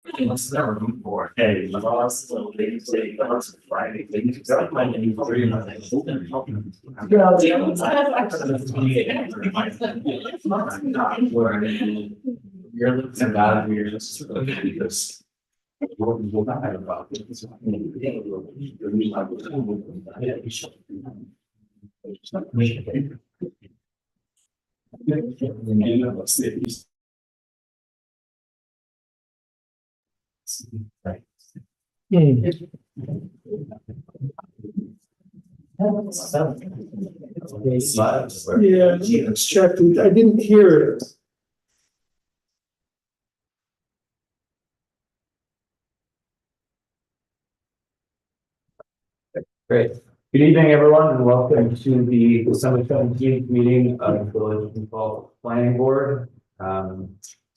What's that room for? Hey, my boss, so they say, it's Friday, they got my name for you. Yeah, the other time. Not where you're looking about, you're just because. What we will not have about it. Right. Yeah, let's check. I didn't hear it. Great. Good evening, everyone, and welcome to the December 17th meeting of the Village Default Planning Board. Tonight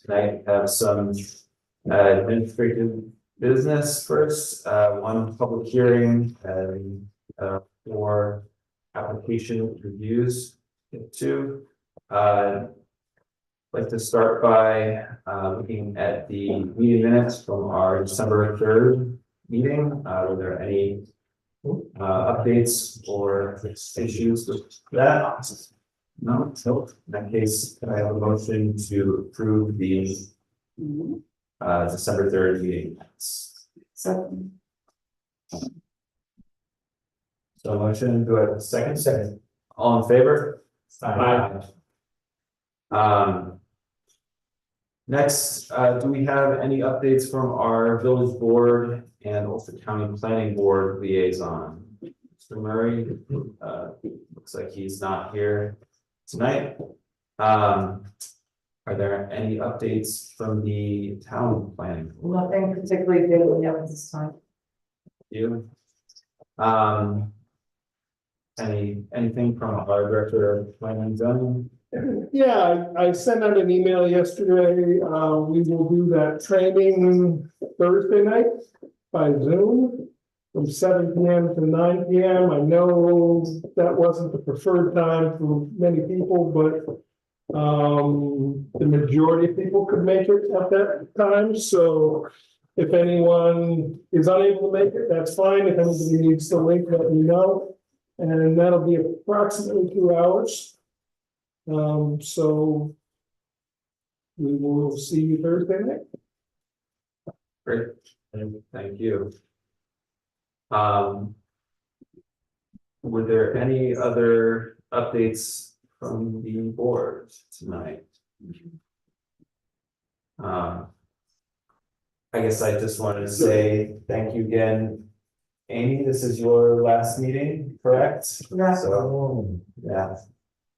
we have some administrative business first, one public hearing and four application reviews. Two. I'd like to start by looking at the meeting minutes from our December 3rd meeting. Were there any updates or issues with that? No, so in that case, can I have a motion to approve the December 3rd meeting minutes? So, So motion, do I have a second? Second. All in favor? Aye. Next, do we have any updates from our village board and Ulster County Planning Board liaison? Mr. Murray, looks like he's not here tonight. Are there any updates from the town planning? nothing particularly good yet at this time. You? Anything from our director of planning and zoning? Yeah, I sent out an email yesterday. We will do that training Thursday night by Zoom from 7 p.m. to 9 p.m. I know that wasn't the preferred time for many people, but the majority of people could make it at that time. So if anyone is unable to make it, that's fine. If anybody needs the link, let me know. And that'll be approximately 2 hours. So we will see you Thursday night. Great, thank you. Were there any other updates from the board tonight? I guess I just wanted to say thank you again. Amy, this is your last meeting, correct? Yeah. So, yeah,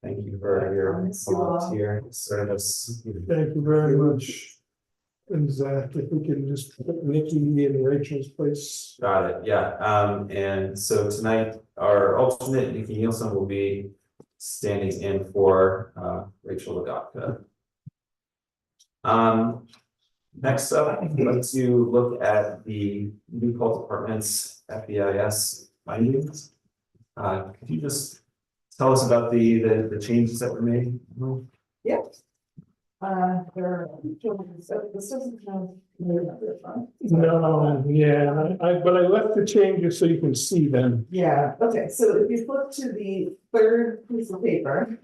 thank you for your volunteer service. Thank you very much. And Zach, if we can just put Nikki in Rachel's place. Got it, yeah, and so tonight, our alternate, Nikki Nielsen, will be standing in for Rachel Lagotka. Next up, I'd like to look at the new health department's FEIS findings. Could you just tell us about the changes that were made? Yeah. This doesn't have. No, yeah, but I left the changes so you can see them. Yeah, okay, so if you flip to the third piece of paper.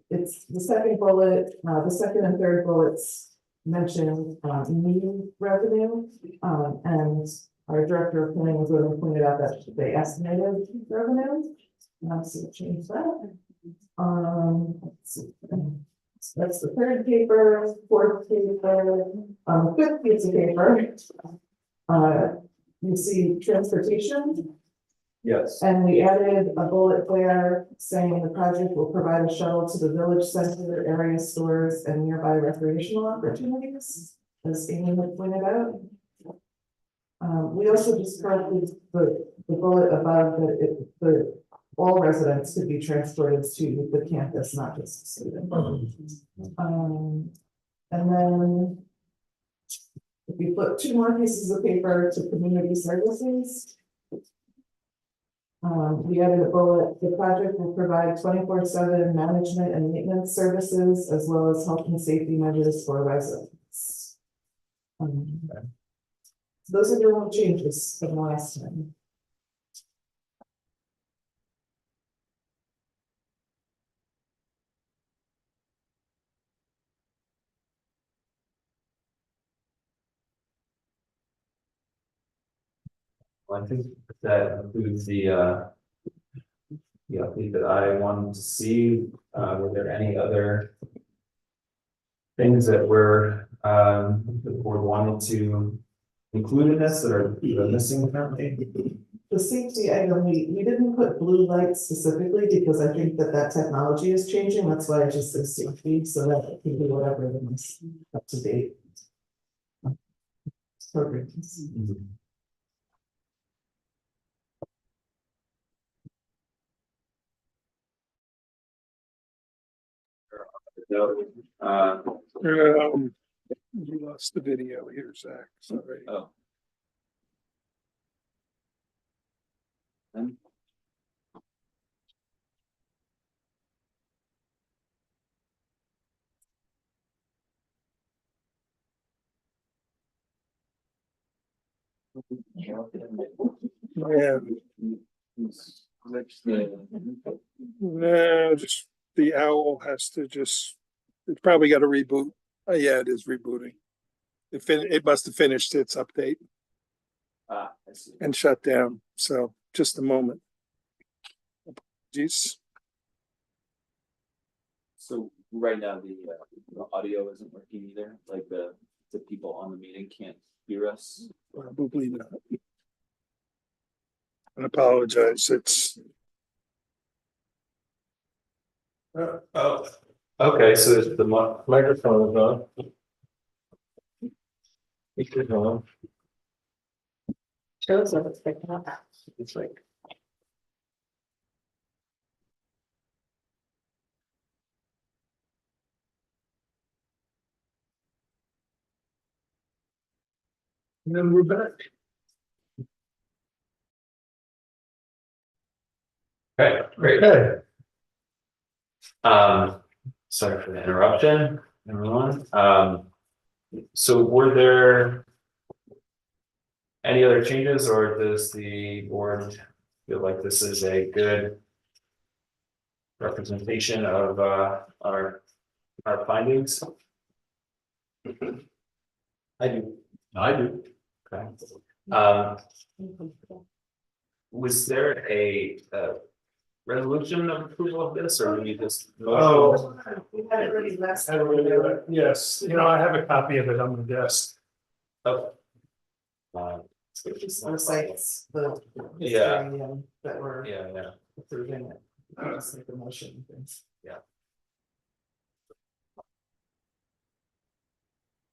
It's the second bullet, the second and third bullets mention new revenue. And our director of planning was going to point out that they estimated revenue. So change that. So that's the third paper, fourth paper, fifth piece of paper. You see transportation. Yes. And we added a bullet there saying the project will provide a shuttle to the village center, area stores, and nearby recreational opportunities, as Amy had pointed out. We also just corrected the bullet above that all residents could be transported to the campus, not just students. And then if you flip 2 more pieces of paper to community services. We added a bullet, the project will provide 24/7 management and maintenance services, as well as health and safety measures for residents. So those are the only changes from last time. I think that includes the update that I wanted to see. Were there any other things that the board wanted to include in this that are missing currently? The safety item, we didn't put blue lights specifically because I think that technology is changing. That's why I just said safety, so that it can be whatever is up to date. Programs. You lost the video here, Zach, sorry. Oh. Yeah, no, just the owl has to it's probably got to reboot. Yeah, it is rebooting. It must have finished its update I see. and shut down, so just a moment. Jeez. So right now, the audio isn't working either, like the people on the meeting can't hear us. Probably not. I apologize, it's. Oh, okay, so the microphone is on. Speaker's on. Shows up, it's picking up. It's like. And then we're back. Okay, great. Okay. Sorry for the interruption, everyone. So were there any other changes, or does the board feel like this is a good representation of our findings? I do. Okay. Was there a resolution of approval of this, or do you just? Oh. We had it ready last time. Yes, I have a copy of it on the desk. Oh. Just the sites, the. Yeah. history, that were Yeah. approving it. Just like the motion things.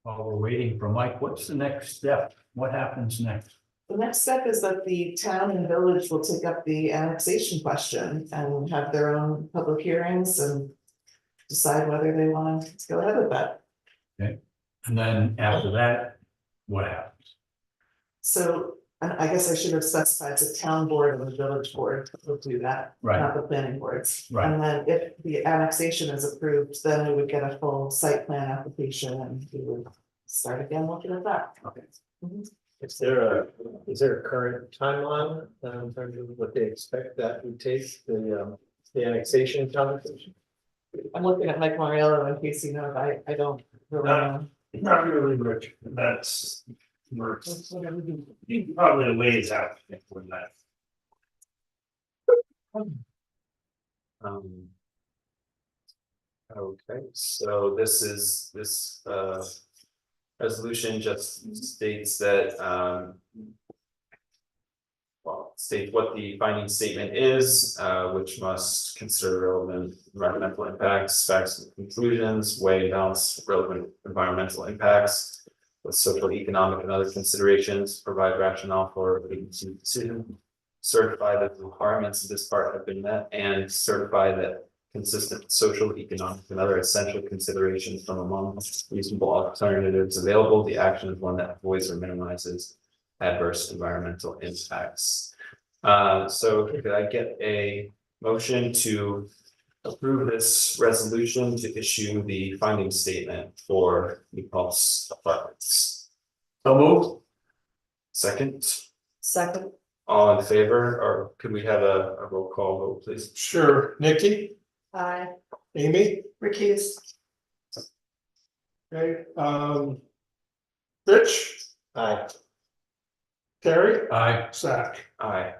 While we're waiting for Mike, what's the next step? What happens next? The next step is that the town and village will take up the annexation question and have their own public hearings and decide whether they want to go ahead with that. And then after that, what happens? So and I guess I should have specified the town board and the village board will do that, Right, not the planning boards. Right. And then if the annexation is approved, then we would get a full site plan application and we would start again looking at that. Okay. Mhm. Is there a current timeline in terms of what they expect that would take, the annexation conversation? I'm looking at Mike Mariello in case you know, I don't really know. Not really, Rich, that's, we're probably a ways out from that. Okay, so this resolution just states that state what the finding statement is, which must consider relevant environmental impacts, facts and conclusions, weigh and balance relevant environmental impacts with social, economic, and other considerations, provide rationale for agency decision, certify that the requirements of this part have been met, and certify that consistent social, economic, and other essential considerations from among reasonable alternatives available, the action is one that avoids or minimizes adverse environmental impacts. So could I get a motion to approve this resolution to issue the finding statement for New Paltz Apartments? So moved. Second, Second. all in favor, or could we have a roll call vote, please? Sure, Nikki, Aye. Amy, Recused. okay, Rich, Aye. Terry, Aye. Zach. Aye.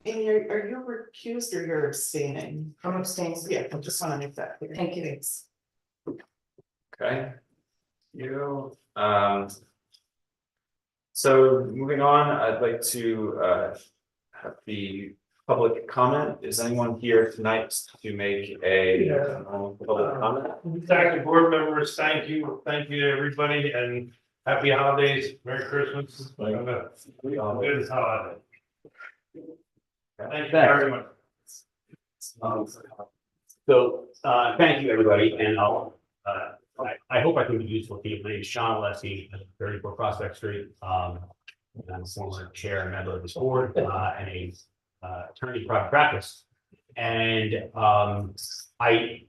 Amy, are you recused or you're abstaining? I'm abstaining. Yeah, I just wanna make that clear. Thank you. Thanks. Okay. You, so moving on, I'd like to have the public comment. Is anyone here tonight to make a Yeah. public comment? Thank you, board members, thank you to everybody, and happy holidays, Merry Christmas. And a good holiday. Thank you very much. Thank you, everybody, and I hope I can be useful to you. My name is Sean Alessi, 34 Prospect Street. I'm a former chair and member of this board, and a attorney in private practice. And I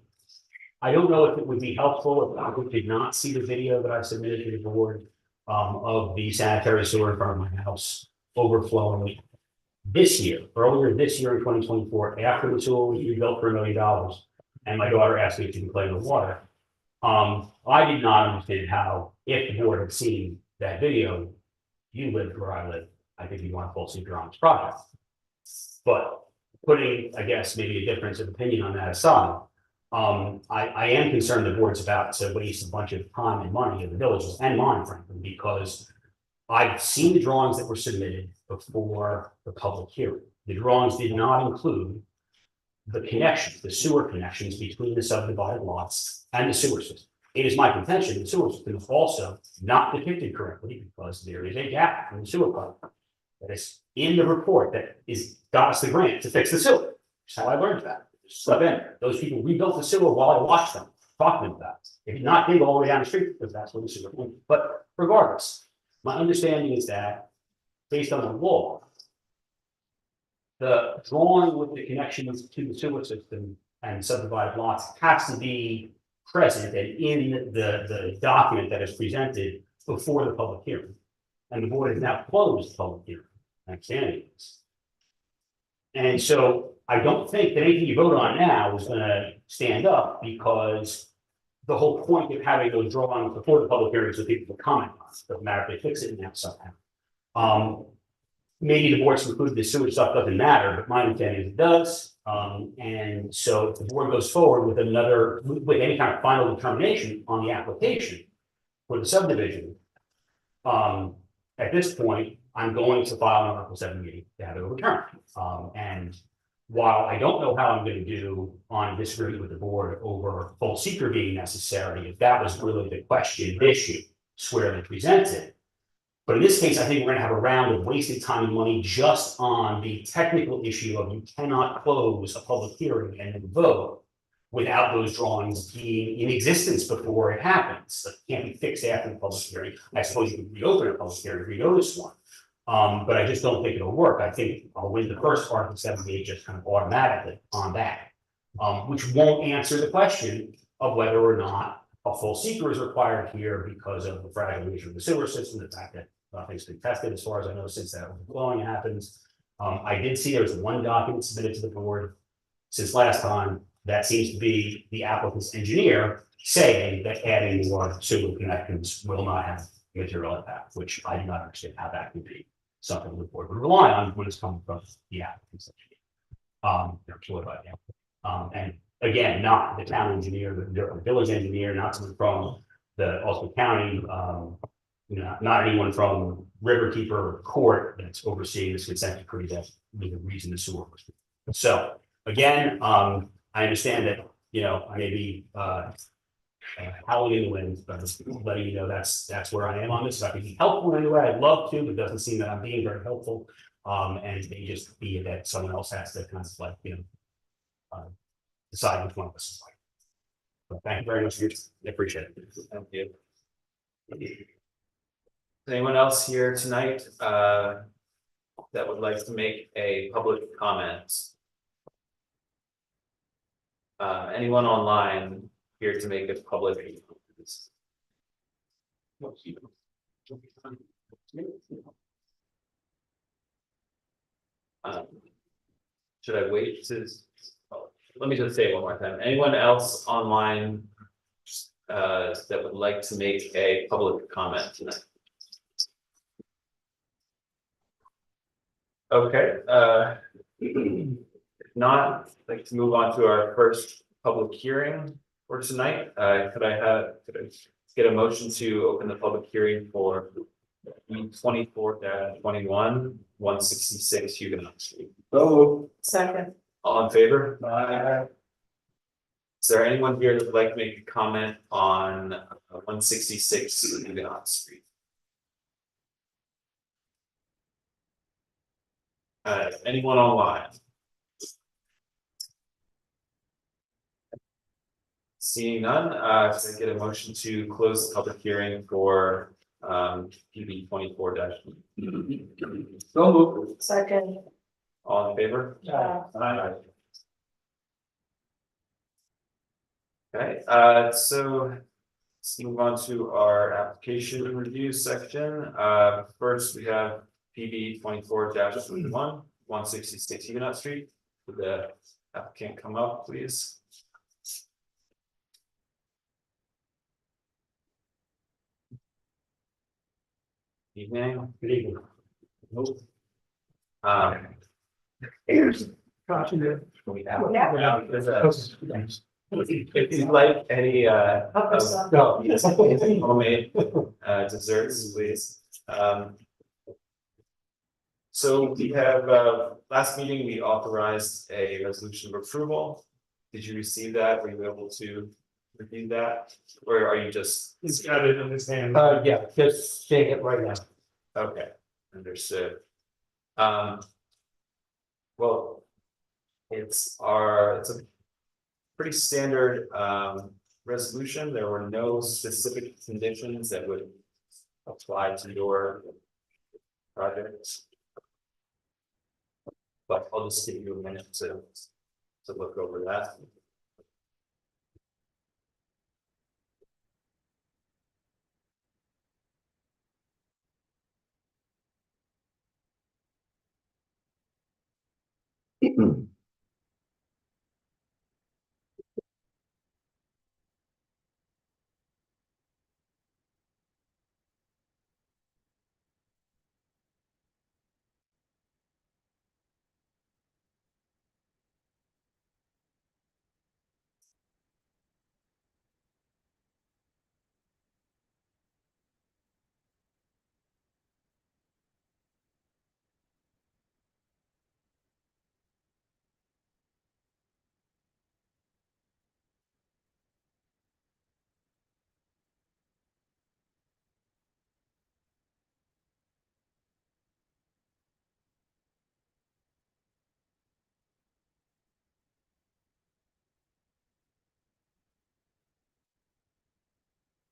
don't know if it would be helpful if people did not see the video that I submitted to the board of the sanitary sewer in front of my house overflowing earlier this year in 2024, after the sewer was rebuilt for $1 million. And my daughter asked me to reclaim the water. I did not understand how, if the board had seen that video, you lived where I live, I think you want a full secret on this project. But putting, I guess, maybe a difference of opinion on that aside, I am concerned the board's about to waste a bunch of time and money of the villages and mine, frankly, because I've seen the drawings that were submitted before the public hearing. The drawings did not include the connections, the sewer connections between the subdivided lots and the sewer system. It is my contention the sewer system is also not depicted correctly because there is a gap in the sewer pipe that is in the report that got us the grant to fix the sewer. That's how I learned that. Stuff in there. Those people rebuilt the sewer while I watched them, talking about that. They did not dig all the way down the street because that's where the sewer went. But regardless, my understanding is that based on the law, the drawing with the connections to the sewer system and subdivided lots has to be present and in the document that is presented before the public hearing. And the board has now closed the public hearing. I understand this. And so I don't think that anything you vote on now is gonna stand up because the whole point of having those drawings before the public hearing is so people can comment on it. Doesn't matter if they fix it now somehow. Maybe the board's concluded the sewage stuff doesn't matter, but my understanding is it does. And so if the board goes forward with any kind of final determination on the application for the subdivision, at this point, I'm going to file an Article 7 meeting to have it overturned. And while I don't know how I'm going to do on disagreement with the board over full seeker being necessary, if that was really the question issue squarely presented. But in this case, I think we're going to have a round of wasted time and money just on the technical issue of you cannot close a public hearing and then vote without those drawings being in existence before it happens. It can't be fixed after the public hearing. I suppose you can reopen a public hearing, renotice one. But I just don't think it'll work. I think I'll win the first Article 78 just kind of automatically on that, which won't answer the question of whether or not a full seeker is required here because of the fragile nature of the sewer system, the fact that nothing's been tested as far as I know since that overflowing happens. I did see there was one document submitted to the board since last time that seems to be the applicant's engineer saying that adding more sewer connections will not have material impact, which I do not understand how that could be something the board would rely on when it's coming from the applicant's engineer. Employed by them. And again, not the town engineer, the village engineer, not someone from the Ulster County, not anyone from Riverkeeper Court that's overseeing this consent decree that was the reason the sewer was. So again, I understand that, I may be howling in the wind, but just letting you know that's where I am on this. If I can be helpful in any way, I'd love to, but it doesn't seem that I'm being very helpful. And may just be that someone else has to kind of decide which one of us is like. But thank you very much for your time. I appreciate it. Thank you. Anyone else here tonight that would like to make a public comment? Anyone online here to make a public? Should I wait to? Oh, let me just say it one more time. Anyone else online? That would like to make a public comment tonight? Okay, if not, I'd like to move on to our first public hearing for tonight. Could I get a motion to open the public hearing for 24-21, 166 Huguenot Street? Oh. Second. All in favor? Is there anyone here that would like to make a comment on 166 Huguenot Street? Anyone online? Seeing none, can I get a motion to close the public hearing for PB 24-. So moved. Second. All in favor? Aye. Okay, so let's move on to our application review section. First, we have PB 24-21, 166 Huguenot Street. Would the applicant come up, please? Evening. Good evening. If you'd like any homemade desserts, please. So we have last meeting, we authorized a resolution of approval. Did you receive that? Were you able to review that? Or are you just? He's got it in his hand. Yeah, just take it right now. Okay, understood. Well, it's a pretty standard resolution. There were no specific conditions that would apply to your project. But I'll just give you a minute to look over that.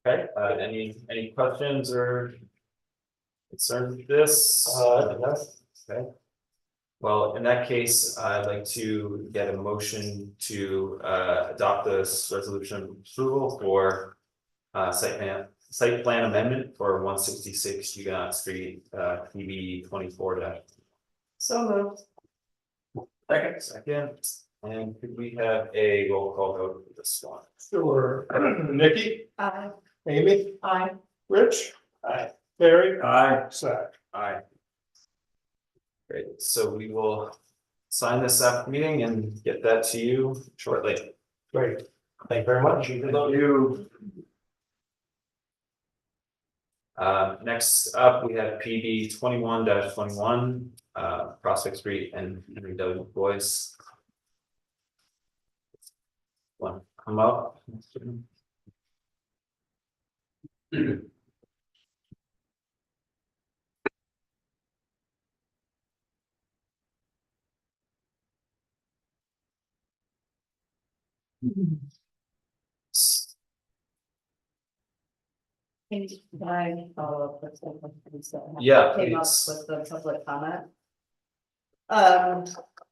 Okay, any questions or concerns with this? No. Okay. Well, in that case, I'd like to get a motion to adopt this resolution of approval for site plan amendment for 166 Huguenot Street, PB 24-. So moved. Second, and could we have a roll call vote for this one? Sure. Nikki, Aye. Amy, Aye. Rich. Aye. Barry. Aye. Zach. Aye. Great, so we will sign this after meeting and get that to you shortly. Great. Thank you very much. Thank you. Next up, we have PB 21-21, Prospect Street and Henry W. Boyce. Want to come up? Can I follow up with some questions that Yeah, came up please. with the public comment?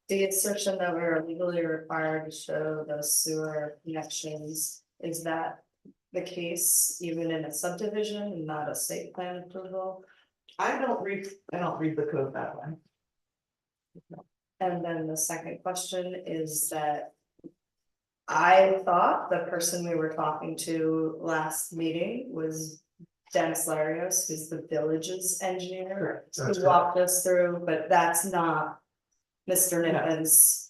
The assertion that we're legally required to show the sewer connections, is that the case even in a subdivision, not a site plan approval? I don't read the code that way. And then the second question is that. I thought the person we were talking to last meeting was Dennis Larios, who's the village's engineer. That's Who walked us through, but that's not Mr. Nippens.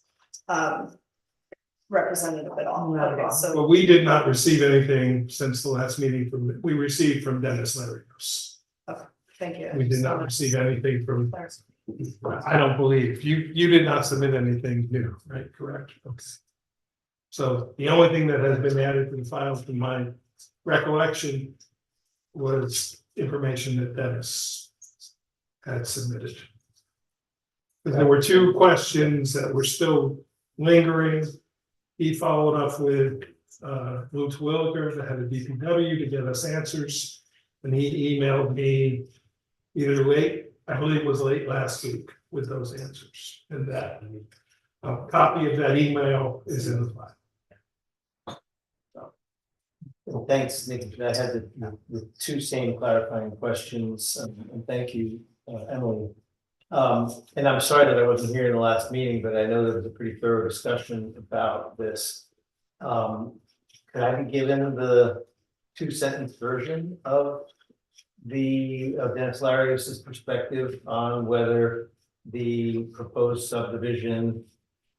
Representative at all. Not at Okay, all. so But we did not receive anything since the last meeting we received from Dennis Larios. thank you. We did not receive anything from, I don't believe, you did not submit anything new, right? Correct. Okay. So the only thing that has been added to the file from my recollection was information that Dennis had submitted. But there were two questions that were still lingering. He followed up with Lutz Williger, the head of DPW, to get us answers. And he emailed me either late, I believe it was late last week, with those answers. And that a copy of that email is in the file. Well, thanks, Nick. I had the two same clarifying questions, and thank you, Emily. And I'm sorry that I wasn't here in the last meeting, but I know there was a pretty thorough discussion about this. Could I be given the 2-sentence version of Dennis Larios's perspective on whether the proposed subdivision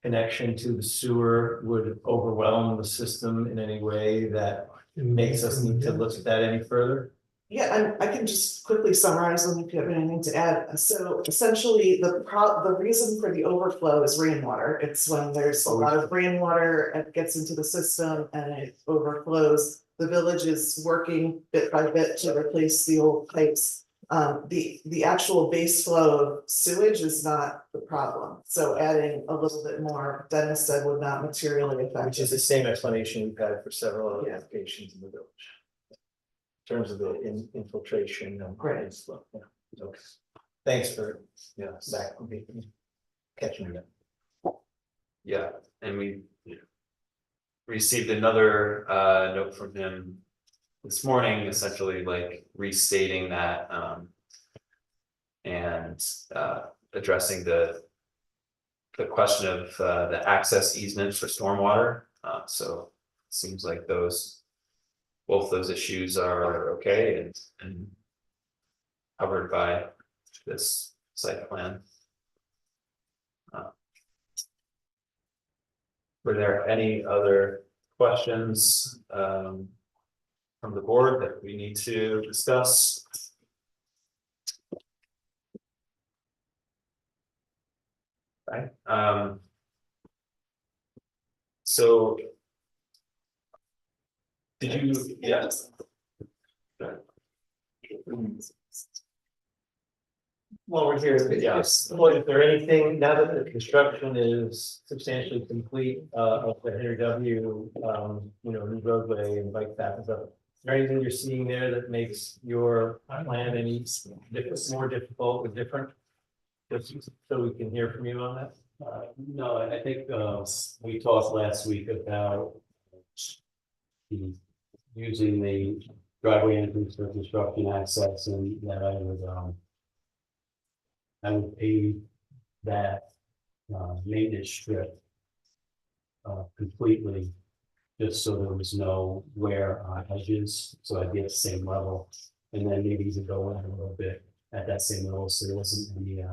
connection to the sewer would overwhelm the system in any way that makes us need to look at that any further? Yeah, and I can just quickly summarize them if you have anything to add. So essentially, the reason for the overflow is rainwater. It's when there's a lot of rainwater, it gets into the system and it overflows. The village is working bit by bit to replace the old pipes. The actual base flow of sewage is not the problem. So adding a little bit more, Dennis said, would not materially affect. Which is the same explanation we've had for several other Yeah. applications in the village. In terms of the infiltration and. Right. Slow, yeah. Okay. Thanks for, catching me up. Yeah, and we received another note from him this morning, essentially like restating that and addressing the question of the access easement for stormwater. So it seems like both those issues are okay and covered by this site plan. Were there any other questions from the board that we need to discuss? Right. So. Did you, yes. While we're here, yes, is there anything, now that the construction is substantially complete of the Henry W. New roadway and bike path and stuff? Is there anything you're seeing there that makes your plan any more difficult or different? Just so we can hear from you on that. No, I think we talked last week about using the driveway entrance for construction access, and that I would pay that maintenance strip completely, just so there was no wear on edges, so I'd be at the same level, and then maybe even go in a little bit at that same level, so there wasn't any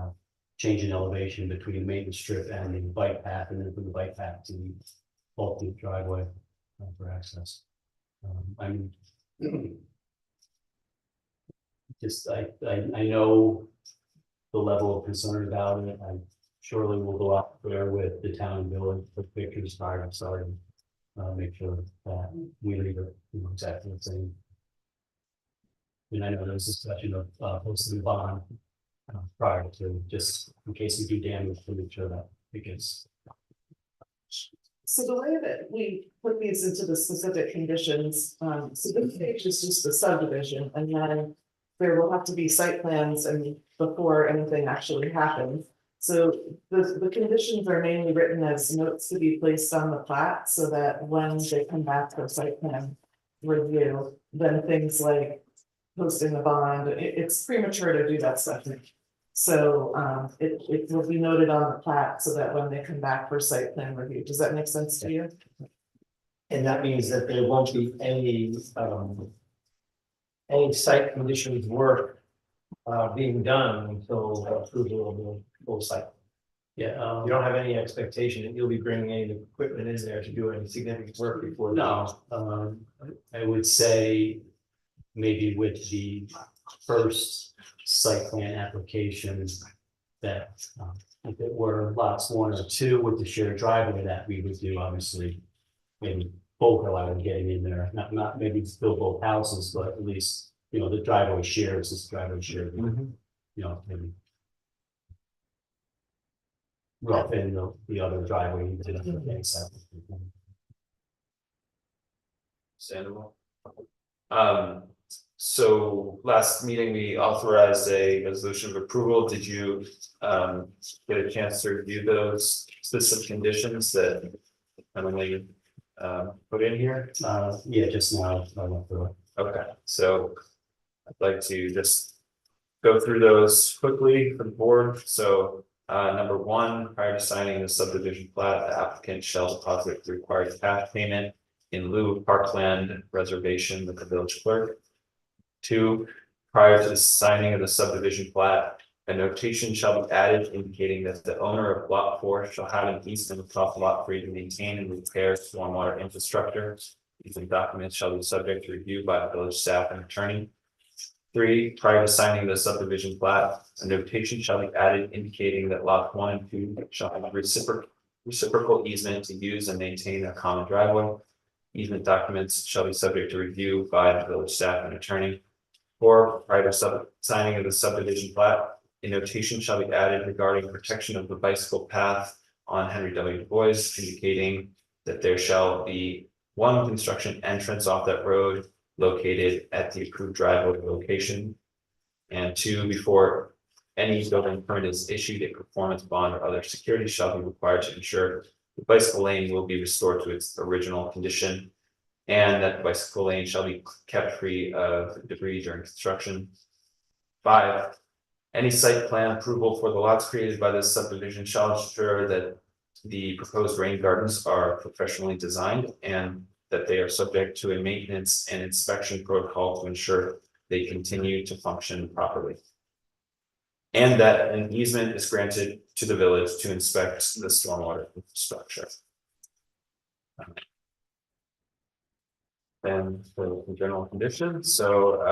change in elevation between the maintenance strip and the bike path, and then from the bike path to the bulky driveway for access. I mean, just I know the level of concern about it. I surely will go out there with the town and village, with pictures prior, I'm sorry, make sure that we leave it exactly the same. And I know there's discussion of posting the bond prior to, just in case we do damage, to make sure that it gets. So the way that we put these into the specific conditions, so this page is just the subdivision, and then there will have to be site plans and before anything actually happens. So the conditions are mainly written as notes to be placed on the plat, so that when they come back for site plan review, then things like posting the bond, it's premature to do that stuff. So, it will be noted on the plat so that when they come back for site plan review, does that make sense to you? And that means that there won't be any site conditions work being done until approval of the full site. Yeah, You don't have any expectation that you'll be bringing any equipment in there to do any significant work before. no, I would say maybe with the first site plan application that, if it were lots 1 or 2 with the shared driveway that we would do, obviously, maybe both allowed getting in there, not maybe build both houses, but at least, you know, the driveway shares, this driveway shared, you know, maybe rough in the other driveway into the next side. Understandable. So last meeting, we authorized a resolution of approval. Did you get a chance to review those specific conditions that Emily put in here? Yeah, just now, I went through it. Okay, so I'd like to just go through those quickly for the board. So number 1, prior to signing the subdivision plat, the applicant shall deposit the required cash payment in lieu of parkland reservation with the village clerk. 2, prior to the signing of the subdivision plat, a notation shall be added indicating that the owner of lot 4 shall have an easement across lot 3 to maintain and repair stormwater infrastructure. These documents shall be subject to review by the village staff and attorney. 3, prior to signing the subdivision plat, a notation shall be added indicating that lots 1 and 2 shall have reciprocal easement to use and maintain a common driveway. Easement documents shall be subject to review by the village staff and attorney. 4, prior to signing of the subdivision plat, a notation shall be added regarding protection of the bicycle path on Henry W. Du Bois, indicating that there shall be 1 construction entrance off that road located at the approved driveway location. And 2, before any building permit is issued, a performance bond or other security shall be required to ensure the bicycle lane will be restored to its original condition, and that the bicycle lane shall be kept free of debris during construction. 5, any site plan approval for the lots created by this subdivision shall ensure that the proposed rain gardens are professionally designed and that they are subject to a maintenance and inspection protocol to ensure they continue to function properly. And that an easement is granted to the village to inspect the stormwater infrastructure. And for the general conditions, so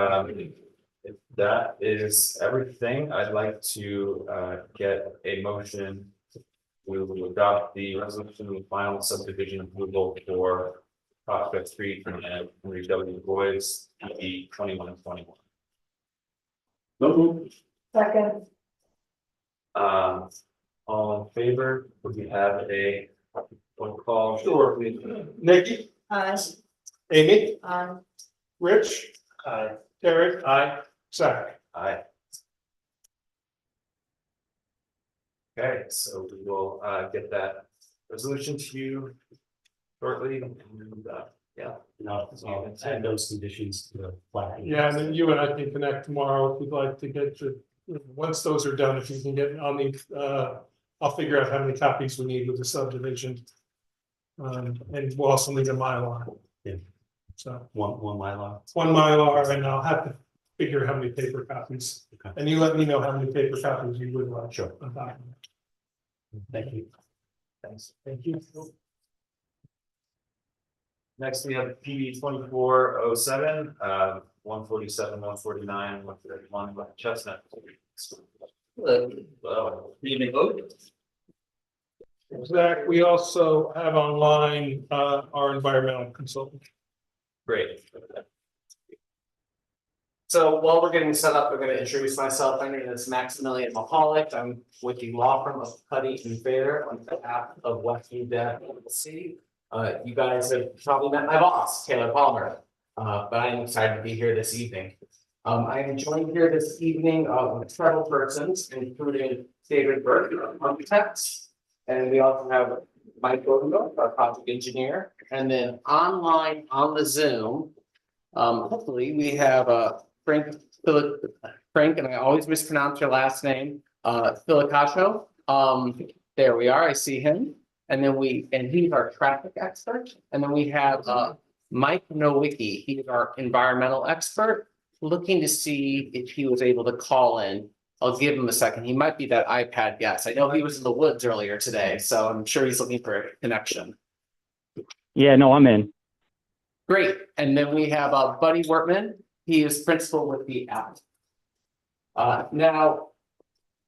if that is everything, I'd like to get a motion. We will adopt the resolution of final subdivision approval for Prospect Street and Henry W. Du Bois, PE 2121. Second. All in favor, would we have a phone call? Sure. Nikki, Aye. Amy, Aye. Rich, Aye. Terry. Aye. Zach. Aye. Okay, so we will get that resolution to you shortly, and yeah. No, I'll add those conditions to the plat. Yeah, and then you and I can connect tomorrow if you'd like to get to, once those are done, if you can get on the, I'll figure out how many copies we need with the subdivision. And we'll also need a Mylar. Yeah. So One Mylar. 1 Mylar, and I'll have to figure how many paper copies. Okay. And you let me know how many paper copies you would like. Sure. On document. Thank you. Thanks. Thank you. Next, we have PB 2407, 147, 149, 131, Chestnut. Well, evening vote. Zach, we also have online, our environmental consultant. Great. So while we're getting set up, I'm going to introduce myself. My name is Maximilian Mahalik. I'm with the law firm of Cuddy and Fair on behalf of Westview Debt LLC. You guys have probably met my boss, Taylor Palmer, but I'm excited to be here this evening. I am joined here this evening with several persons, including David Burke, architect, and we also have Mike Rodenberg, our project engineer, and then online on the Zoom, hopefully we have Frank, and I always mispronounce your last name, Filicacho. There we are, I see him. And then he's our traffic expert. And then we have, Mike Nowicki, he's our environmental expert, looking to see if he was able to call in. I'll give him a second. He might be that iPad guest. I know he was in the woods earlier today, so I'm sure he's looking for a connection. Yeah, no, I'm in. Great. And then we have Buddy Wortman. He is principal with the app. Now,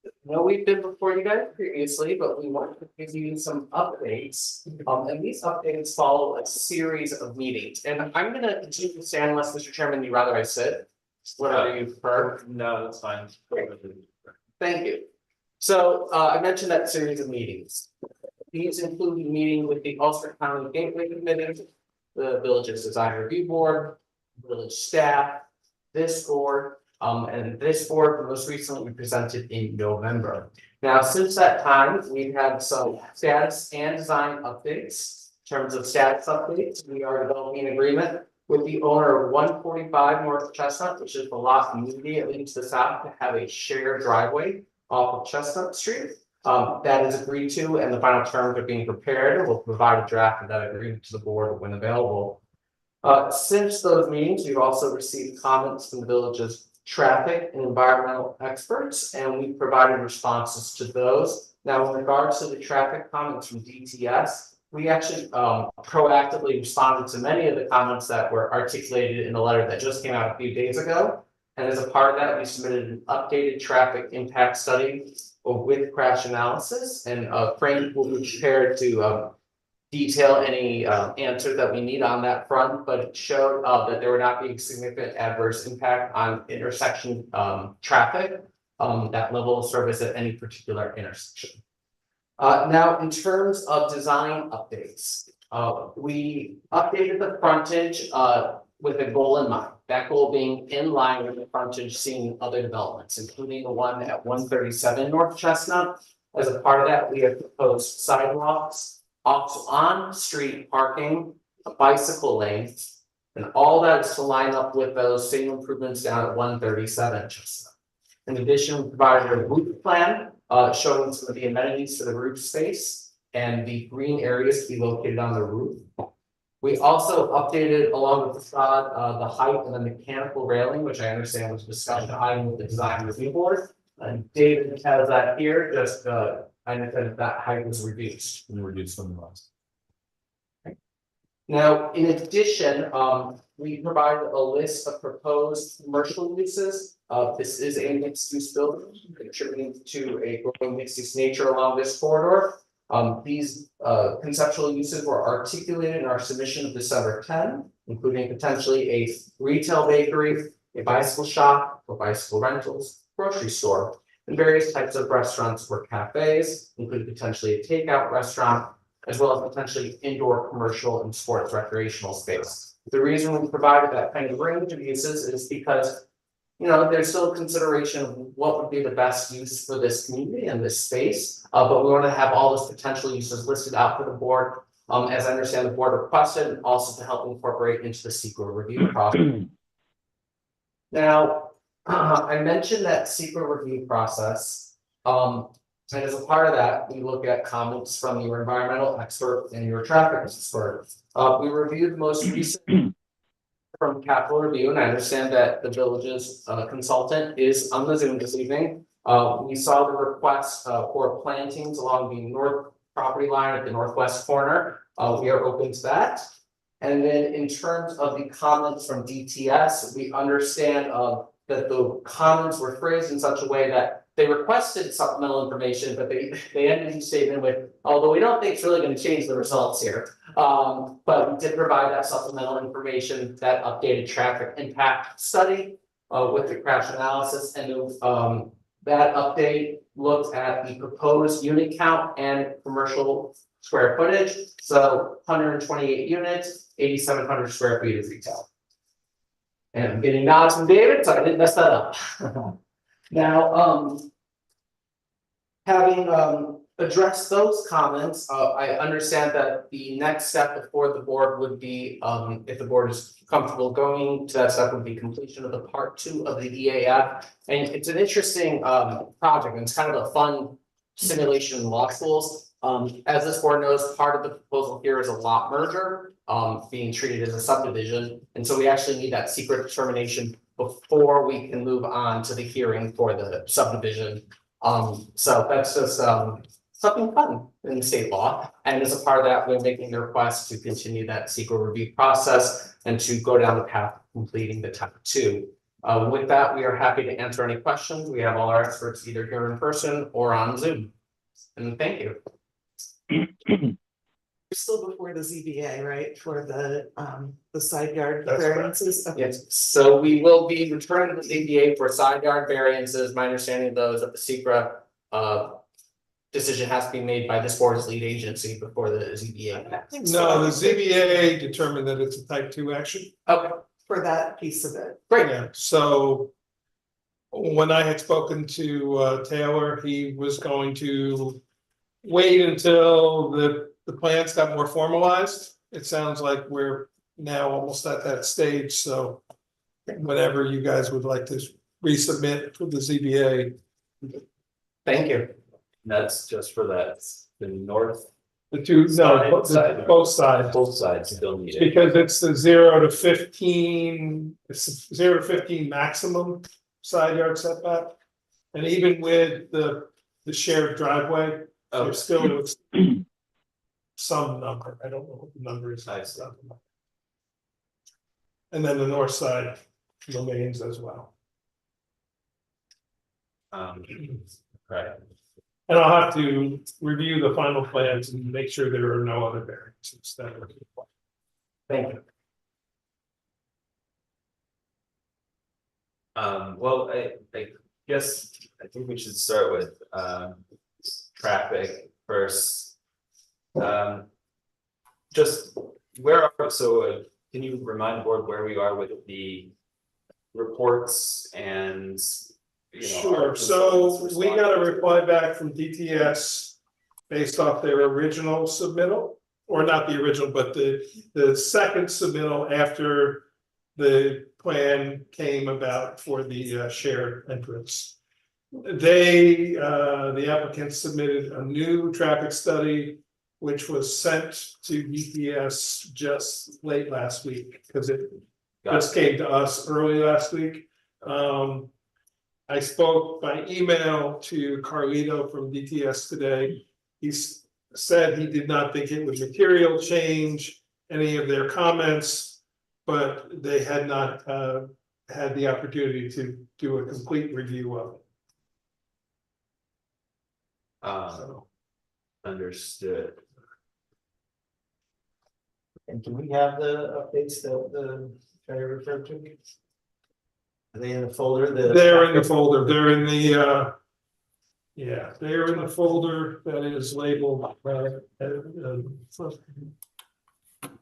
I know we've been before you guys previously, but we want to give you some updates. And these updates follow a series of meetings. And I'm going to continue to stand unless, Mr. Chairman, you'd rather I sit. Whatever you prefer. No, that's fine. Thank you. So I mentioned that series of meetings. These include a meeting with the Ulster County Gateway Committee, the Village's Design Review Board, village staff, this board, and this board most recently we presented in November. Now, since that time, we've had some status and design updates. In terms of status updates, we are developing an agreement with the owner of 145 North Chestnut, which is the lot immediately to the south, to have a shared driveway off of Chestnut Street. That is agreed to, and the final terms are being prepared. We'll provide a draft of that agreement to the board when available. Since those meetings, we've also received comments from the village's traffic and environmental experts, and we provided responses to those. Now, in regards to the traffic comments from DTS, we actually proactively responded to many of the comments that were articulated in the letter that just came out a few days ago. And as a part of that, we submitted an updated traffic impact study with crash analysis, and Frank will be prepared to detail any answer that we need on that front, but it showed that there would not be significant adverse impact on intersection traffic, that level of service at any particular intersection. Now, in terms of design updates, we updated the frontage with a goal in mind. That goal being in line with the frontage seen in other developments, including the one at 137 North Chestnut. As a part of that, we have proposed sidewalks, on-street parking, a bicycle lane, and all that is to line up with those same improvements down at 137 Chestnut. In addition, we provided a route plan showing some of the amenities for the roof space and the green areas to be located on the roof. We also updated along the facade the height of the mechanical railing, which I understand was discussed item with the design review board. And David has that here, just I understand that height was reduced. And reduce from the last. Now, in addition, we provided a list of proposed commercial uses. This is a mixed use building, contributing to a growing mixed use nature along this corridor. These conceptual uses were articulated in our submission of December 10, including potentially a retail bakery, a bicycle shop for bicycle rentals, grocery store, and various types of restaurants or cafes, including potentially a takeout restaurant, as well as potentially indoor commercial and sports recreational space. The reason we provided that kind of range of uses is because, you know, there's still consideration of what would be the best use for this community and this space, but we want to have all those potential uses listed out for the board, as I understand the board requested, and also to help incorporate into the SEQA review process. Now, I mentioned that SEQA review process, and as a part of that, we look at comments from your environmental expert and your traffic expert. We reviewed the most recent from Capital Review, and I understand that the village's consultant is on the Zoom this evening. We saw the request for plantings along the north property line at the northwest corner. We are open to that. And then in terms of the comments from DTS, we understand that the comments were phrased in such a way that they requested supplemental information, but they ended the statement with, although we don't think it's really going to change the results here. But we did provide that supplemental information, that updated traffic impact study with the crash analysis, and that update looked at the proposed unit count and commercial square footage. So 128 units, 8,700 square feet of retail. And I'm getting nods from David, so I didn't mess that up. Now, having address those comments. I understand that the next step before the board would be, if the board is comfortable going to that step, would be completion of the part 2 of the EAF. And it's an interesting project, and it's kind of a fun simulation in law schools. As this board knows, part of the proposal here is a lot merger, being treated as a subdivision. And so we actually need that secret determination before we can move on to the hearing for the subdivision. So that's just something fun in state law. And as a part of that, we're making the request to continue that secret review process and to go down the path of completing the type 2. With that, we are happy to answer any questions. We have all our experts either here in person or on Zoom. And thank you. We're still before the ZBA, right, for the side yard That's correct. variances? Okay. Yes, so we will be returning to the ZBA for side yard variances. My understanding of those that the secret decision has to be made by this board's lead agency before the ZBA. No, the ZBA determined that it's a type 2 action. Okay, For that piece of it. great. Yeah, so when I had spoken to Taylor, he was going to wait until the plans got more formalized. It sounds like we're now almost at that stage, so whenever you guys would like to resubmit for the ZBA. Thank you. That's just for that, the north, The two, no, Side. both sides, both sides still need it. because it's the 0 to 15, it's 0 to 15 maximum side yard setback. And even with the shared driveway, Oh, there's still some number, I don't know what the number is. I see. And then the north side remains as well. right, And I'll have to review the final plans and make sure there are no other variances that are required. Thank you. well, I guess, I think we should start with, traffic first. Just where are, so can you remind the board where we are with the reports and, you know? Sure, our so consultants' we got a response? reply back from DTS based off their original submittal, or not the original, but the second submittal after the plan came about for the shared entrance. They, the applicants submitted a new traffic study, which was sent to DTS just late last week, because it just came to us early last week. I spoke by email to Carlito from DTS today. He said he did not think it would material change any of their comments, but they had not had the opportunity to do a complete review of it. Understood. And can we have the updates that the attorney referred to? Are they in the folder? They're in the folder, they're in the, yeah, they're in the folder that is labeled, well,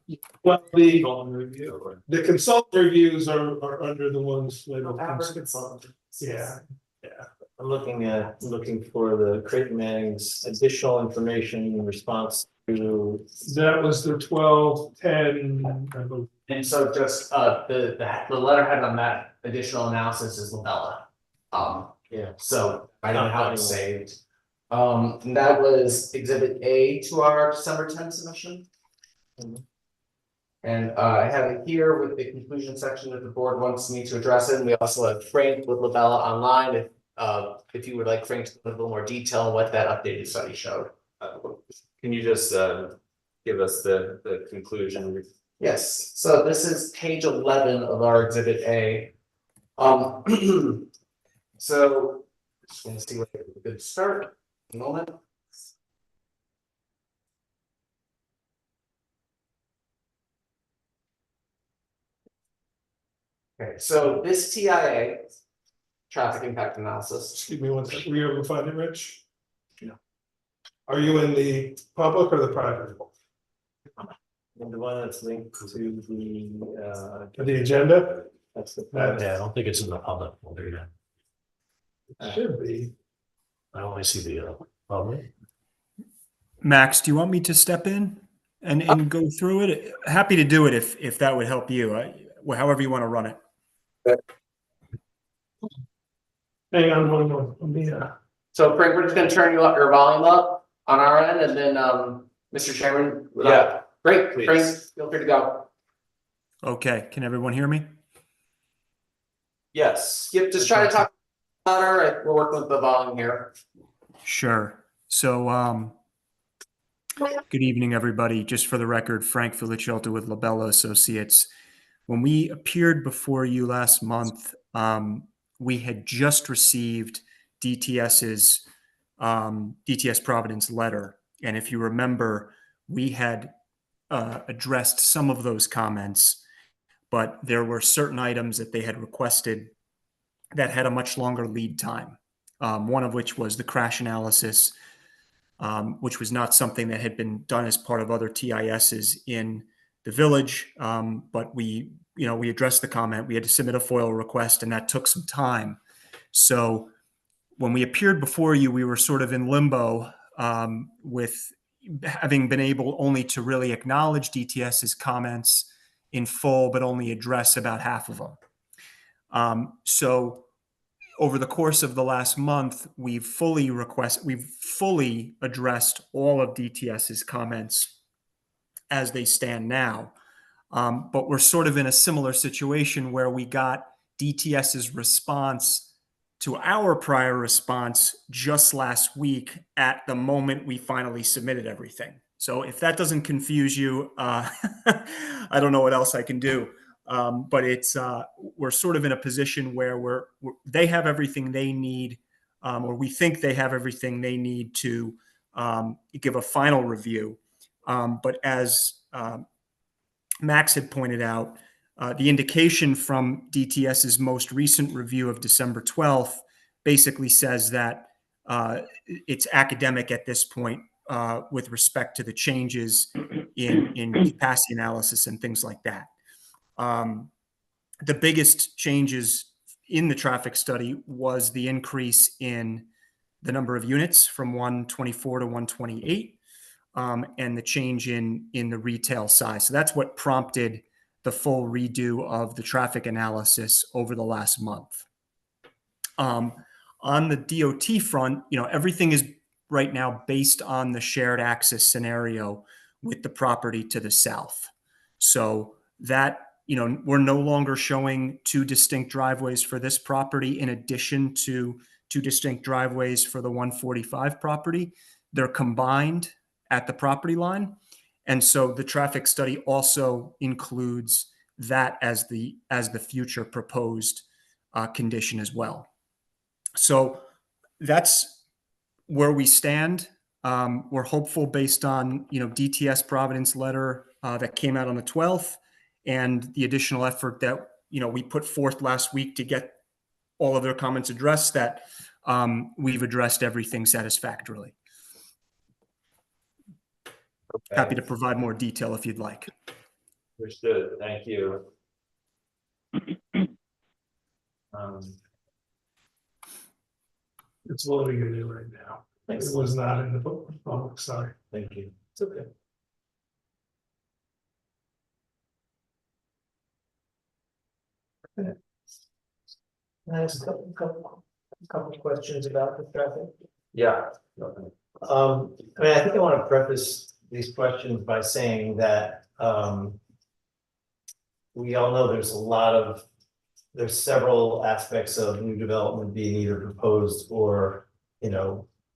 Consultant review or? the consultant reviews are under the ones labeled. Our consultant. Yeah, I'm looking for the Creighton Manning's additional information in response to. that was the 12/10, I believe. And so just the letterhead on that additional analysis is Labella. Yeah. So I don't know how it's saved. And that was exhibit A to our December 10th submission. And I have it here with the conclusion section if the board wants me to address it. And we also have Frank with Labella online if you would like Frank to put a little more detail on what that updated study showed. Can you just give us the conclusion? Yes, so this is page 11 of our exhibit A. So just gonna see what a good start. A moment. Okay, so this TIA, traffic impact analysis. Excuse me one second, were you able to find it, Rich? No. Are you in the public or the private? And the one that's linked to The agenda? that's the. That Yeah, I don't think it's in the public folder yet. should be. I only see the public. Max, do you want me to step in and go through it? Happy to do it if that would help you, however you want to run it. Hang on one more, let me, So Frank, we're just gonna turn your volume up on our end and then, Mr. Chairman. Yeah. Great, Please. Frank, feel free to go. Okay, can everyone hear me? Yes. Yep, just try to talk louder. We're working with the volume here. Sure. So, good evening, everybody. Just for the record, Frank Filichelta with Labella Associates. When we appeared before you last month, we had just received DTS's DTS Providence letter. And if you remember, we had addressed some of those comments, but there were certain items that they had requested that had a much longer lead time. One of which was the crash analysis, which was not something that had been done as part of other TISs in the village. But we addressed the comment. We had to submit a FOIL request, and that took some time. So when we appeared before you, we were sort of in limbo with having been able only to really acknowledge DTS's comments in full, but only address about half of them. So over the course of the last month, we've fully addressed all of DTS's comments as they stand now. But we're sort of in a similar situation where we got DTS's response to our prior response just last week at the moment we finally submitted everything. So if that doesn't confuse you, I don't know what else I can do. But we're sort of in a position where they have everything they need, or we think they have everything they need to give a final review. But as Max had pointed out, the indication from DTS's most recent review of December 12th basically says that it's academic at this point with respect to the changes in capacity analysis and things like that. The biggest changes in the traffic study was the increase in the number of units from 124 to 128, and the change in the retail size. So that's what prompted the full redo of the traffic analysis over the last month. On the DOT front, everything is right now based on the shared access scenario with the property to the south. So that, we're no longer showing two distinct driveways for this property in addition to two distinct driveways for the 145 property. They're combined at the property line. And so the traffic study also includes that as the future proposed condition as well. So that's where we stand. We're hopeful based on DTS Providence letter that came out on the 12th and the additional effort that we put forth last week to get all of their comments addressed, that we've addressed everything satisfactorily. Okay. Happy to provide more detail if you'd like. Understood. Thank you. it's loading in there right now. It was not in the book. Oh, sorry. Thank you. It's okay. Can I ask a couple of questions about the traffic? Yeah. I think I want to preface these questions by saying that we all know there's several aspects of new development being either proposed or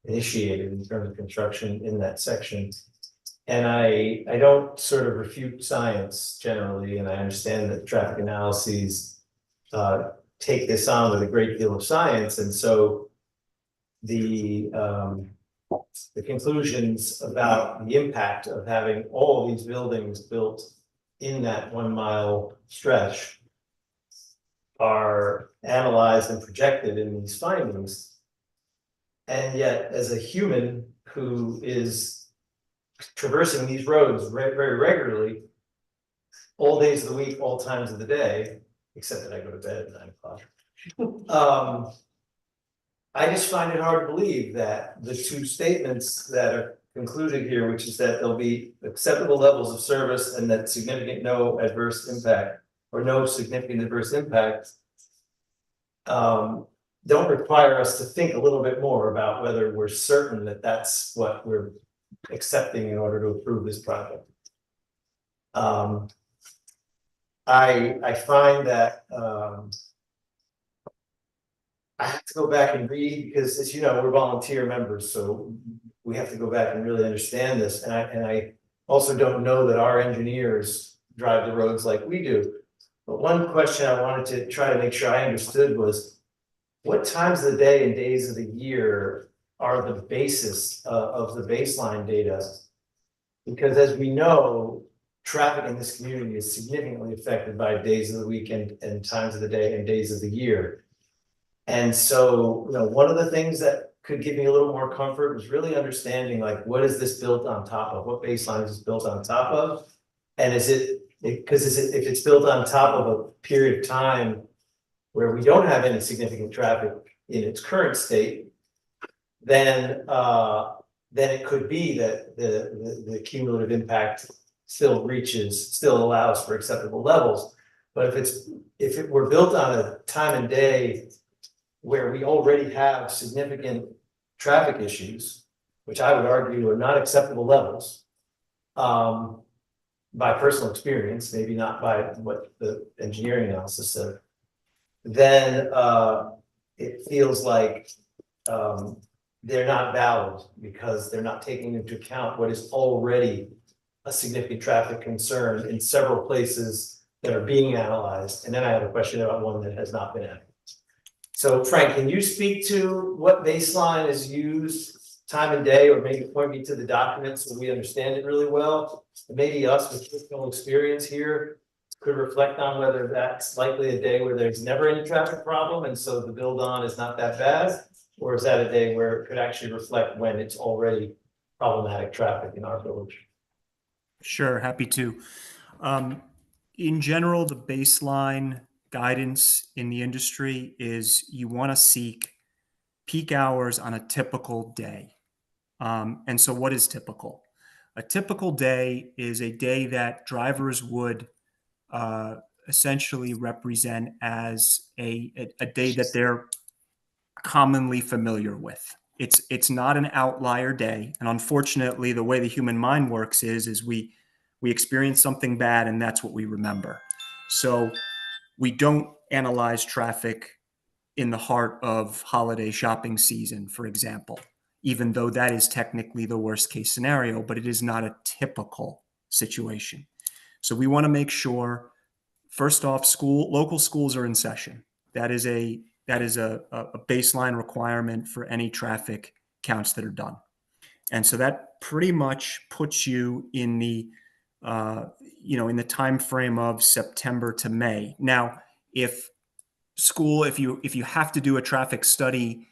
initiated in terms of construction in that section. And I don't sort of refute science generally, and I understand that traffic analyses take this on with a great deal of science, and so the conclusions about the impact of having all of these buildings built in that 1 mile stretch are analyzed and projected in these findings. And yet, as a human who is traversing these roads very regularly, all days of the week, all times of the day, except that I go to bed at 9 o'clock. I just find it hard to believe that the two statements that are concluded here, which is that there'll be acceptable levels of service and that significant no adverse impact or no significant adverse impact. Don't require us to think a little bit more about whether we're certain that that's what we're accepting in order to approve this project. I find that, I have to go back and read because, as you know, we're volunteer members, so we have to go back and really understand this. And I also don't know that our engineers drive the roads like we do. But one question I wanted to try to make sure I understood was, what times of the day and days of the year are the basis of the baseline data? Because as we know, traffic in this community is significantly affected by days of the week and times of the day and days of the year. And so, you know, one of the things that could give me a little more comfort was really understanding, like, what is this built on top of? What baseline is this built on top of? And is it, because if it's built on top of a period of time where we don't have any significant traffic in its current state, then it could be that the cumulative impact still allows for acceptable levels. But if it were built on a time and day where we already have significant traffic issues, which I would argue are not acceptable levels, by personal experience, maybe not by what the engineering analysis said, then it feels like they're not valid because they're not taking into account what is already a significant traffic concern in several places that are being analyzed. And then I have a question about one that has not been analyzed. So Frank, can you speak to what baseline is used time and day, or maybe point me to the documents so we understand it really well? And maybe us with personal experience here could reflect on whether that's likely a day where there's never any traffic problem and so the build on is not that bad, or is that a day where it could actually reflect when it's already problematic traffic in our village? Sure, happy to. In general, the baseline guidance in the industry is you want to seek peak hours on a typical day. And so what is typical? A typical day is a day that drivers would essentially represent as a day that they're commonly familiar with. It's not an outlier day. And unfortunately, the way the human mind works is we experience something bad and that's what we remember. So we don't analyze traffic in the heart of holiday shopping season, for example, even though that is technically the worst case scenario, but it is not a typical situation. So we want to make sure, first off, local schools are in session. That is a baseline requirement for any traffic counts that are done. And so that pretty much puts you in the in the time frame of September to May. Now, if you have to do a traffic study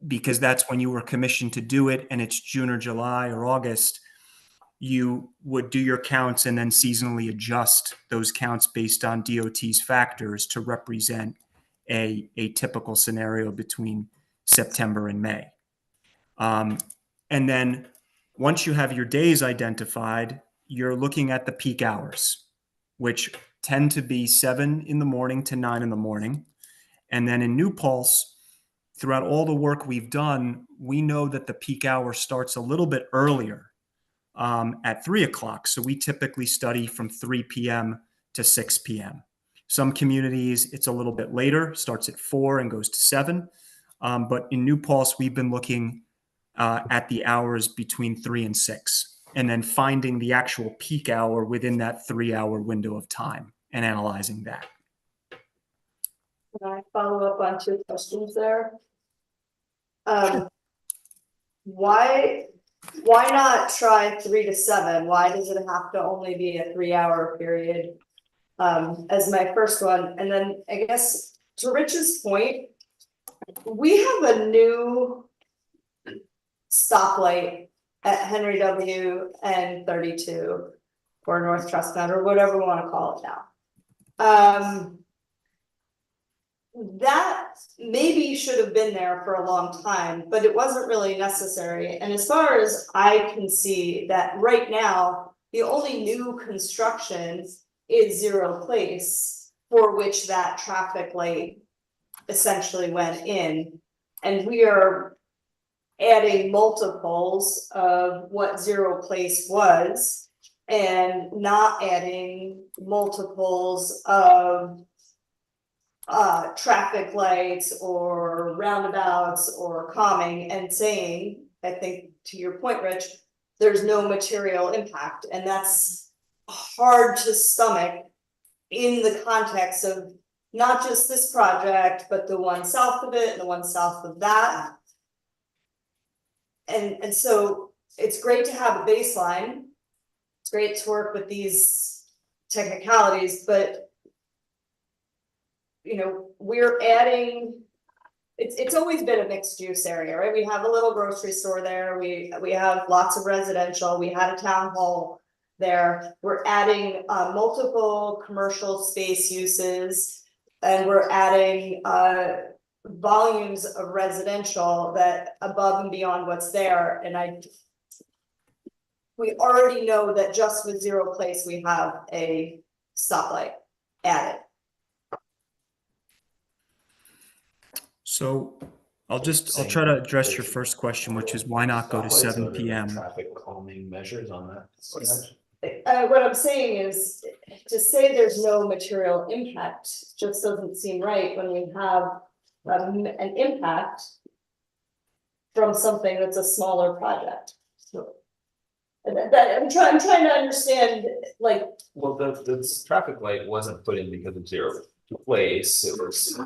because that's when you were commissioned to do it, and it's June or July or August, you would do your counts and then seasonally adjust those counts based on DOT's factors to represent a typical scenario between September and May. And then once you have your days identified, you're looking at the peak hours, which tend to be 7 in the morning to 9 in the morning. And then in New Paltz, throughout all the work we've done, we know that the peak hour starts a little bit earlier at 3 o'clock. So we typically study from 3 p.m. to 6 p.m. Some communities, it's a little bit later, starts at 4 and goes to 7. But in New Paltz, we've been looking at the hours between 3 and 6, and then finding the actual peak hour within that 3-hour window of time and analyzing that. Can I follow up on 2 questions there? Why not try 3 to 7? Why does it have to only be a 3-hour period? As my first one. And then I guess to Rich's point, we have a new stoplight at Henry W. and 32 or North Chestnut or whatever we want to call it now. that maybe should have been there for a long time, but it wasn't really necessary. And as far as I can see, that right now, the only new construction is Zero Place, for which that traffic light essentially went in. And we are adding multiples of what Zero Place was and not adding multiples of traffic lights or roundabouts or calming, and saying, I think to your point, Rich, there's no material impact, and that's hard to stomach in the context of not just this project, but the one south of it and the one south of that. And so it's great to have a baseline. It's great to work with these technicalities, but you know, we're adding, it's always been a mixed use area, right? We have a little grocery store there. We have lots of residential. We had a town hall there. We're adding multiple commercial space uses, and we're adding volumes of residential that above and beyond what's there. And we already know that just with Zero Place, we have a stoplight added. So I'll try to address your first question, which is why not go to 7 p.m. Traffic calming measures on that. What I'm saying is, to say there's no material impact just doesn't seem right when we have an impact from something that's a smaller project. So I'm trying to understand, like. Well, the traffic light wasn't put in because of Zero Place. It was,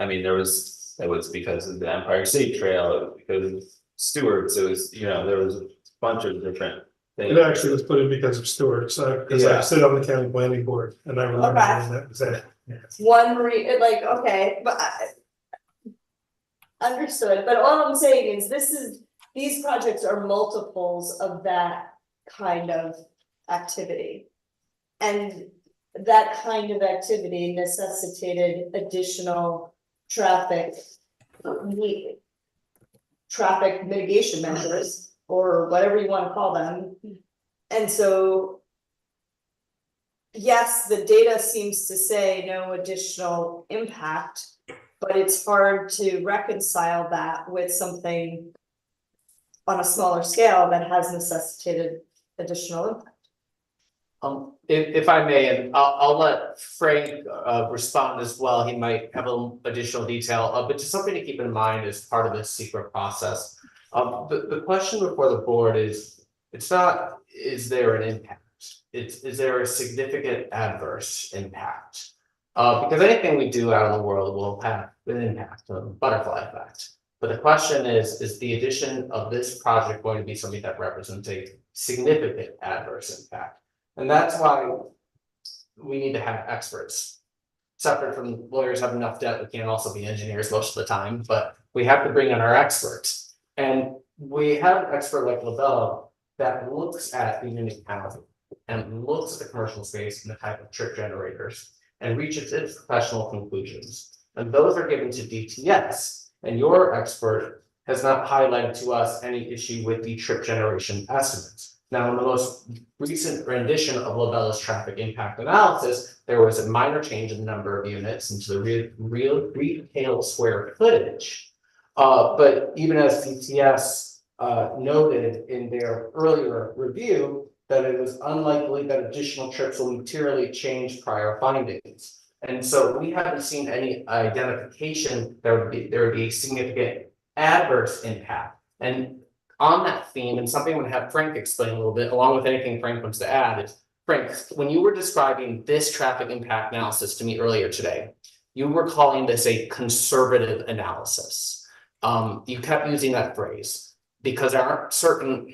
I mean, it was because of the Empire State Trail, it was because of Stewart's, it was, you know, there was a bunch of different things. It actually was put in because of Stewart's, because I sit on the county planning board, and I remember when that was it. Like, okay, but understood, but all I'm saying is these projects are multiples of that kind of activity. And that kind of activity necessitated additional traffic mitigation measures, or whatever you want to call them. And so, yes, the data seems to say no additional impact, but it's hard to reconcile that with something on a smaller scale that has necessitated additional impact. If I may, and I'll let Frank respond as well. He might have a little additional detail, but just something to keep in mind as part of this secret process. The question before the board is, it's not, is there an impact? Is there a significant adverse impact? Because anything we do out in the world will have an impact, a butterfly effect. But the question is the addition of this project going to be something that represents a significant adverse impact? And that's why we need to have experts. Separate from lawyers have enough debt, we can't also be engineers most of the time, but we have to bring in our experts. And we have an expert like LaBelle that looks at the unit housing and looks at the commercial space and the type of trip generators and reaches its professional conclusions. And those are given to DTS. And your expert has not highlighted to us any issue with the trip generation estimates. Now, in the most recent rendition of LaBelle's traffic impact analysis, there was a minor change in the number of units into the real retail square footage. But even as DTS noted in their earlier review, that it was unlikely that additional trips will materially change prior findings. And so we haven't seen any identification there would be a significant adverse impact. And on that theme, and something I'm going to have Frank explain a little bit, along with anything Frank wants to add, is Frank, when you were describing this traffic impact analysis to me earlier today, you were calling this a conservative analysis. You kept using that phrase because there aren't certain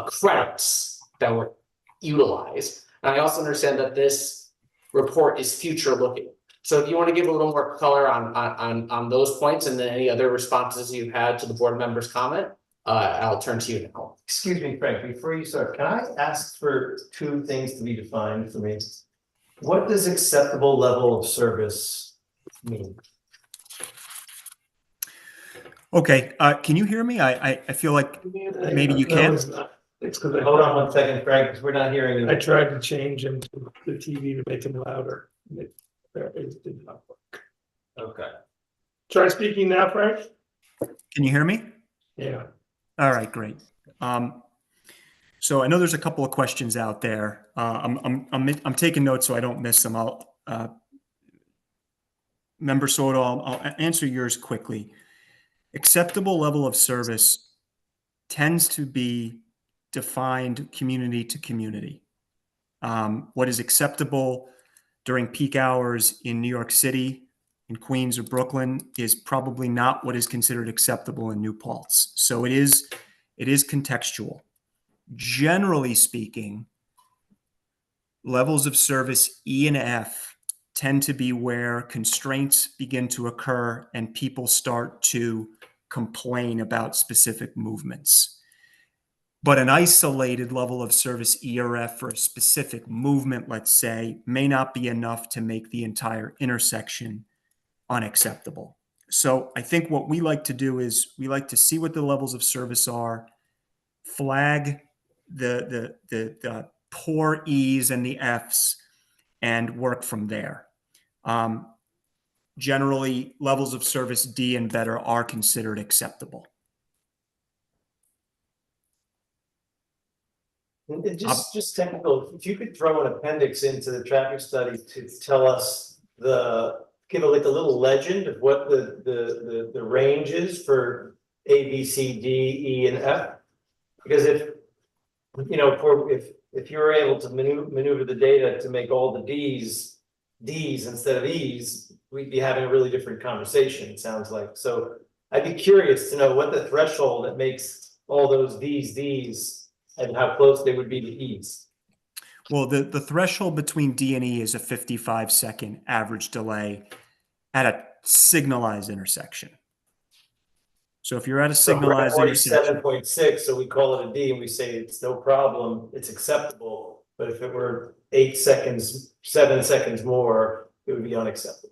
credits that were utilized. And I also understand that this report is future looking. So if you want to give a little more color on those points and then any other responses you've had to the board members' comment, I'll turn to you now. Excuse me, Frank, before you start, can I ask for two things to be defined for me? What does acceptable level of service mean? Okay, can you hear me? I feel like maybe you No, can't. it's not. It's because Hold on one second, Frank, because we're not hearing I you. tried to change him to the TV to make him louder. It did not work. Okay. Try speaking now, Frank? Can you hear me? Yeah. All right, great. So I know there's a couple of questions out there. I'm taking notes so I don't miss them. Member Soto, I'll answer yours quickly. Acceptable level of service tends to be defined community to community. What is acceptable during peak hours in New York City, in Queens or Brooklyn is probably not what is considered acceptable in New Paltz. So it is contextual. Generally speaking, levels of service E and F tend to be where constraints begin to occur and people start to complain about specific movements. But an isolated level of service E or F for a specific movement, let's say, may not be enough to make the entire intersection unacceptable. So I think what we like to do is we like to see what the levels of service are, flag the poor E's and the F's, and work from there. Generally, levels of service D and better are considered acceptable. And just technical, if you could throw an appendix into the traffic study to tell us give a little legend of what the range is for A, B, C, D, E, and F. Because if you were able to maneuver the data to make all the D's instead of E's, we'd be having a really different conversation, it sounds like. So I'd be curious to know what the threshold that makes all those D's, and how close they would be to E's. Well, the threshold between D and E is a 55-second average delay at a signalized intersection. So if you're at a signalized intersection, 7.6, so we call it a D and we say it's no problem, it's acceptable. But if it were 8 seconds, 7 seconds more, it would be unacceptable.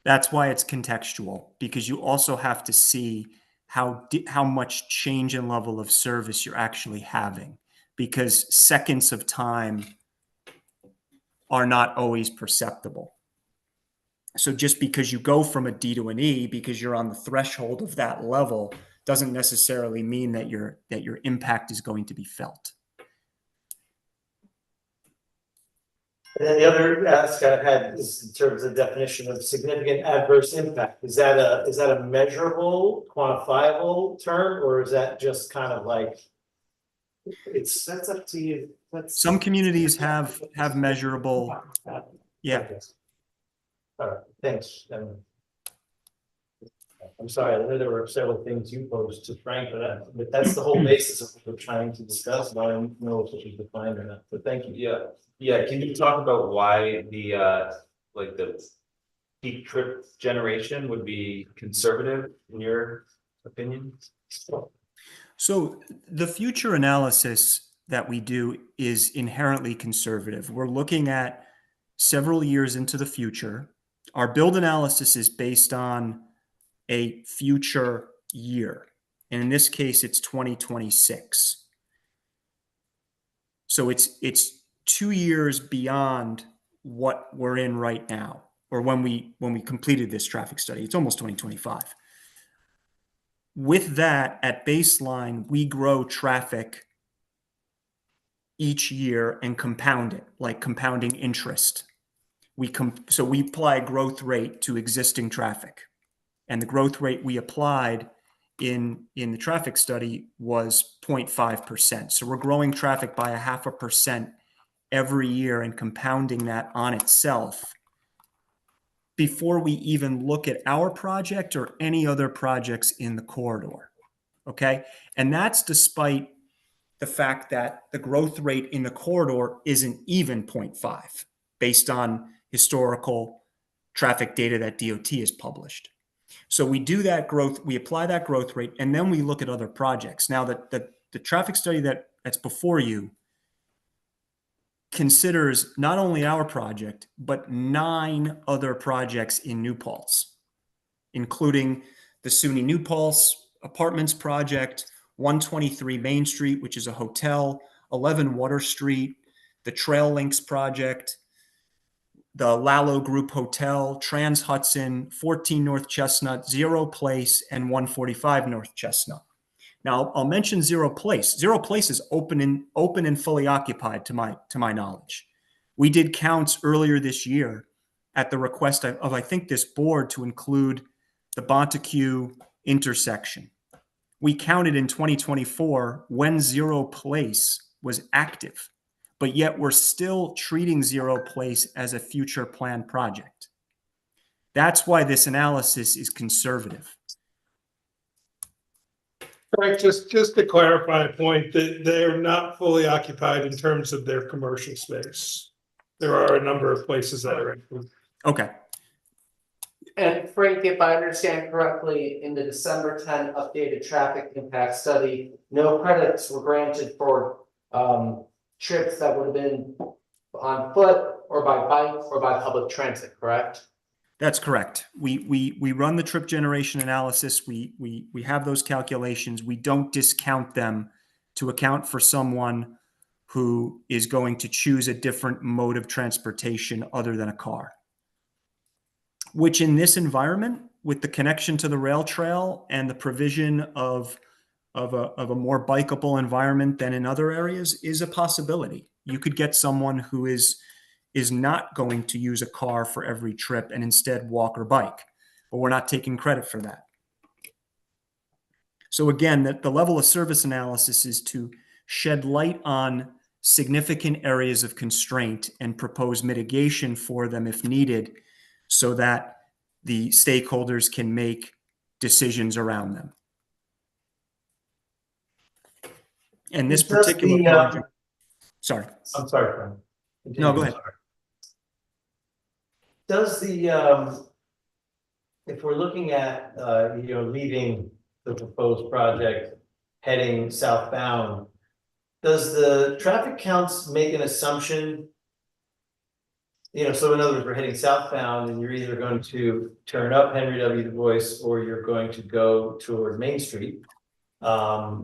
that's why it's contextual, because you also have to see how much change in level of service you're actually having, because seconds of time are not always perceptible. So just because you go from a D to an E, because you're on the threshold of that level, doesn't necessarily mean that your impact is going to be felt. And then the other ask I had is in terms of definition of significant adverse impact. Is that a measurable, quantifiable term, or is that just kind of like that's up to you? Some communities have measurable. Yeah. All right, thanks. I'm sorry, I know there were several things you posed to Frank, but that's the whole basis of what we're trying to discuss. And I don't know if it was defined or not, but thank you. Yeah, can you talk about why the peak trip generation would be conservative in your opinion? So the future analysis that we do is inherently conservative. We're looking at several years into the future. Our build analysis is based on a future year. And in this case, it's 2026. So it's 2 years beyond what we're in right now, or when we completed this traffic study. It's almost 2025. With that, at baseline, we grow traffic each year and compound it, like compounding interest. So we apply growth rate to existing traffic. And the growth rate we applied in the traffic study was 0.5%. So we're growing traffic by 0.5% every year and compounding that on itself before we even look at our project or any other projects in the corridor. Okay. And that's despite the fact that the growth rate in the corridor isn't even 0.5 based on historical traffic data that DOT has published. So we do that growth, we apply that growth rate, and then we look at other projects. Now the traffic study that's before you considers not only our project, but 9 other projects in New Paltz, including the SUNY New Paltz Apartments project, 123 Main Street, which is a hotel, 11 Water Street, the Trail Links project, the Lalo Group Hotel, Trans Hudson, 14 North Chestnut, Zero Place, and 145 North Chestnut. Now, I'll mention Zero Place. Zero Place is open and fully occupied to my knowledge. We did counts earlier this year at the request of I think this board to include the Bonteque intersection. We counted in 2024 when Zero Place was active, but yet we're still treating Zero Place as a future planned project. That's why this analysis is conservative. Frank, just to clarify a point, that they're not fully occupied in terms of their commercial space. There are a number of places that are. Okay. And Frank, if I understand correctly, in the December 10 updated traffic impact study, no credits were granted for trips that would have been on foot or by bike or by public transit, correct? That's correct. We run the trip generation analysis. We have those calculations. We don't discount them to account for someone who is going to choose a different mode of transportation other than a car. Which in this environment, with the connection to the rail trail and the provision of a more bikeable environment than in other areas, is a possibility. You could get someone who is not going to use a car for every trip and instead walk or bike, but we're not taking credit for that. So again, the level of service analysis is to shed light on significant areas of constraint and propose mitigation for them if needed, so that the stakeholders can make decisions around them. And this particular project, sorry. I'm sorry, Frank. No, go ahead. Does the, if we're looking at, leaving the proposed project heading southbound, does the traffic counts make an assumption? So in other words, we're heading southbound and you're either going to turn up Henry W. Du Bois or you're going to go toward Main Street,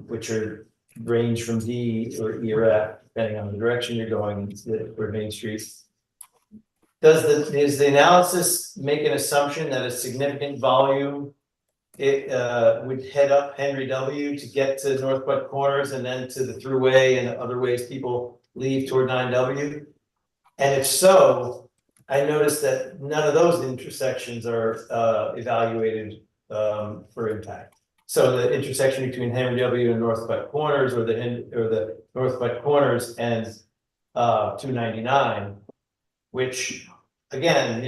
which are range from D or E or F, depending on the direction you're going toward Main Street. Is the analysis make an assumption that a significant volume would head up Henry W. to get to Northwest Corners and then to the Thruway and other ways people leave toward 9W? And if so, I noticed that none of those intersections are evaluated for impact. So the intersection between Henry W. and Northwest Corners, or the Northwest Corners and 299, which again,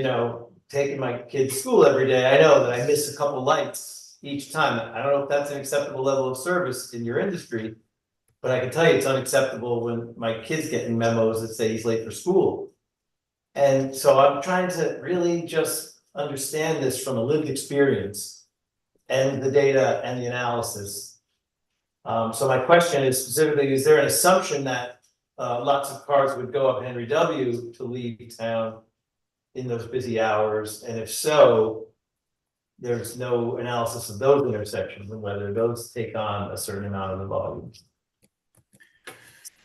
taking my kids to school every day, I know that I miss a couple lights each time. I don't know if that's an acceptable level of service in your industry, but I can tell you it's unacceptable when my kid's getting memos that say he's late for school. And so I'm trying to really just understand this from a lived experience and the data and the analysis. So my question is specifically, is there an assumption that lots of cars would go up Henry W. to leave town in those busy hours? And if so, there's no analysis of those intersections and whether those take on a certain amount of the volume.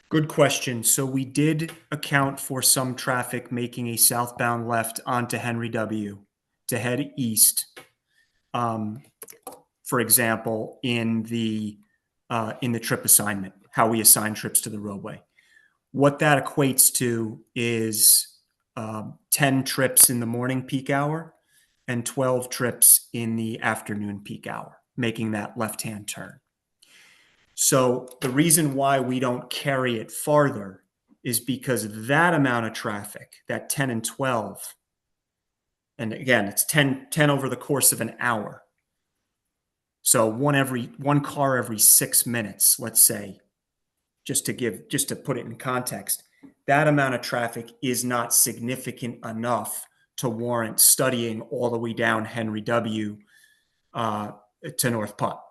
Good question. So we did account for some traffic making a southbound left onto Henry W. to head east. For example, in the trip assignment, how we assign trips to the roadway. What that equates to is 10 trips in the morning peak hour and 12 trips in the afternoon peak hour, making that left-hand turn. So the reason why we don't carry it farther is because that amount of traffic, that 10 and 12, and again, it's 10 over the course of an hour. So one car every 6 minutes, let's say, just to put it in context, that amount of traffic is not significant enough to warrant studying all the way down Henry W. To North Putt.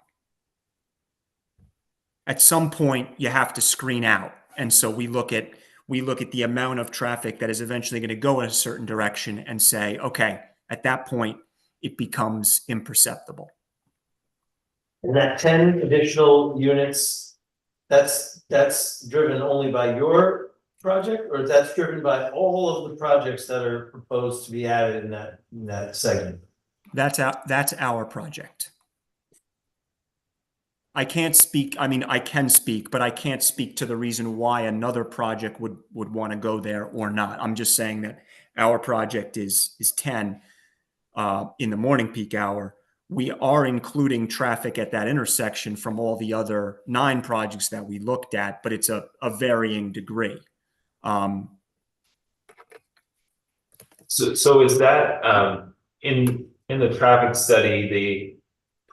At some point, you have to screen out. And so we look at the amount of traffic that is eventually going to go in a certain direction and say, okay, at that point, it becomes imperceptible. And that 10 additional units, that's driven only by your project, or that's driven by all of the projects that are proposed to be added in that segment? That's our project. I can't speak, I mean, I can speak, but I can't speak to the reason why another project would want to go there or not. I'm just saying that our project is 10 in the morning peak hour. We are including traffic at that intersection from all the other 9 projects that we looked at, but it's a varying degree. So is that, in the traffic study, the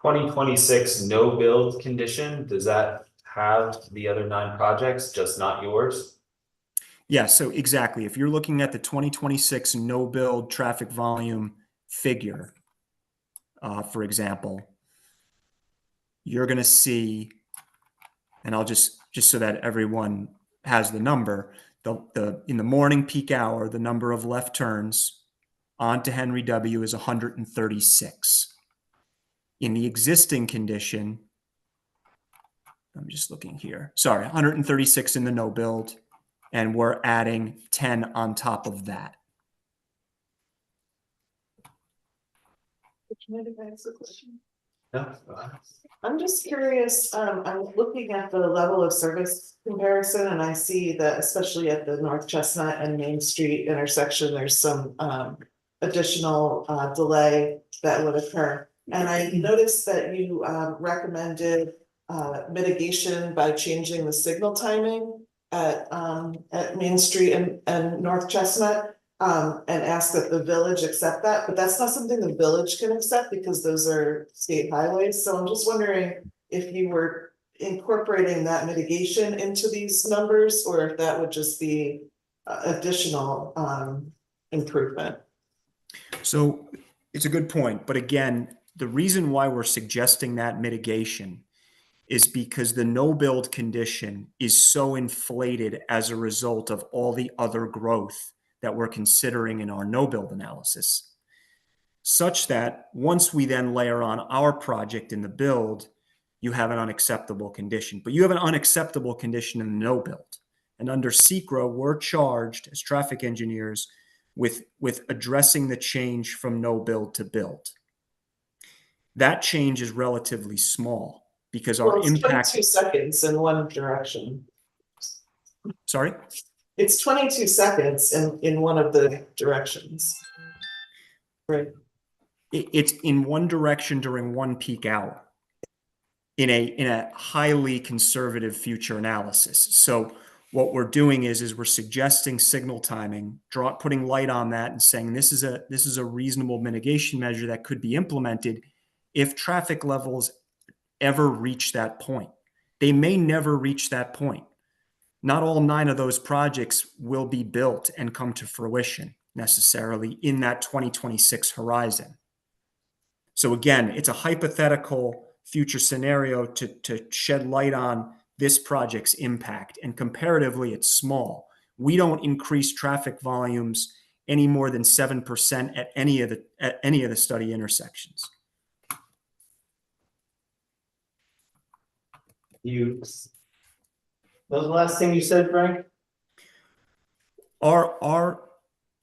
2026 no build condition, does that have the other 9 projects, just not yours? Yeah, so exactly. If you're looking at the 2026 no build traffic volume figure, for example, you're going to see, and I'll just so that everyone has the number, in the morning peak hour, the number of left turns onto Henry W is 136. In the existing condition, I'm just looking here. Sorry, 136 in the no build, and we're adding 10 on top of that. No. I'm just curious, I'm looking at the level of service comparison and I see that especially at the North Chestnut and Main Street intersection, there's some additional delay that would occur. And I noticed that you recommended mitigation by changing the signal timing at Main Street and North Chestnut. And ask that the village accept that, but that's not something the village can accept because those are state highways. So I'm just wondering if you were incorporating that mitigation into these numbers, or if that would just be additional improvement. So it's a good point, but again, the reason why we're suggesting that mitigation is because the no build condition is so inflated as a result of all the other growth that we're considering in our no build analysis, such that once we then layer on our project in the build, you have an unacceptable condition. But you have an unacceptable condition in the no build. And under SECRA, we're charged as traffic engineers with addressing the change from no build to build. That change is relatively small because our impact— 22 seconds in one direction. Sorry? It's 22 seconds in one of the directions. Right. It's in one direction during one peak hour in a highly conservative future analysis. So what we're doing is we're suggesting signal timing, putting light on that and saying this is a reasonable mitigation measure that could be implemented if traffic levels ever reach that point. They may never reach that point. Not all 9 of those projects will be built and come to fruition necessarily in that 2026 horizon. So again, it's a hypothetical future scenario to shed light on this project's impact, and comparatively it's small. We don't increase traffic volumes any more than 7% at any of the study intersections. What was the last thing you said, Frank? Our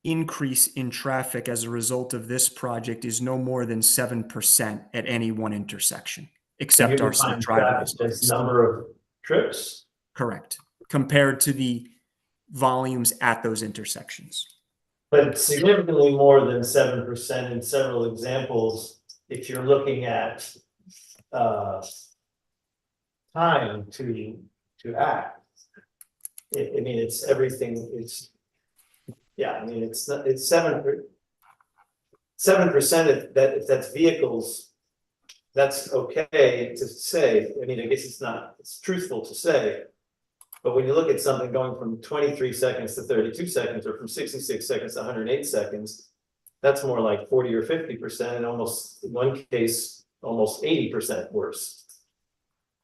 increase in traffic as a result of this project is no more than 7% at any one intersection, except our site driveways. Number of trips? Correct. Compared to the volumes at those intersections. But significantly more than 7% in several examples, if you're looking at time to act. I mean, it's everything, I mean, it's 7%, if that's vehicles, that's okay to say. I mean, I guess it's truthful to say. But when you look at something going from 23 seconds to 32 seconds, or from 66 seconds to 108 seconds, that's more like 40 or 50%, and almost, in one case, almost 80% worse.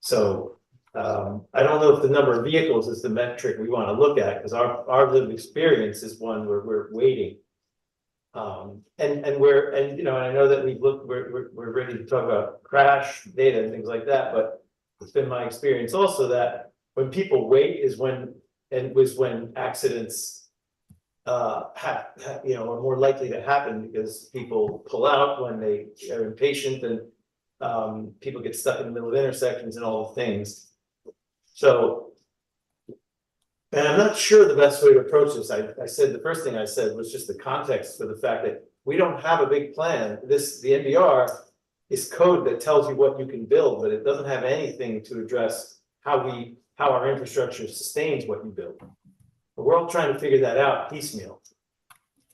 So I don't know if the number of vehicles is the metric we want to look at, because our lived experience is one where we're waiting And we're, and you know, and I know that we've looked, we're ready to talk about crash data and things like that, but it's been my experience also that when people wait is when, and was when accidents you know, are more likely to happen because people pull out when they are impatient and people get stuck in the middle of intersections and all the things. So, and I'm not sure the best way to approach this. I said, the first thing I said was just the context for the fact that we don't have a big plan. The NBR is code that tells you what you can build, but it doesn't have anything to address how our infrastructure sustains what you build. But we're all trying to figure that out piecemeal.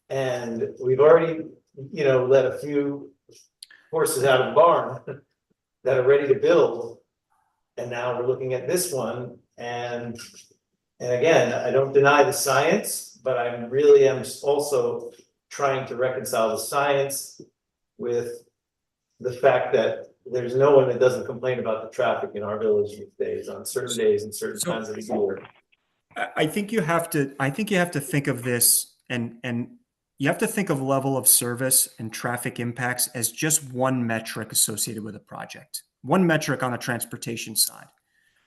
And we've already, you know, let a few horses out of the barn that are ready to build. And now we're looking at this one. And again, I don't deny the science, but I really am also trying to reconcile the science with the fact that there's no one that doesn't complain about the traffic in our village these days, on certain days and certain times of the year. I think you have to think of this and you have to think of level of service and traffic impacts as just one metric associated with a project, one metric on the transportation side.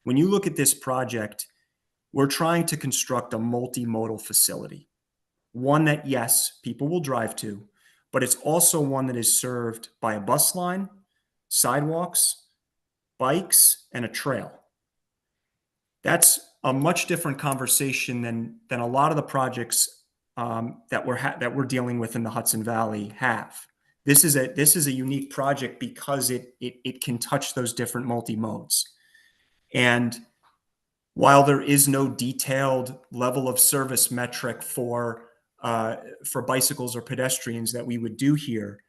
When you look at this project, we're trying to construct a multimodal facility, one that, yes, people will drive to, but it's also one that is served by a bus line, sidewalks, bikes, and a trail. That's a much different conversation than a lot of the projects that we're dealing with in the Hudson Valley have. This is a unique project because it can touch those different multi-modes. And while there is no detailed level of service metric for bicycles or pedestrians that we would do here,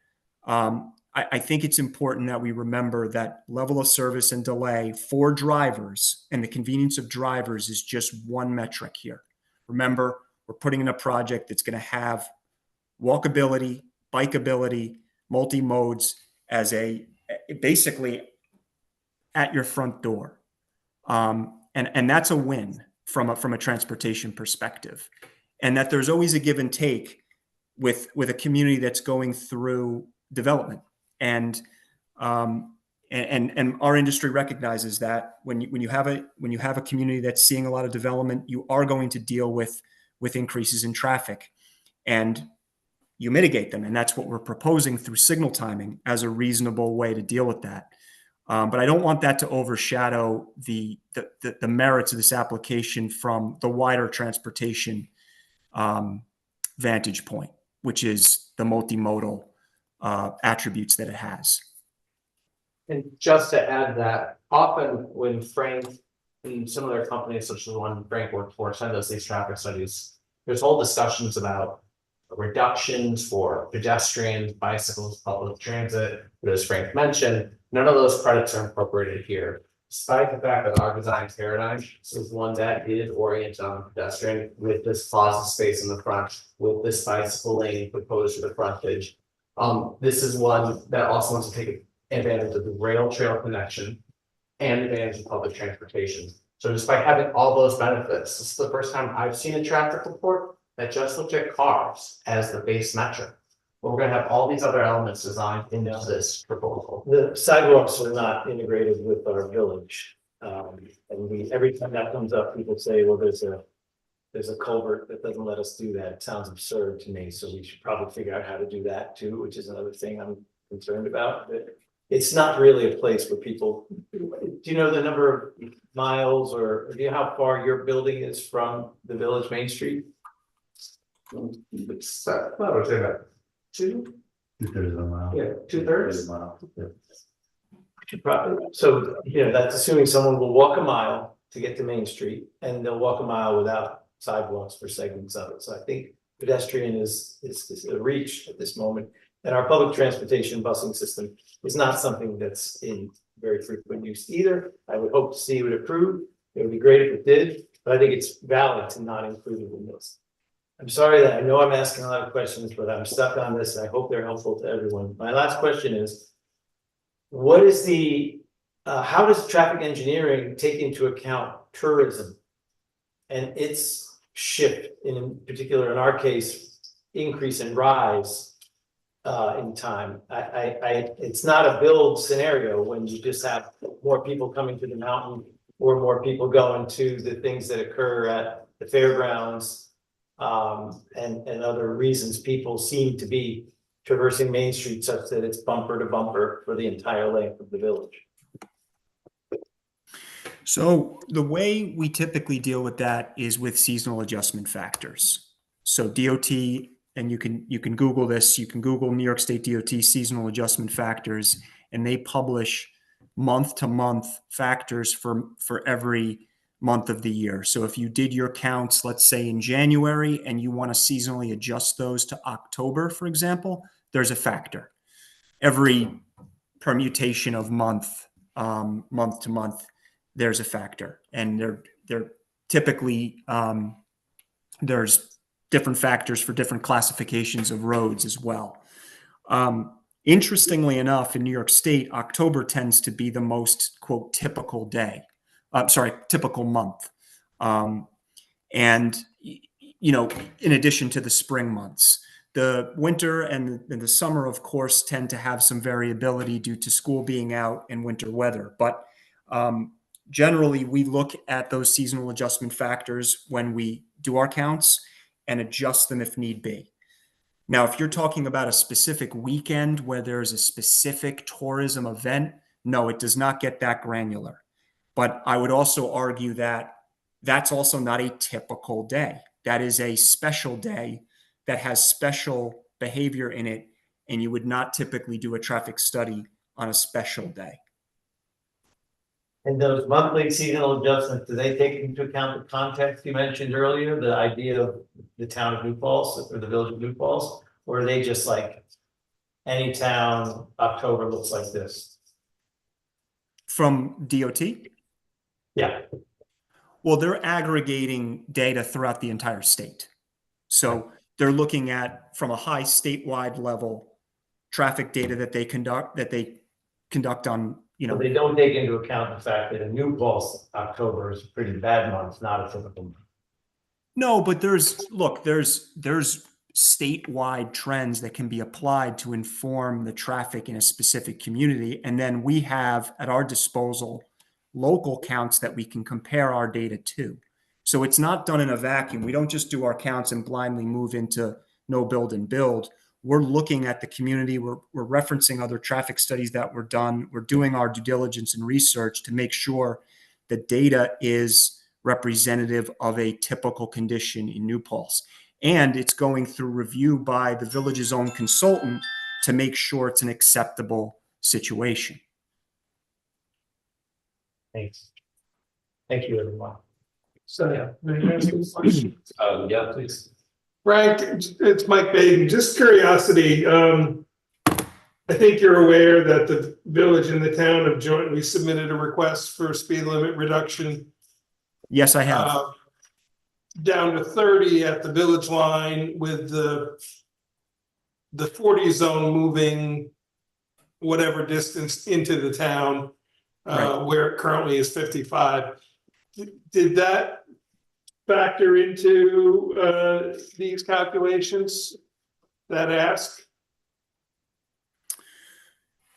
I think it's important that we remember that level of service and delay for drivers and the convenience of drivers is just one metric here. Remember, we're putting in a project that's going to have walkability, bikeability, multi-modes as basically at your front door. And that's a win from a transportation perspective. And that there's always a give and take with a community that's going through development. And our industry recognizes that when you have a community that's seeing a lot of development, you are going to deal with increases in traffic, and you mitigate them. And that's what we're proposing through signal timing as a reasonable way to deal with that. But I don't want that to overshadow the merits of this application from the wider transportation vantage point, which is the multimodal attributes that it has. And just to add that, often when Frank and similar companies such as the one Frank worked for send us these traffic studies, there's whole discussions about reductions for pedestrians, bicycles, public transit. But as Frank mentioned, none of those credits are incorporated here, despite the fact that our design paradigm is one that is oriented on pedestrian with this plaza space in the front, with this bicycle lane proposed for the frontage. This is one that also wants to take advantage of the rail trail connection and advantage of public transportation. So despite having all those benefits, this is the first time I've seen a traffic report that just looked at cars as the base metric. But we're gonna have all these other elements designed into this proposal. The sidewalks are not integrated with our village. And every time that comes up, people say, well, there's a culvert that doesn't let us do that. It sounds absurd to me, so we should probably figure out how to do that too, which is another thing I'm concerned about. But it's not really a place where people, do you know the number of miles or do you know how far your building is from the village Main Street? It's I would say about 2/3 of a mile. Yeah, 2/3 Probably. So, you know, that's assuming someone will walk a mile to get to Main Street and they'll walk a mile without sidewalks for segments of it. So I think pedestrian is a reach at this moment. And our public transportation busing system is not something that's in very frequent use either. I would hope to see it approved. It would be great if it did, but I think it's valid to not include it in this. I'm sorry that I know I'm asking a lot of questions, but I'm stuck on this. I hope they're helpful to everyone. My last question is, what is how does traffic engineering take into account tourism and its shift, in particular, in our case, increase and rise in time. It's not a build scenario when you just have more people coming to the mountain or more people going to the things that occur at the fairgrounds. And other reasons people seem to be traversing Main Street such that it's bumper to bumper for the entire length of the village. So the way we typically deal with that is with seasonal adjustment factors. So DOT, and you can Google this, you can Google New York State DOT seasonal adjustment factors, and they publish month to month factors for every month of the year. So if you did your counts, let's say in January, and you want to seasonally adjust those to October, for example, there's a factor. Every permutation of month to month, there's a factor, and they're typically there's different factors for different classifications of roads as well. Interestingly enough, in New York State, October tends to be the most, quote, typical day. Typical month. And, you know, in addition to the spring months, the winter and the summer, of course, tend to have some variability due to school being out and winter weather. But generally, we look at those seasonal adjustment factors when we do our counts and adjust them if need be. Now, if you're talking about a specific weekend where there's a specific tourism event, no, it does not get that granular. But I would also argue that that's also not a typical day. That is a special day that has special behavior in it, and you would not typically do a traffic study on a special day. And those monthly seasonal adjustments, do they take into account the context you mentioned earlier, the idea of the town of New Falls or the village of New Falls? Or are they just like any town, October looks like this? From DOT? Yeah. Well, they're aggregating data throughout the entire state. So they're looking at, from a high statewide level, traffic data that they conduct on, you know. But they don't take into account the fact that in New Falls, October is a pretty bad month, not a typical month. No, but there's statewide trends that can be applied to inform the traffic in a specific community. And then we have at our disposal local counts that we can compare our data to. So it's not done in a vacuum. We don't just do our counts and blindly move into no build and build. We're looking at the community. We're referencing other traffic studies that were done. We're doing our due diligence and research to make sure the data is representative of a typical condition in New Paltz. And it's going through review by the village's own consultant to make sure it's an acceptable situation. Thanks. Thank you, everyone. So, may I ask you a question? Yeah, please. Frank, it's Mike Baden. Just curiosity. I think you're aware that the village and the town have jointly submitted a request for speed limit reduction. Yes, I have. Down to 30 at the village line, with the 40 zone moving whatever distance into the town, Right. where it currently is 55. Did that factor into these calculations, that ask?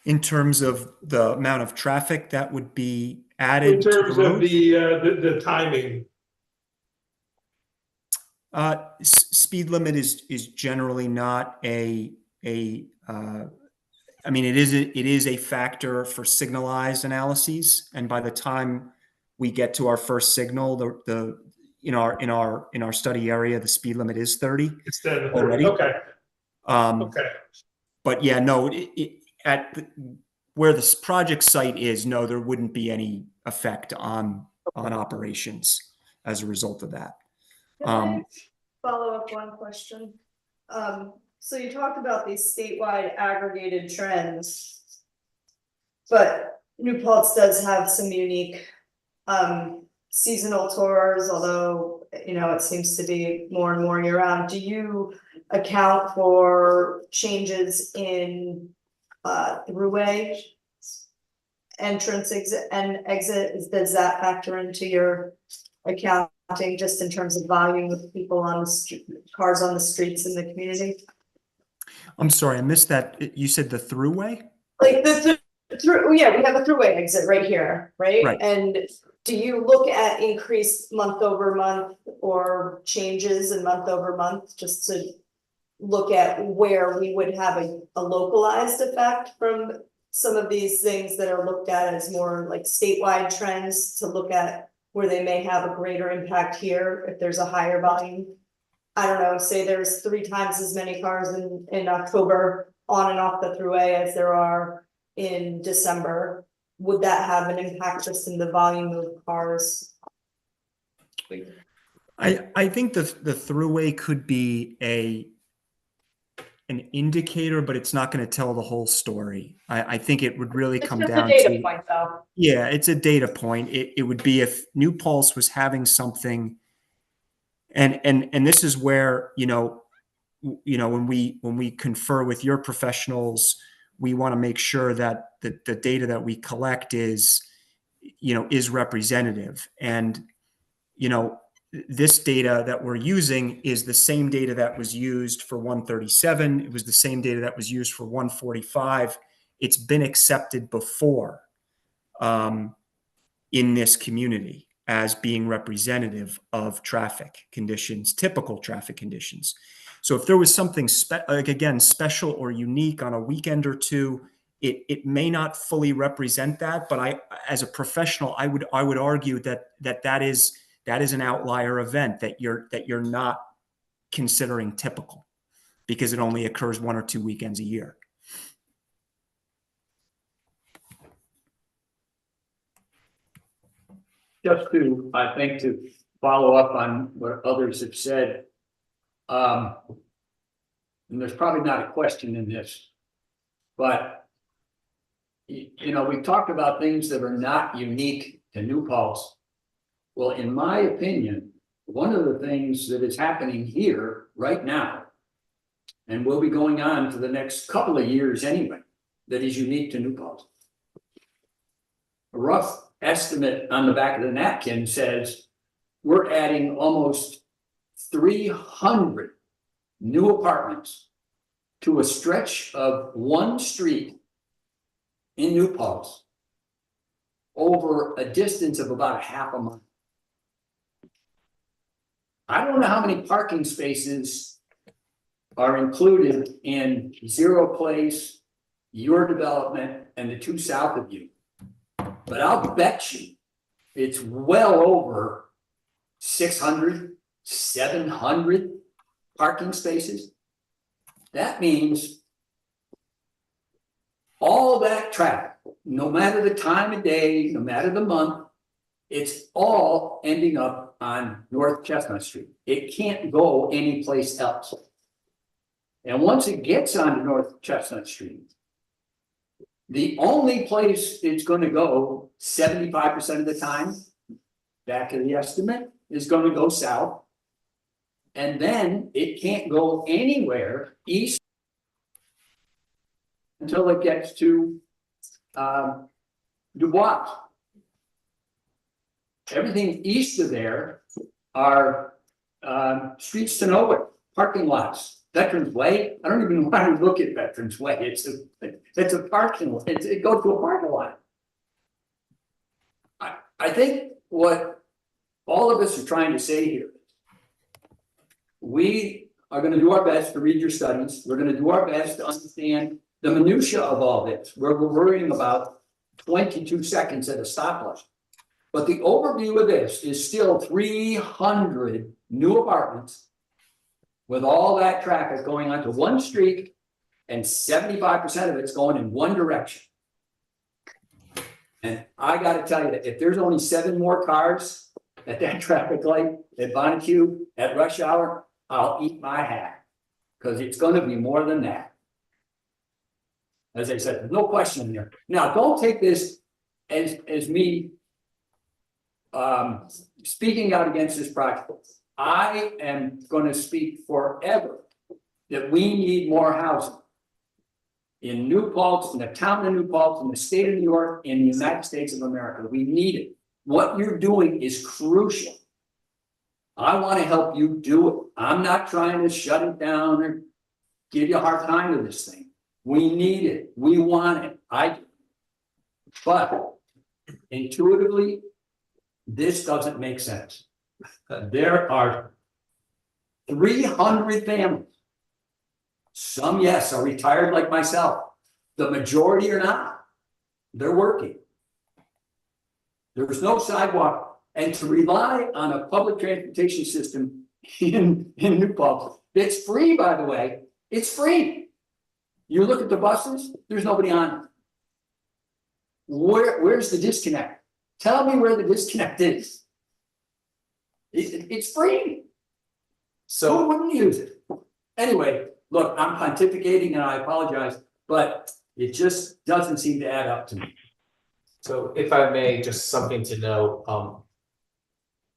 In terms of the amount of traffic that would be added In to terms the of road? the timing? Speed limit is generally not I mean, it is a factor for signalized analyses, and by the time we get to our first signal, in our study area, the speed limit is 30 Instead of 30. already. Okay. Okay. But yeah, no, where this project site is, no, there wouldn't be any effect on operations as a result of that. Follow up one question. So you talked about these statewide aggregated trends, but New Paltz does have some unique seasonal tours, although, you know, it seems to be more and more year round. Do you account for changes in throughway entrance and exit? Does that factor into your accounting, just in terms of volume of people on the street, cars on the streets in the community? I'm sorry, I missed that. You said the throughway? Like through, yeah, we have a throughway exit right here, right? Right. And do you look at increased month over month or changes in month over month, just to look at where we would have a localized effect from some of these things that are looked at as more like statewide trends, to look at where they may have a greater impact here if there's a higher volume? I don't know, say there's 3 times as many cars in October on and off the throughway as there are in December. Would that have an impact just in the volume of cars? I think the throughway could be an indicator, but it's not going to tell the whole story. I think it would really come down It's just a to data point, though. Yeah, it's a data point. It would be if New Paltz was having something, and this is where when we confer with your professionals, we want to make sure that the data that we collect is representative. And this data that we're using is the same data that was used for 137. It was the same data that was used for 145. It's been accepted before in this community as being representative of traffic conditions, typical traffic conditions. So if there was something special or unique on a weekend or two, it may not fully represent that. But as a professional, I would argue that is an outlier event that you're not considering typical, because it only occurs 1 or 2 weekends a year. Just to, I think, to follow up on what others have said, and there's probably not a question in this, but we talked about things that are not unique to New Paltz. Well, in my opinion, one of the things that is happening here right now, and will be going on for the next couple of years anyway, that is unique to New Paltz. A rough estimate on the back of the napkin says we're adding almost 300 new apartments to a stretch of one street in New Paltz over a distance of about half a mile. I don't know how many parking spaces are included in Zero Place, your development, and the 2 south of you. But I'll bet you it's well over 600, 700 parking spaces. That means all that traffic, no matter the time of day, no matter the month, it's all ending up on North Chestnut Street. It can't go anyplace else. And once it gets onto North Chestnut Street, the only place it's going to go 75% of the time, back of the estimate, is going to go south. And then it can't go anywhere east until it gets to Dubois. Everything east of there are streets to nowhere, parking lots. Veterans Way, I don't even want to look at Veterans Way. It's a parking lot. It goes to a parking lot. I think what all of us are trying to say here, we are going to do our best to read your studies. We're going to do our best to understand the minutia of all this. We're worrying about 22 seconds at a stoplight. But the overview of this is still 300 new apartments with all that traffic going onto one street, and 75% of it's going in one direction. And I got to tell you that if there's only 7 more cars at that traffic light at Bonnecue at rush hour, I'll eat my hat, because it's going to be more than that. As I said, there's no question in there. Now, don't take this as me speaking out against this project. I am going to speak forever that we need more housing in New Paltz, in the town of New Paltz, in the state of New York, in the United States of America. We need it. What you're doing is crucial. I want to help you do it. I'm not trying to shut it down or give you a hard time with this thing. We need it, we want it, but intuitively, this doesn't make sense. There are 300 families. Some, yes, are retired like myself. The majority are not. They're working. There's no sidewalk, and to rely on a public transportation system in New Paltz, it's free, by the way, it's free. You look at the buses, there's nobody on it. Where's the disconnect? Tell me where the disconnect is. It's free. So who wouldn't use it? Anyway, look, I'm pontificating and I apologize, but it just doesn't seem to add up to me. So if I may, just something to know,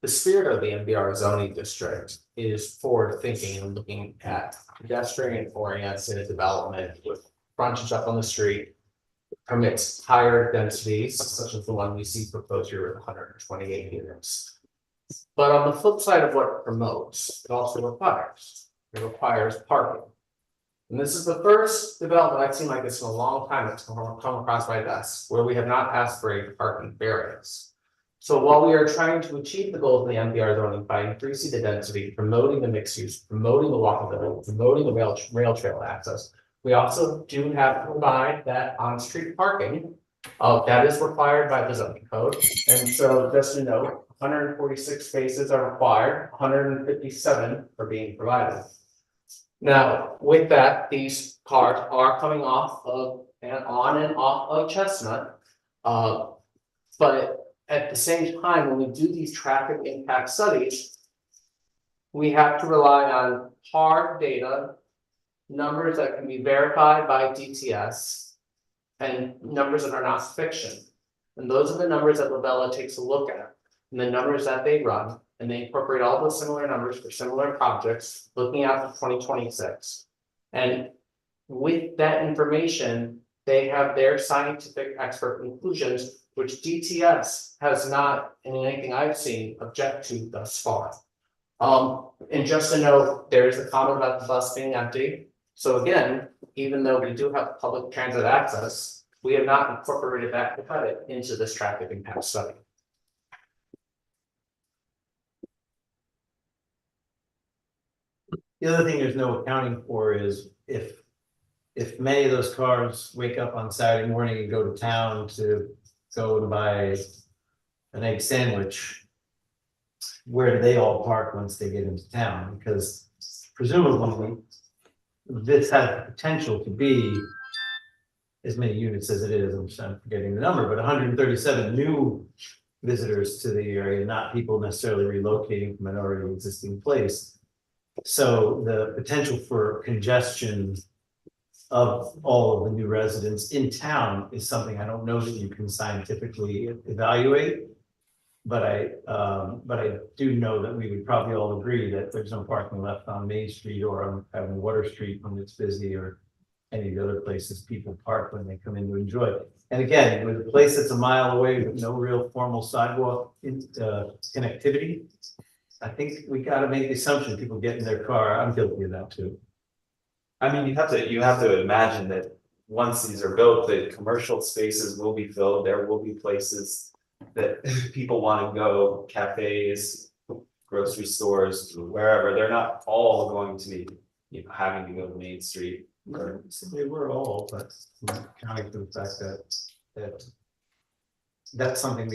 the spirit of the MBR zoning district is forward thinking and looking at pedestrian oriented development with frontage up on the street. Permits higher densities, such as the one we see proposed here with 128 units. But on the flip side of what it promotes, it also requires parking. And this is the first development I've seen like this in a long time that's come across my desk, where we have not asked for a parking variance. So while we are trying to achieve the goals of the MBR zoning by increasing the density, promoting the mixed use, promoting the walkability, promoting the rail trail access, we also do have to provide that on-street parking that is required by the zoning code. And so just to note, 146 spaces are required, 157 are being provided. Now, with that, these cars are coming off of and on and off of Chestnut. But at the same time, when we do these traffic impact studies, we have to rely on hard data, numbers that can be verified by DTS, and numbers that are not fiction. And those are the numbers that Lavella takes a look at, and the numbers that they run, and they incorporate all those similar numbers for similar projects, looking out to 2026. And with that information, they have their scientific expert conclusions, which DTS has not, in anything I've seen, object to thus far. And just to note, there is a comment about the bus being empty. So again, even though we do have public transit access, we have not incorporated that credit into this traffic impact study. The other thing there's no accounting for is if many of those cars wake up on Saturday morning and go to town to go and buy an egg sandwich, where do they all park once they get into town? Because presumably this has the potential to be as many units as it is, I'm forgetting the number, but 137 new visitors to the area, not people necessarily relocating from an already existing place. So the potential for congestion of all of the new residents in town is something I don't know that you can scientifically evaluate. But I do know that we would probably all agree that there's no parking left on Main Street or on Water Street when it's busy, or any of the other places people park when they come in to enjoy it. And again, with a place that's a mile away with no real formal sidewalk connectivity, I think we got to make the assumption people get in their car. I'm guilty of that too. I mean, you have to imagine that once these are built, the commercial spaces will be filled, there will be places that people want to go, cafes, grocery stores, wherever, they're not all going to be, having to go to Main Street. They were all, but accounting for the fact that that's something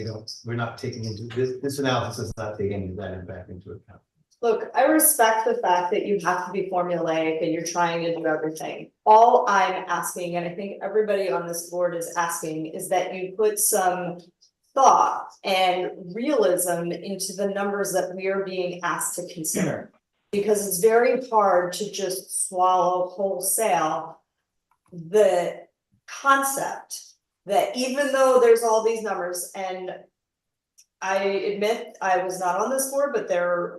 we're not taking into, this analysis is not taking that back into account. Look, I respect the fact that you have to be formulaic and you're trying to do everything. All I'm asking, and I think everybody on this board is asking, is that you put some thought and realism into the numbers that we are being asked to consider. Because it's very hard to just swallow wholesale the concept that even though there's all these numbers, and I admit I was not on this board, but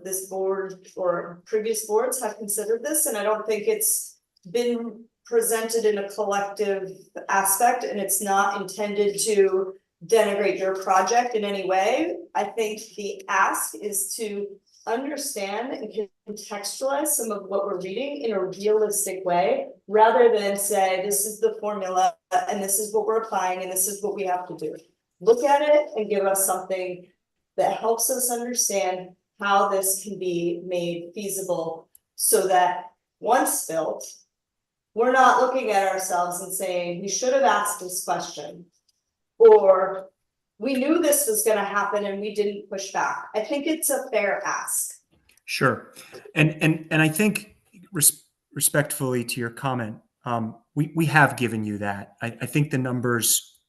this board or previous boards have considered this, and I don't think it's been presented in a collective aspect, and it's not intended to denigrate your project in any way. I think the ask is to understand and contextualize some of what we're reading in a realistic way, rather than say, this is the formula and this is what we're applying and this is what we have to do. Look at it and give us something that helps us understand how this can be made feasible, so that once built, we're not looking at ourselves and saying, we should have asked this question, or we knew this was gonna happen and we didn't push back. I think it's a fair ask. Sure. And I think respectfully to your comment, we have given you that. I think the numbers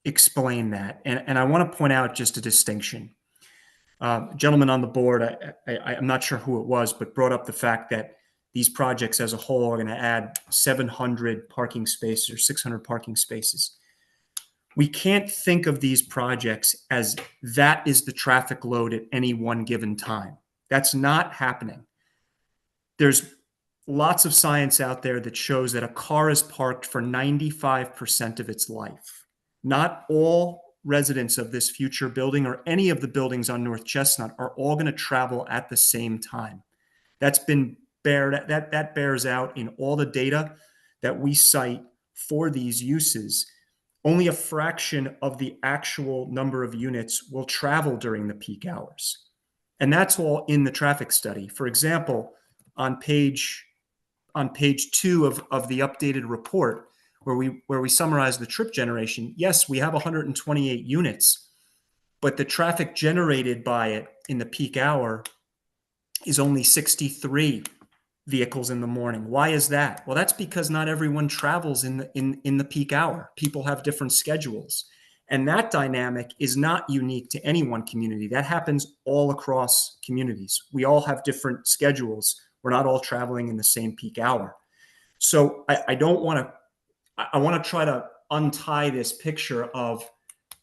explain that. And I want to point out just a distinction. Gentleman on the board, I'm not sure who it was, but brought up the fact that these projects as a whole are going to add 700 parking spaces or 600 parking spaces. We can't think of these projects as that is the traffic load at any one given time. That's not happening. There's lots of science out there that shows that a car is parked for 95% of its life. Not all residents of this future building or any of the buildings on North Chestnut are all going to travel at the same time. That's been that bears out in all the data that we cite for these uses. Only a fraction of the actual number of units will travel during the peak hours. And that's all in the traffic study. For example, on page 2 of the updated report, where we summarize the trip generation, yes, we have 128 units, but the traffic generated by it in the peak hour is only 63 vehicles in the morning. Why is that? Well, that's because not everyone travels in the peak hour. People have different schedules. And that dynamic is not unique to any one community. That happens all across communities. We all have different schedules. We're not all traveling in the same peak hour. So I want to try to untie this picture of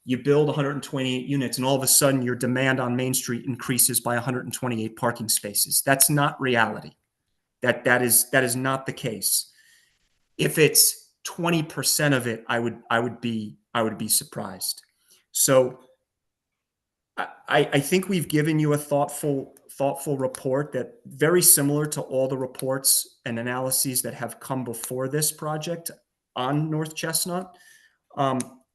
you build 128 units and all of a sudden your demand on Main Street increases by 128 parking spaces. That's not reality. That is not the case. If it's 20% of it, I would be surprised. So I think we've given you a thoughtful report that very similar to all the reports and analyses that have come before this project on North Chestnut.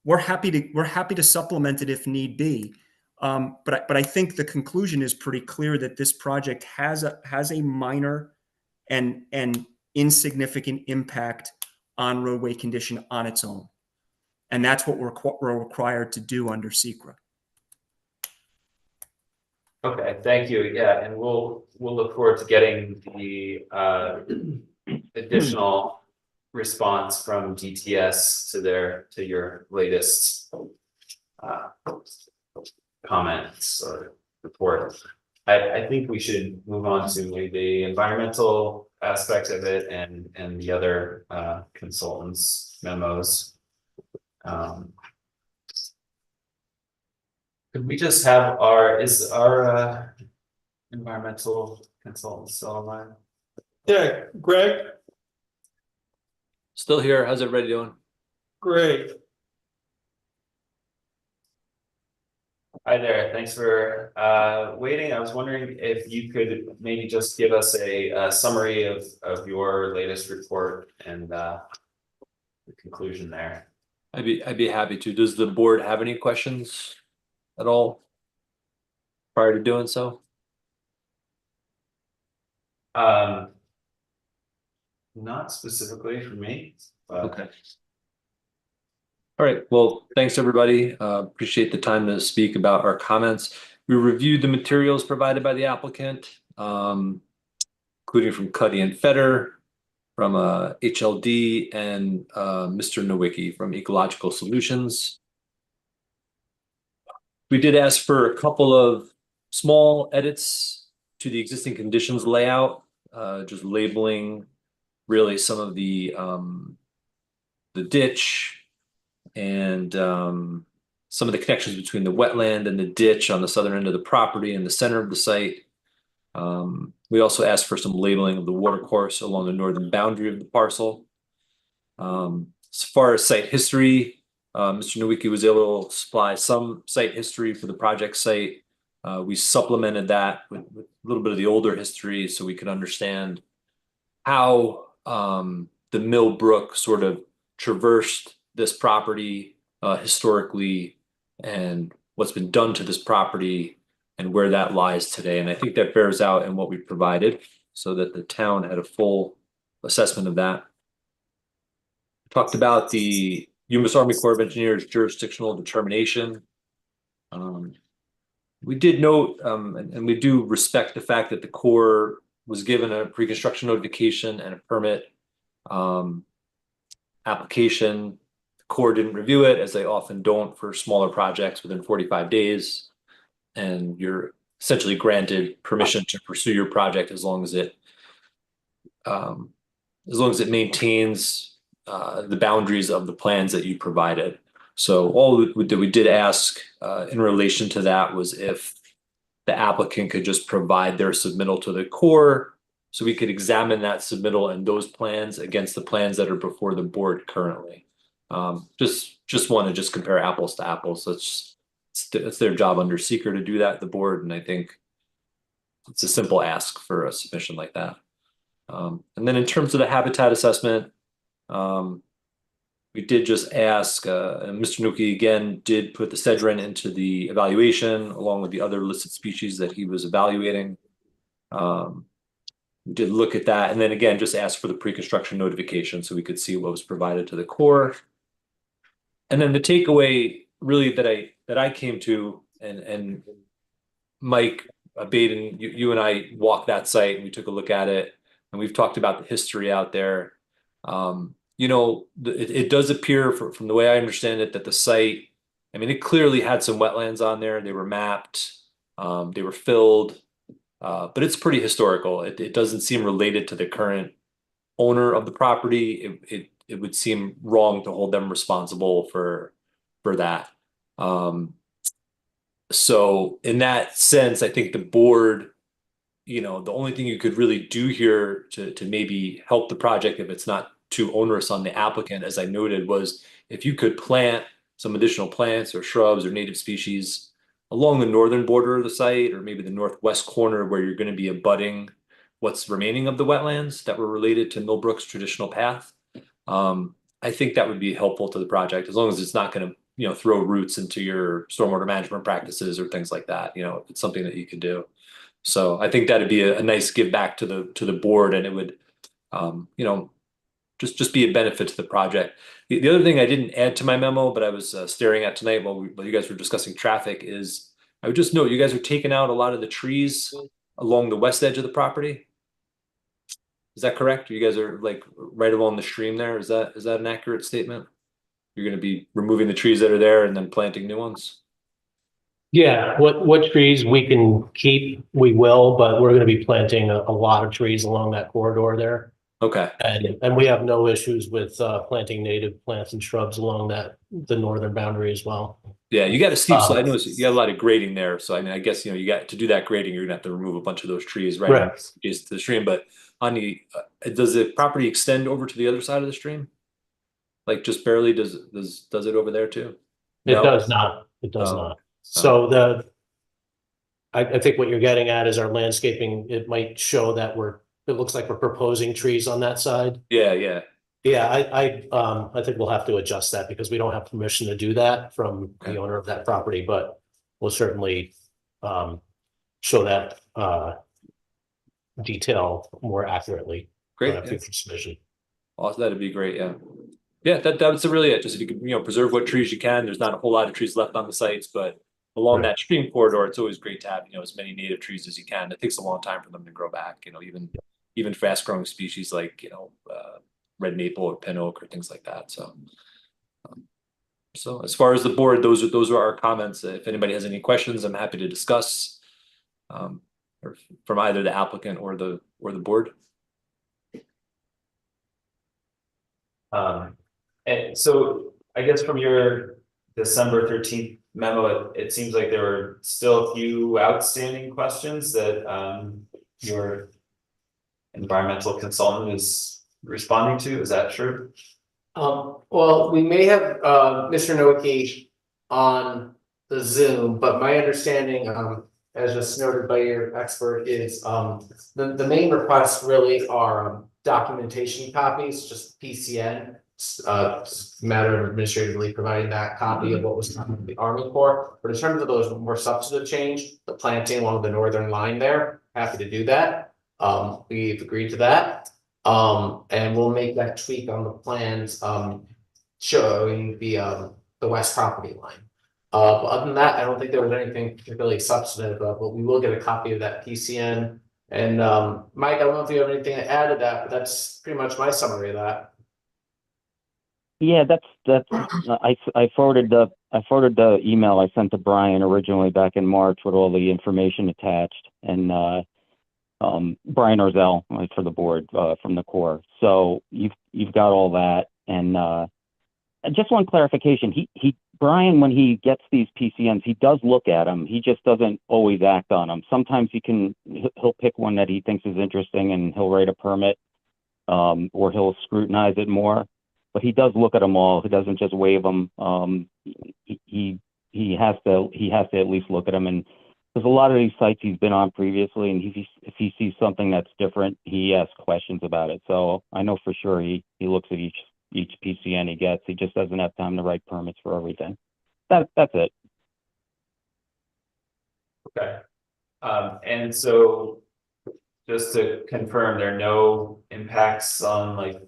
We're happy to supplement it if need be. But I think the conclusion is pretty clear that this project has a minor and insignificant impact on roadway condition on its own. And that's what we're required to do under SEQRA. Okay, thank you. Yeah, and we'll look forward to getting the additional response from DTS to your latest comments or report. I think we should move on to the environmental aspect of it and the other consultants' memos. Could we just have our environmental consultant still online? Yeah, Greg, Still here. How's everybody doing? great. Hi there, thanks for waiting. I was wondering if you could maybe just give us a summary of your latest report and the conclusion there. I'd be happy to. Does the board have any questions at all prior to doing so? Not specifically for me, but Okay. All right. Well, thanks everybody. Appreciate the time to speak about our comments. We reviewed the materials provided by the applicant, including from Cuddy and Fetter, from HLD, and Mr. Nowicki from Ecological Solutions. We did ask for a couple of small edits to the existing conditions layout, just labeling really some of the ditch and some of the connections between the wetland and the ditch on the southern end of the property and the center of the site. We also asked for some labeling of the watercourse along the northern boundary of the parcel. As far as site history, Mr. Nowicki was able to supply some site history for the project site. We supplemented that with a little bit of the older history so we could understand how the Millbrook sort of traversed this property historically, and what's been done to this property and where that lies today. And I think that bears out in what we provided so that the town had a full assessment of that. Talked about the U.S. Army Corps of Engineers jurisdictional determination. We did note, and we do respect the fact that the Corps was given a pre-construction notification and a permit application. The Corps didn't review it, as they often don't for smaller projects within 45 days. And you're essentially granted permission to pursue your project as long as it maintains the boundaries of the plans that you provided. So all that we did ask in relation to that was if the applicant could just provide their submittal to the Corps so we could examine that submittal and those plans against the plans that are before the board currently. Just want to compare apples to apples. It's their job under seeker to do that, the board, and I think it's a simple ask for a submission like that. And then in terms of the habitat assessment, we did just ask, Mr. Nuki again did put the cedron into the evaluation along with the other listed species that he was evaluating. We did look at that, and then again just asked for the pre-construction notification so we could see what was provided to the Corps. And then the takeaway really that I came to, and Mike Baden, you and I walked that site and we took a look at it, and we've talked about the history out there. You know, it does appear from the way I understand it that the site, I mean, it clearly had some wetlands on there. They were mapped, they were filled, but it's pretty historical. It doesn't seem related to the current owner of the property. It would seem wrong to hold them responsible for that. So in that sense, I think the board, you know, the only thing you could really do here to maybe help the project, if it's not too onerous on the applicant, as I noted, was if you could plant some additional plants or shrubs or native species along the northern border of the site, or maybe the northwest corner where you're going to be abutting what's remaining of the wetlands that were related to Millbrook's traditional path. I think that would be helpful to the project, as long as it's not going to, you know, throw roots into your stormwater management practices or things like that. You know, it's something that you could do. So I think that'd be a nice give back to the board, and it would, you know, just be a benefit to the project. The other thing I didn't add to my memo, but I was staring at tonight while you guys were discussing traffic, is I would just note you guys are taking out a lot of the trees along the west edge of the property. Is that correct? You guys are like right along the stream there. Is that an accurate statement? You're going to be removing the trees that are there and then planting new ones? Yeah, what trees we can keep, we will, but we're going to be planting a lot of trees along that corridor there. Okay. And we have no issues with planting native plants and shrubs along the northern boundary as well. Yeah, you got a steep slope. I know you got a lot of grading there. So I mean, I guess, you know, you got to do that grading, you're gonna have to remove a bunch of those trees right adjacent to the stream. But on the does the property extend over to the other side of the stream? Like just barely? Does it over there too? It does not. It does not. So I think what you're getting at is our landscaping. It might show that it looks like we're proposing trees on that side. Yeah. I think we'll have to adjust that because we don't have permission to do that from the owner of that property, but we'll certainly show that detail more accurately. Great. Future submission. Awesome, that'd be great. Yeah, that's really it. Just if you could, you know, preserve what trees you can. There's not a whole lot of trees left on the sites, but along that stream corridor, it's always great to have, you know, as many native trees as you can. It takes a long time for them to grow back. You know, even fast growing species like, you know, red maple or pin oak or things like that. So as far as the board, those are our comments. If anybody has any questions, I'm happy to discuss or from either the applicant or the board. And so I guess from your December 13th memo, it seems like there were still a few outstanding questions that your environmental consultant is responding to. Is that true? Well, we may have Mr. Noaki on the Zoom, but my understanding, as just noted by your expert, is, the main requests really are documentation copies, just PCN. It's a matter of administratively providing that copy of what was done with the Army Corps. But in terms of those more substantive change, the planting along the northern line there, happy to do that. We've agreed to that. And we'll make that tweak on the plans, showing the west property line. But other than that, I don't think there was anything particularly substantive, but we will get a copy of that PCN. And Mike, I don't know if you have anything to add to that, but that's pretty much my summary of that. Yeah, that's I forwarded the email I sent to Brian originally back in March with all the information attached, and Brian Orzell for the board from the Corps. So you've got all that, and just one clarification. Brian, when he gets these PCNs, he does look at them. He just doesn't always act on them. Sometimes he'll pick one that he thinks is interesting and he'll write a permit, or he'll scrutinize it more. But he does look at them all. He doesn't just waive them. He has to at least look at them. And there's a lot of these sites he's been on previously, and if he sees something that's different, he asks questions about it. So I know for sure he looks at each PCN he gets. He just doesn't have time to write permits for everything. That's it. Okay. And so just to confirm, there are no impacts on like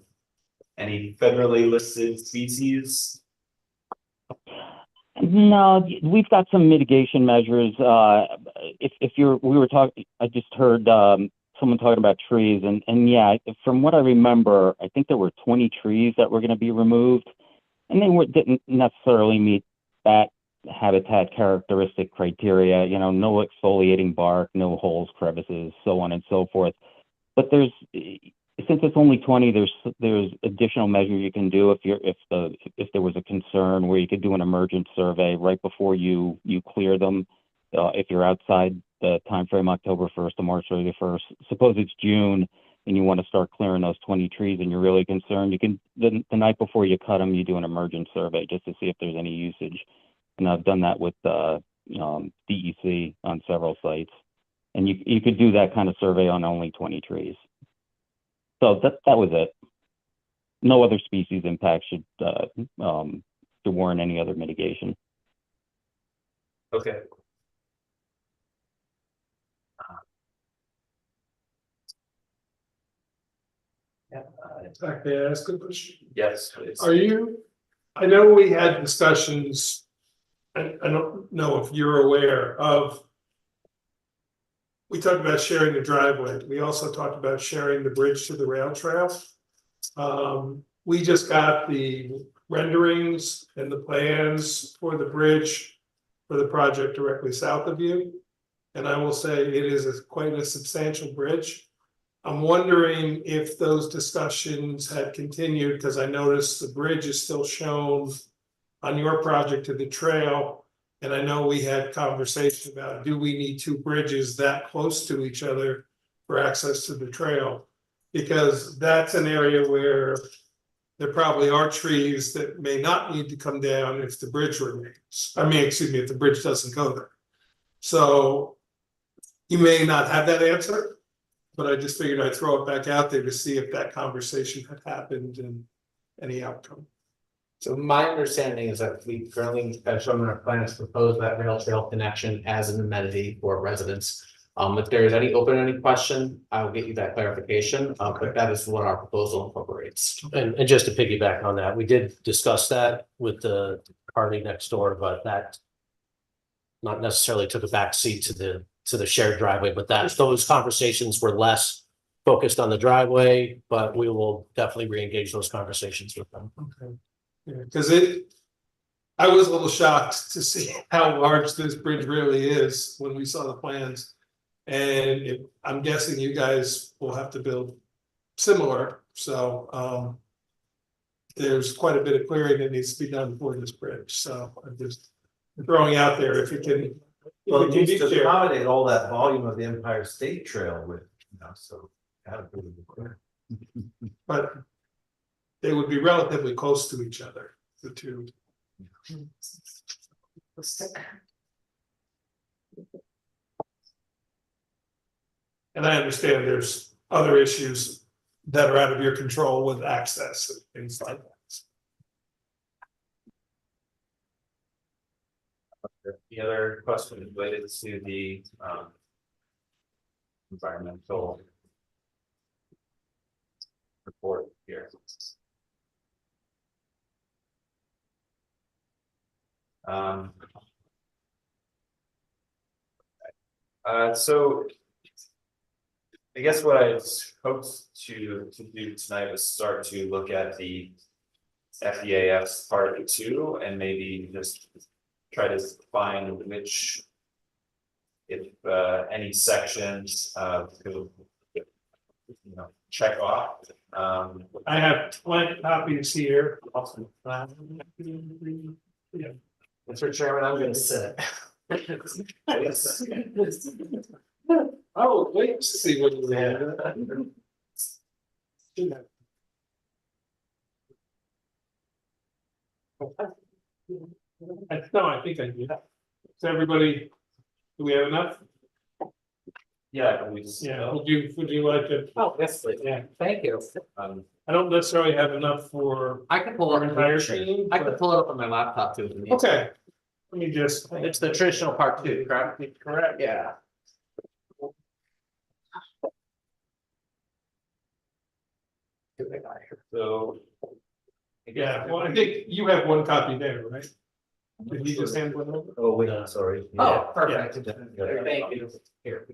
any federally listed species? No, we've got some mitigation measures. I just heard someone talking about trees, and yeah, from what I remember, I think there were 20 trees that were going to be removed, and they didn't necessarily meet that habitat characteristic criteria. You know, no exfoliating bark, no holes, crevices, so on and so forth. But since it's only 20, there's additional measures you can do if there was a concern, where you could do an emergent survey right before you clear them. If you're outside the timeframe October 1st to March 31st, suppose it's June and you want to start clearing those 20 trees and you're really concerned, you can the night before you cut them, you do an emergent survey just to see if there's any usage. And I've done that with DEC on several sites, and you could do that kind of survey on only 20 trees. So that was it. No other species impact should warrant any other mitigation. Okay. May I ask a question? Yes, please. I know we had discussions, I don't know if you're aware of, we talked about sharing the driveway. We also talked about sharing the bridge to the rail trail. We just got the renderings and the plans for the bridge for the project directly south of you. And I will say it is quite a substantial bridge. I'm wondering if those discussions had continued, because I noticed the bridge is still shown on your project to the trail. And I know we had conversation about, do we need two bridges that close to each other for access to the trail? Because that's an area where there probably are trees that may not need to come down if the bridge remains. If the bridge doesn't go there. So you may not have that answer, but I just figured I'd throw it back out there to see if that conversation had happened and any outcome. So my understanding is that we currently, as shown in our plans, propose that rail trail connection as an amenity for residents. If there is any question, I will get you that clarification, but that is what our proposal incorporates. And just to piggyback on that, we did discuss that with the party next door, but that not necessarily took a back seat to the shared driveway, but those conversations were less focused on the driveway, but we will definitely re-engage those conversations with them. Okay. Yeah, because I was a little shocked to see how large this bridge really is when we saw the plans. And I'm guessing you guys will have to build similar, so there's quite a bit of clearing that needs to be done for this bridge, so I'm just throwing out there if it can. Well, it needs to accommodate all that volume of the Empire State Trail with, so. But they would be relatively close to each other, the two. And I understand there's other issues that are out of your control with access and things like that. The other question related to the environmental report here. So I guess what I hoped to do tonight was start to look at the FEAF part 2 and maybe just try to find which, if any sections to, check off. I have 20 copies here. Yeah. Mr. Chairman, I'm gonna sit. Oh, wait to see what you have. No, I think I do. So everybody, do we have enough? Yeah, Yeah, would you like to? Oh, yes, please. Yeah. Thank you. I don't necessarily have enough for. I can pull up entire the team, I can but- pull it up on my laptop too. if you need to. Okay. Let me just. It's the traditional part 2, correct? Correct. Yeah. So. Yeah, well, I think you have one copy there, right? Did you just hand one over? Oh, wait, sorry. Oh, perfect. Yeah. Thank you. Here.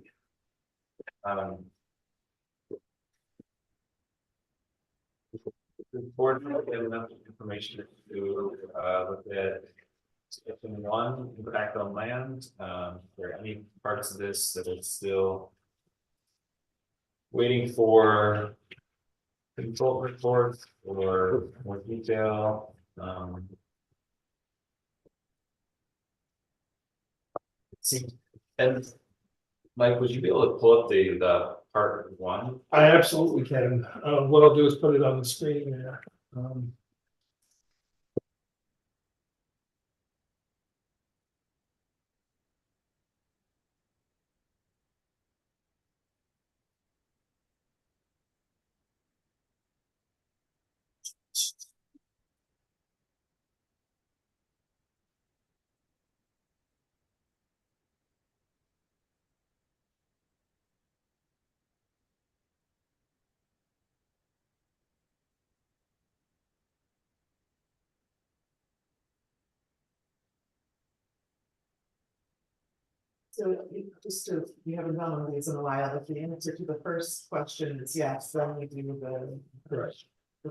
The board might have enough information to look at section 1, impact on land. There are any parts of this that are still waiting for control reports or more detail? It seems, and Mike, would you be able to pull up the part 1? I absolutely can. What I'll do is put it on the screen there. So just to, we haven't done one of these in a while, if the answer to the first question is yes, then we do the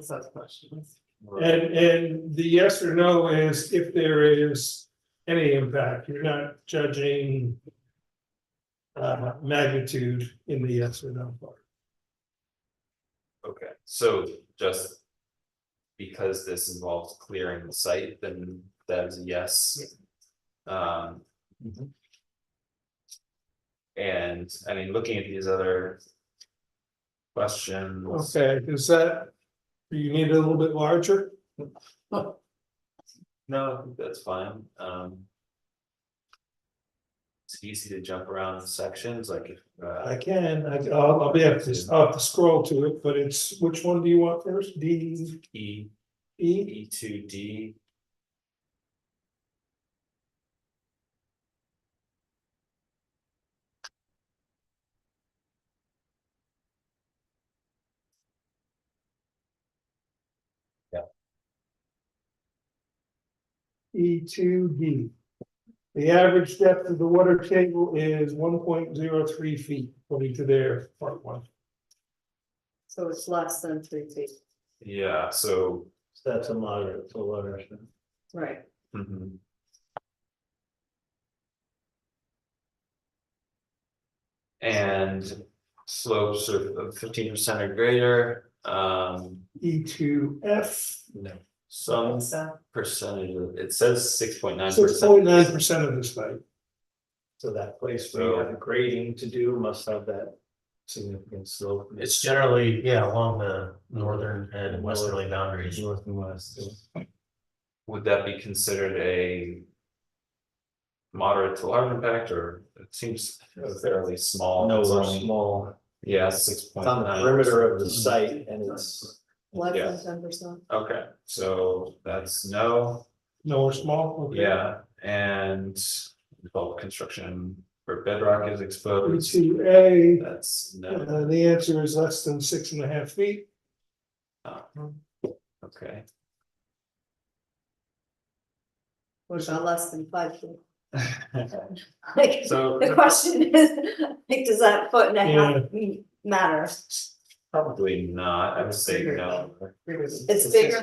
sub questions. And the yes or no is if there is any impact, you're not judging magnitude in the yes or no part. Okay, so just because this involves clearing the site, then that is a yes. And I mean, looking at these other questions. Okay, is that, do you need it a little bit larger? No, I think that's fine. It's easy to jump around the sections, like if I can, I'll be able to, I'll have to scroll to it, but it's, which one do you want first? D? E, E? E2D. E2D. The average depth of the water table is 1.03 feet, according to their part 1. So it's less than 3 feet, Yeah, so. That's a moderate to lower. right? Mhm. And slopes of 15% or greater, E2F, no, some percentage of, it says 6.9%. 6.9% of the site. So that place where you have grading to do must have that significant slope. It's generally, yeah, along the northern and westerly boundaries. North and west. Would that be considered a moderate to large impact, or it seems fairly small. No, It's we're only- small. Yeah, It's 6.9. on the perimeter of the site and it's. Less Yeah. than 10%. Okay, so that's no, No, we're small. Okay. yeah, and bulk construction for bedrock is exposed, E2A, that's no, the answer is less than 6.5 feet. okay. What about less than 5 feet? Like, So- the question is, like, does that foot and a half matter? Probably not, I would say no. It's bigger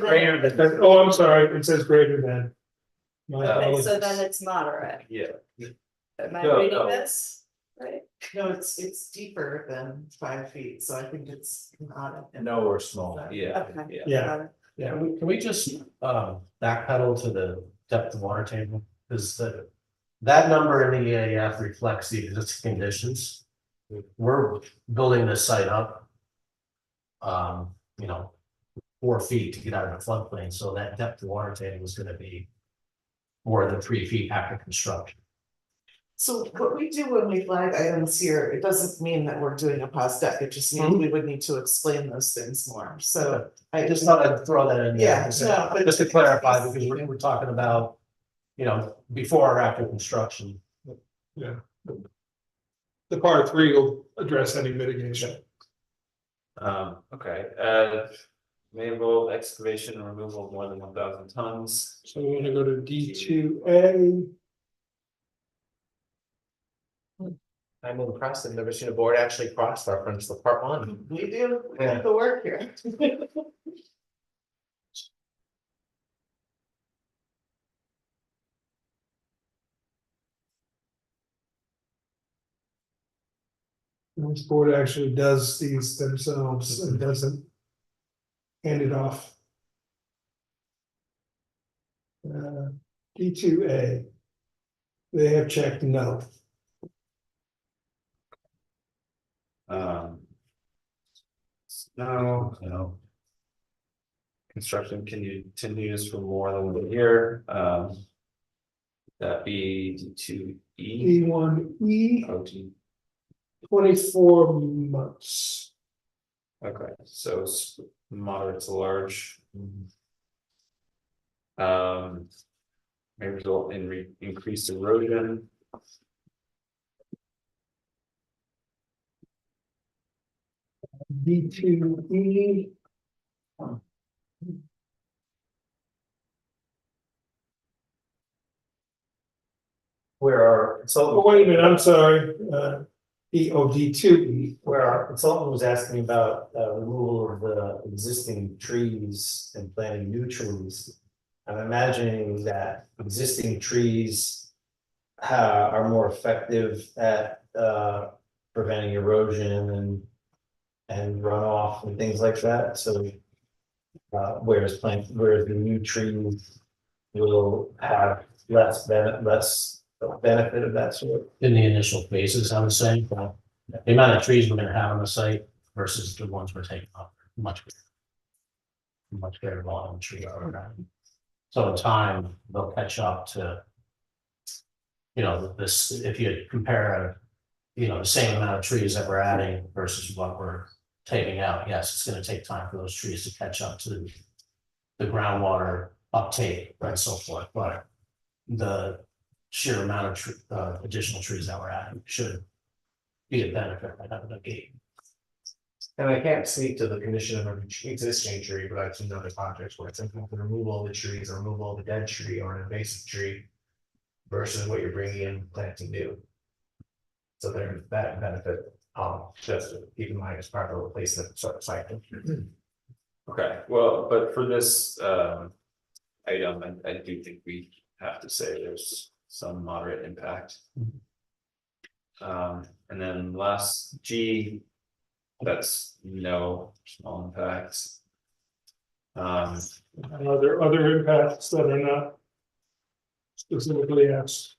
than. Oh, I'm sorry, it says greater than. My Okay, so apologies. then it's moderate. Yeah. Am I No, reading no. this? Right? No, it's deeper than 5 feet, so I think it's not. No, we're small. Yeah, Okay. Yeah. got it. Can we just backpedal to the depth of water table? Because that number in the EAF reflects the existing conditions. We're building this site up. 4 feet to get out of the floodplain, so that depth of water table is gonna be more than 3 feet after construction. So what we do when we flag items here, it doesn't mean that we're doing a pause deck, it just means we would need to explain those things more, so. I just thought I'd throw that in there. Yeah, no, but- Just to clarify, because we're talking about, before or after construction. Yeah. The part 3 will address any mitigation. Okay, may involve excavation and removal of more than 1,000 tons. So we're gonna go to D2A. I'm impressed, I've never seen a board actually cross-reference the part one. We do the work here. This board actually does these themselves and doesn't hand it off. D2A. They have checked no. No. Construction continues for more than 1 year, that be D2E. D1E, Oh, D, 24 months. okay, so it's moderate to large. May result in increased erosion. D2E. Where our Oh, consultant. wait a minute, I'm sorry, D2E. Where our consultant was asking about removal of the existing trees and planting new trees. I'm imagining that existing trees are more effective at preventing erosion and runoff and things like that, so. Whereas the new trees will have less benefit of that sort. In the initial phases, I would say, the amount of trees we're gonna have on the site versus the ones we're taking off, much greater volume of tree around. So in time, they'll catch up to. This, if you compare, the same amount of trees that we're adding versus what we're taking out, yes, it's gonna take time for those trees to catch up to the groundwater uptake and so forth, but the sheer amount of additional trees that we're adding should be a benefit by having a gate. And I can't speak to the condition of an existing tree, but I've seen other projects where it's the removal of the trees, or removal of a dead tree or an invasive tree versus what you're bringing in, planting new. So there's that benefit, just to keep in mind as part of the replacement sort of cycle. Okay, well, but for this item, I do think we have to say there's some moderate impact. And then last G, that's no small impacts. Are there other impacts that are not specifically asked?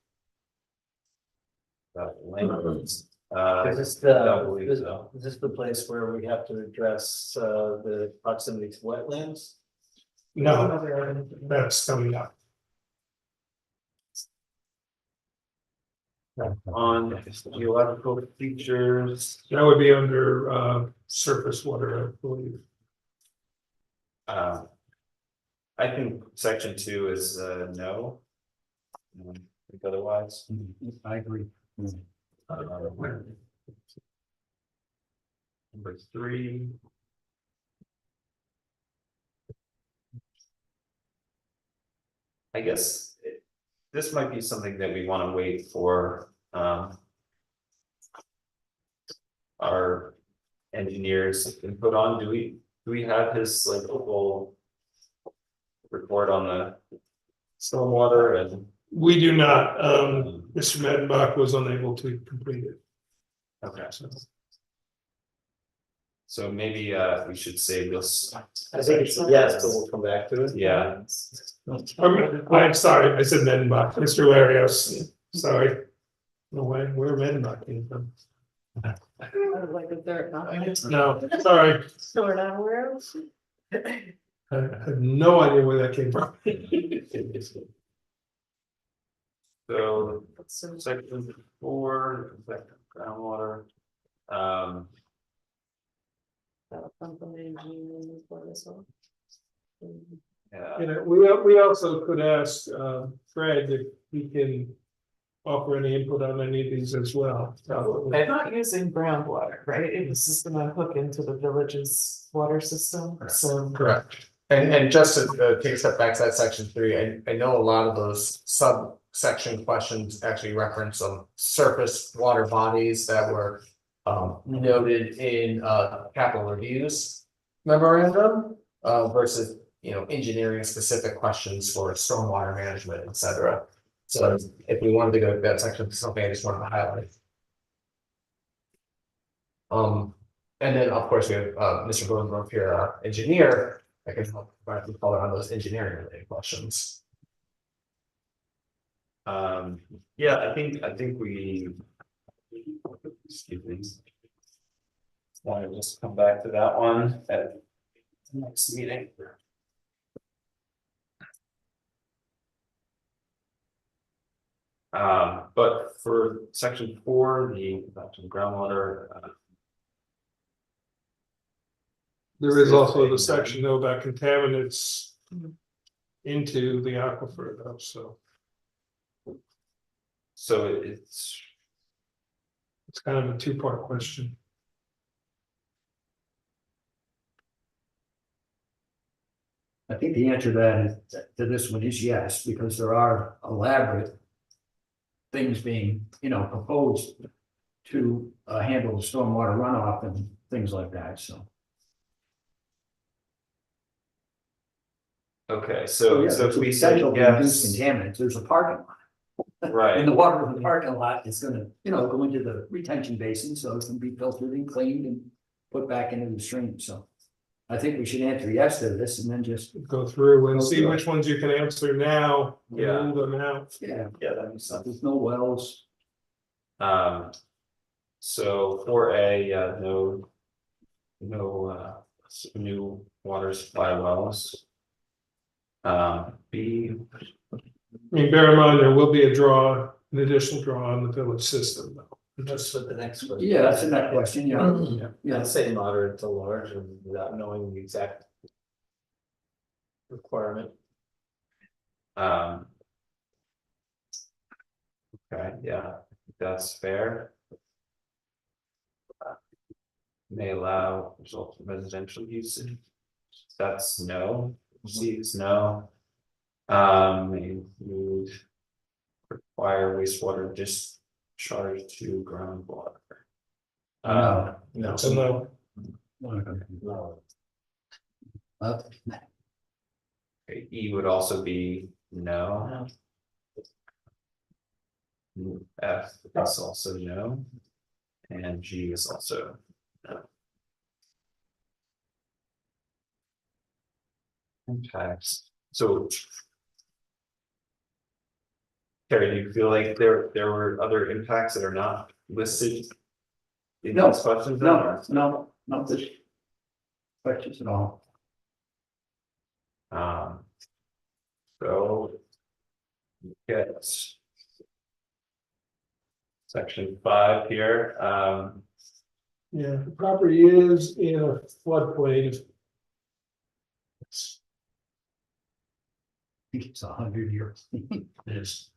Is this is this the place where we have to address the proximity to wetlands? No, that's coming up. On geological features, That would be under surface water, I believe. I think section 2 is no. I think otherwise. I agree. Number 3. I guess this might be something that we want to wait for our engineers input on. Do we have his like full report on the stormwater and? We do not, Mr. Mettenbach was unable to complete it. Okay. So maybe we should save this. I think it's yes, but we'll come back to it. Yeah. I'm sorry, I said Mettenbach, Mr. Larios, sorry. No way, where Mettenbach came from? Like if they're not. No, sorry, So we're not aware of. I have no idea where that came from. So section 4, groundwater. Yeah. You know, we also could ask Fred if he can offer any input on any of these as well. They're not using groundwater, right? This is gonna hook into the village's water system, so. Correct. And just to take a step back to that section 3, I know a lot of those subsection questions actually reference some surface water bodies that were noted in capital reviews memorandum versus, engineering specific questions for stormwater management, et cetera. So if we wanted to go to that section, something I just wanted to highlight. And then of course we have Mr. Bodenbrook here, our engineer, that can help provide some color on those engineering related questions. Yeah, I think we. Excuse me. Want to just come back to that one at the next meeting. But for section 4, the groundwater. There is also the section though about contaminants into the aquifer though, so. So it's kind of a two-part question. I think the answer to this one is yes, because there are elaborate things being, proposed to handle the stormwater runoff and things like that, so. okay, so yeah, if we said say yes, contaminants, there's a parking lot. right? And the water from the parking lot is gonna, go into the retention basin, so it can be filtered and cleaned and put back into the stream, so. I think we should answer yes to this and then just. Go through and Go see through. which ones you can answer now. and Yeah. rule them out. Yeah, That makes sense. there's no wells. So 4A, no new water supply wells. B, I mean, bear in mind, there will be an additional draw on the village system though. That's what the next question. Yeah, that's the next question, yeah. Yeah, I'd say moderate to large and without knowing the exact requirement. okay, yeah, that's fair. May allow results from residential usage. That's no. C is no. May include require wastewater discharge to groundwater. No. So no, No. Okay, E would also be no. F is also no. And G is also no. Impacts, so. Terry, do you feel like there were other impacts that are not listed? In No, these questions? No, not this. Questions at all. So. Yes. section 5 here, Yeah, the property is in a floodplain. I think it's 100 years. It is.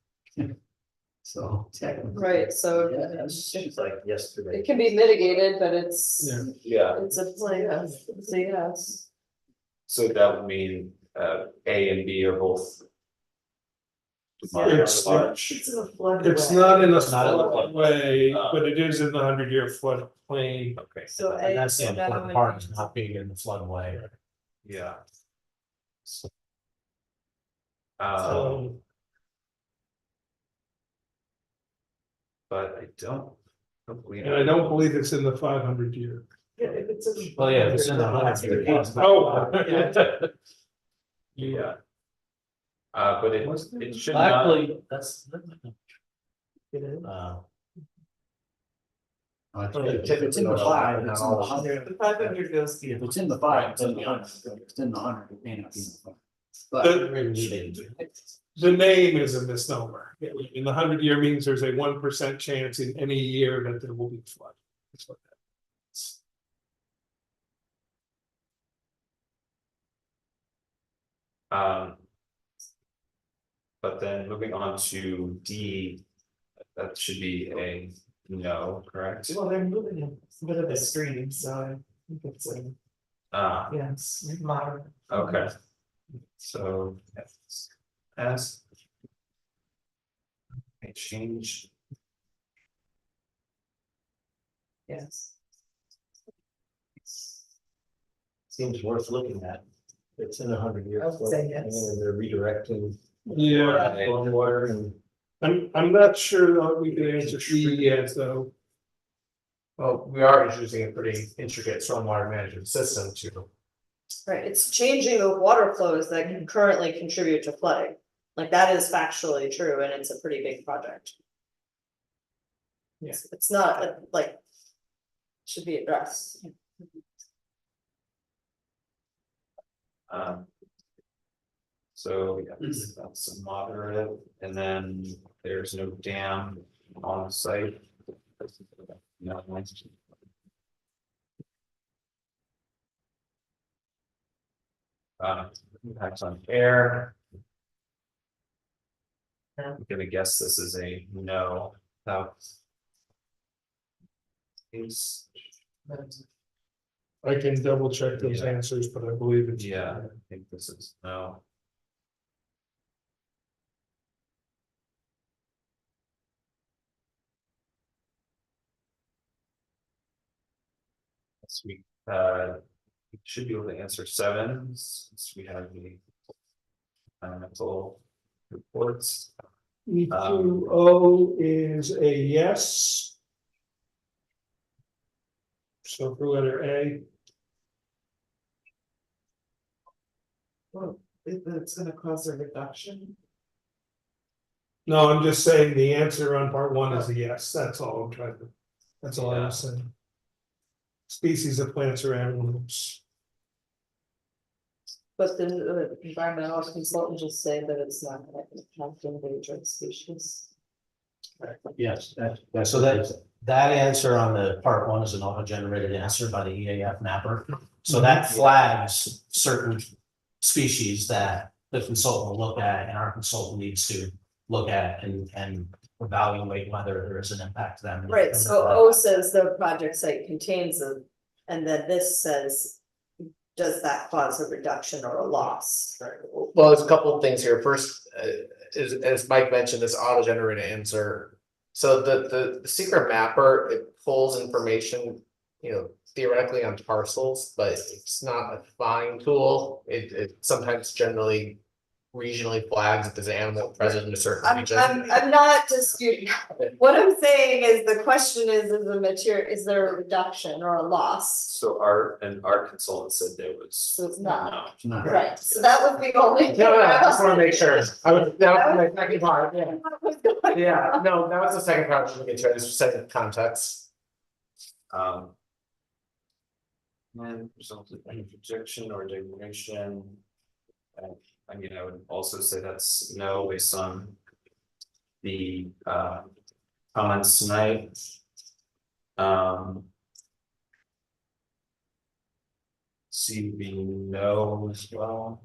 So technically. Right, so It's like yesterday. it can be mitigated, but it's, yeah, it's a plan, it's a yes. so that would mean, A and B are both. It's- large. It's in a flood. It's not in a Not in a floodway, but it is in the 100-year floodplain. Okay, So A. And that's the so now important it part, means- is not being in the floodway. yeah. So, But I don't believe. and I don't believe it's in the 500-year. Yeah, if it's in. Well, yeah, it's in the 100. Oh, Yeah. But it should not, Actually, that's. It's in the 5, it's in the 100. The 500 goes to If you. it's in the 5, it's in the 100. If it's in the 100, it may not be in the 5. But the name is a misnomer. In the 100-year means there's a 1% chance in any year that there will be flood. That's what that is. But then moving on to D, that should be a no, correct? Well, they're moving a bit of a stream, so I think it's a, yes, modern. Okay. So, yes, as. A change, Yes. Seems worth looking at. It's in a 100-year. I would say yes. And they're redirecting. Yeah, Stormwater and. I'm not sure that we can answer E yet, though. Well, we are introducing a pretty intricate stormwater management system to. Right, it's changing the water flows that can currently contribute to flooding. Like that is factually true and it's a pretty big project. Yeah. It's not like. Should be addressed. so yeah, that's a moderate, and then there's no dam on site. No. Impacts on air. I'm gonna guess this is a no, without. I can double check those Yeah. answers, but I believe it's. Yeah, I think this is no. This week, we should be able to answer 7, since we have the. Environmental reports. E2O is a yes. So for letter A. Well, if it's gonna cause a reduction. No, I'm just saying the answer on part 1 is a yes, that's all I'm trying to, that's all I was saying. Species of plants or animals. But the environmental consultant just say that it's not gonna impact endangered species. Yes, so that answer on the part 1 is an auto-generated answer by the EAF mapper. So that flags certain species that the consultant will look at and our consultant needs to look at and evaluate whether there is an impact to them. Right, so O says the project site contains them, and then this says. Does that cause a reduction or a loss? Well, there's a couple of things here. First, as Mike mentioned, this auto-generated answer. So the secret mapper, it pulls information, theoretically on parcels, but it's not a fine tool. It sometimes generally regionally flags if there's an animal present in a certain region. I'm not disputing, what I'm saying is the question is the material, is there a reduction or a loss? So our consultant said there was. So it's not, No. right, so that was the only. No, I just wanna make sure. That was my second part, yeah. Yeah, no, that was the second part, we get to, this was second context. And resulted in projection or degradation. I mean, I would also say that's no, based on the comments tonight. CB no as well.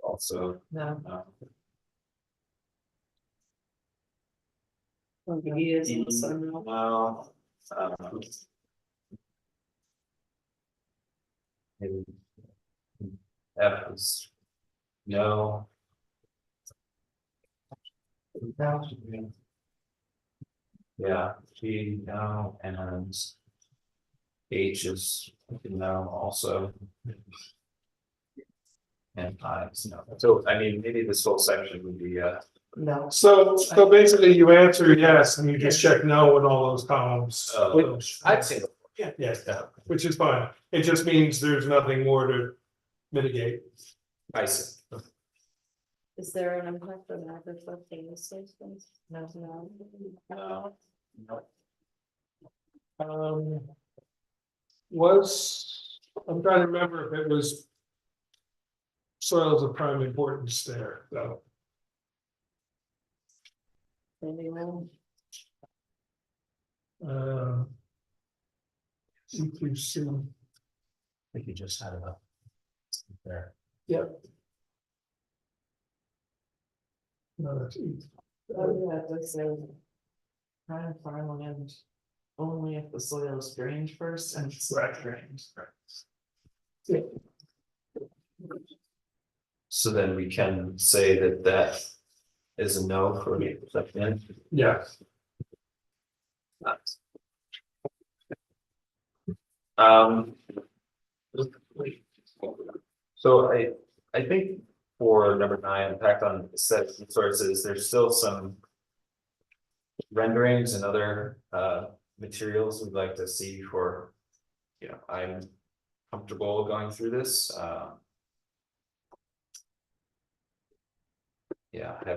Also, No. He is also no. no, maybe F is no. Yeah, G no, and H is no also. And I is no. So I mean, maybe this whole section would be No. So basically you answer yes, and you just check no in all those columns. I'd say Yeah, which is fine. It just means there's nothing more to mitigate. I see. Is there an impact on agricultural systems? No. No. I'm trying to remember if it was soils of prime importance there, though. Anyone? CQC. I think you just had enough. There. Yep. No, that's E. Oh, yeah, that's prime farmland only if the soil is drained first and it's drained. Yeah. So then we can say that that is a no for me. Yeah. So I think for number 9, impact on aesthetic resources, there's still some renderings and other materials we'd like to see for, you know, I'm comfortable going through this. Yeah, I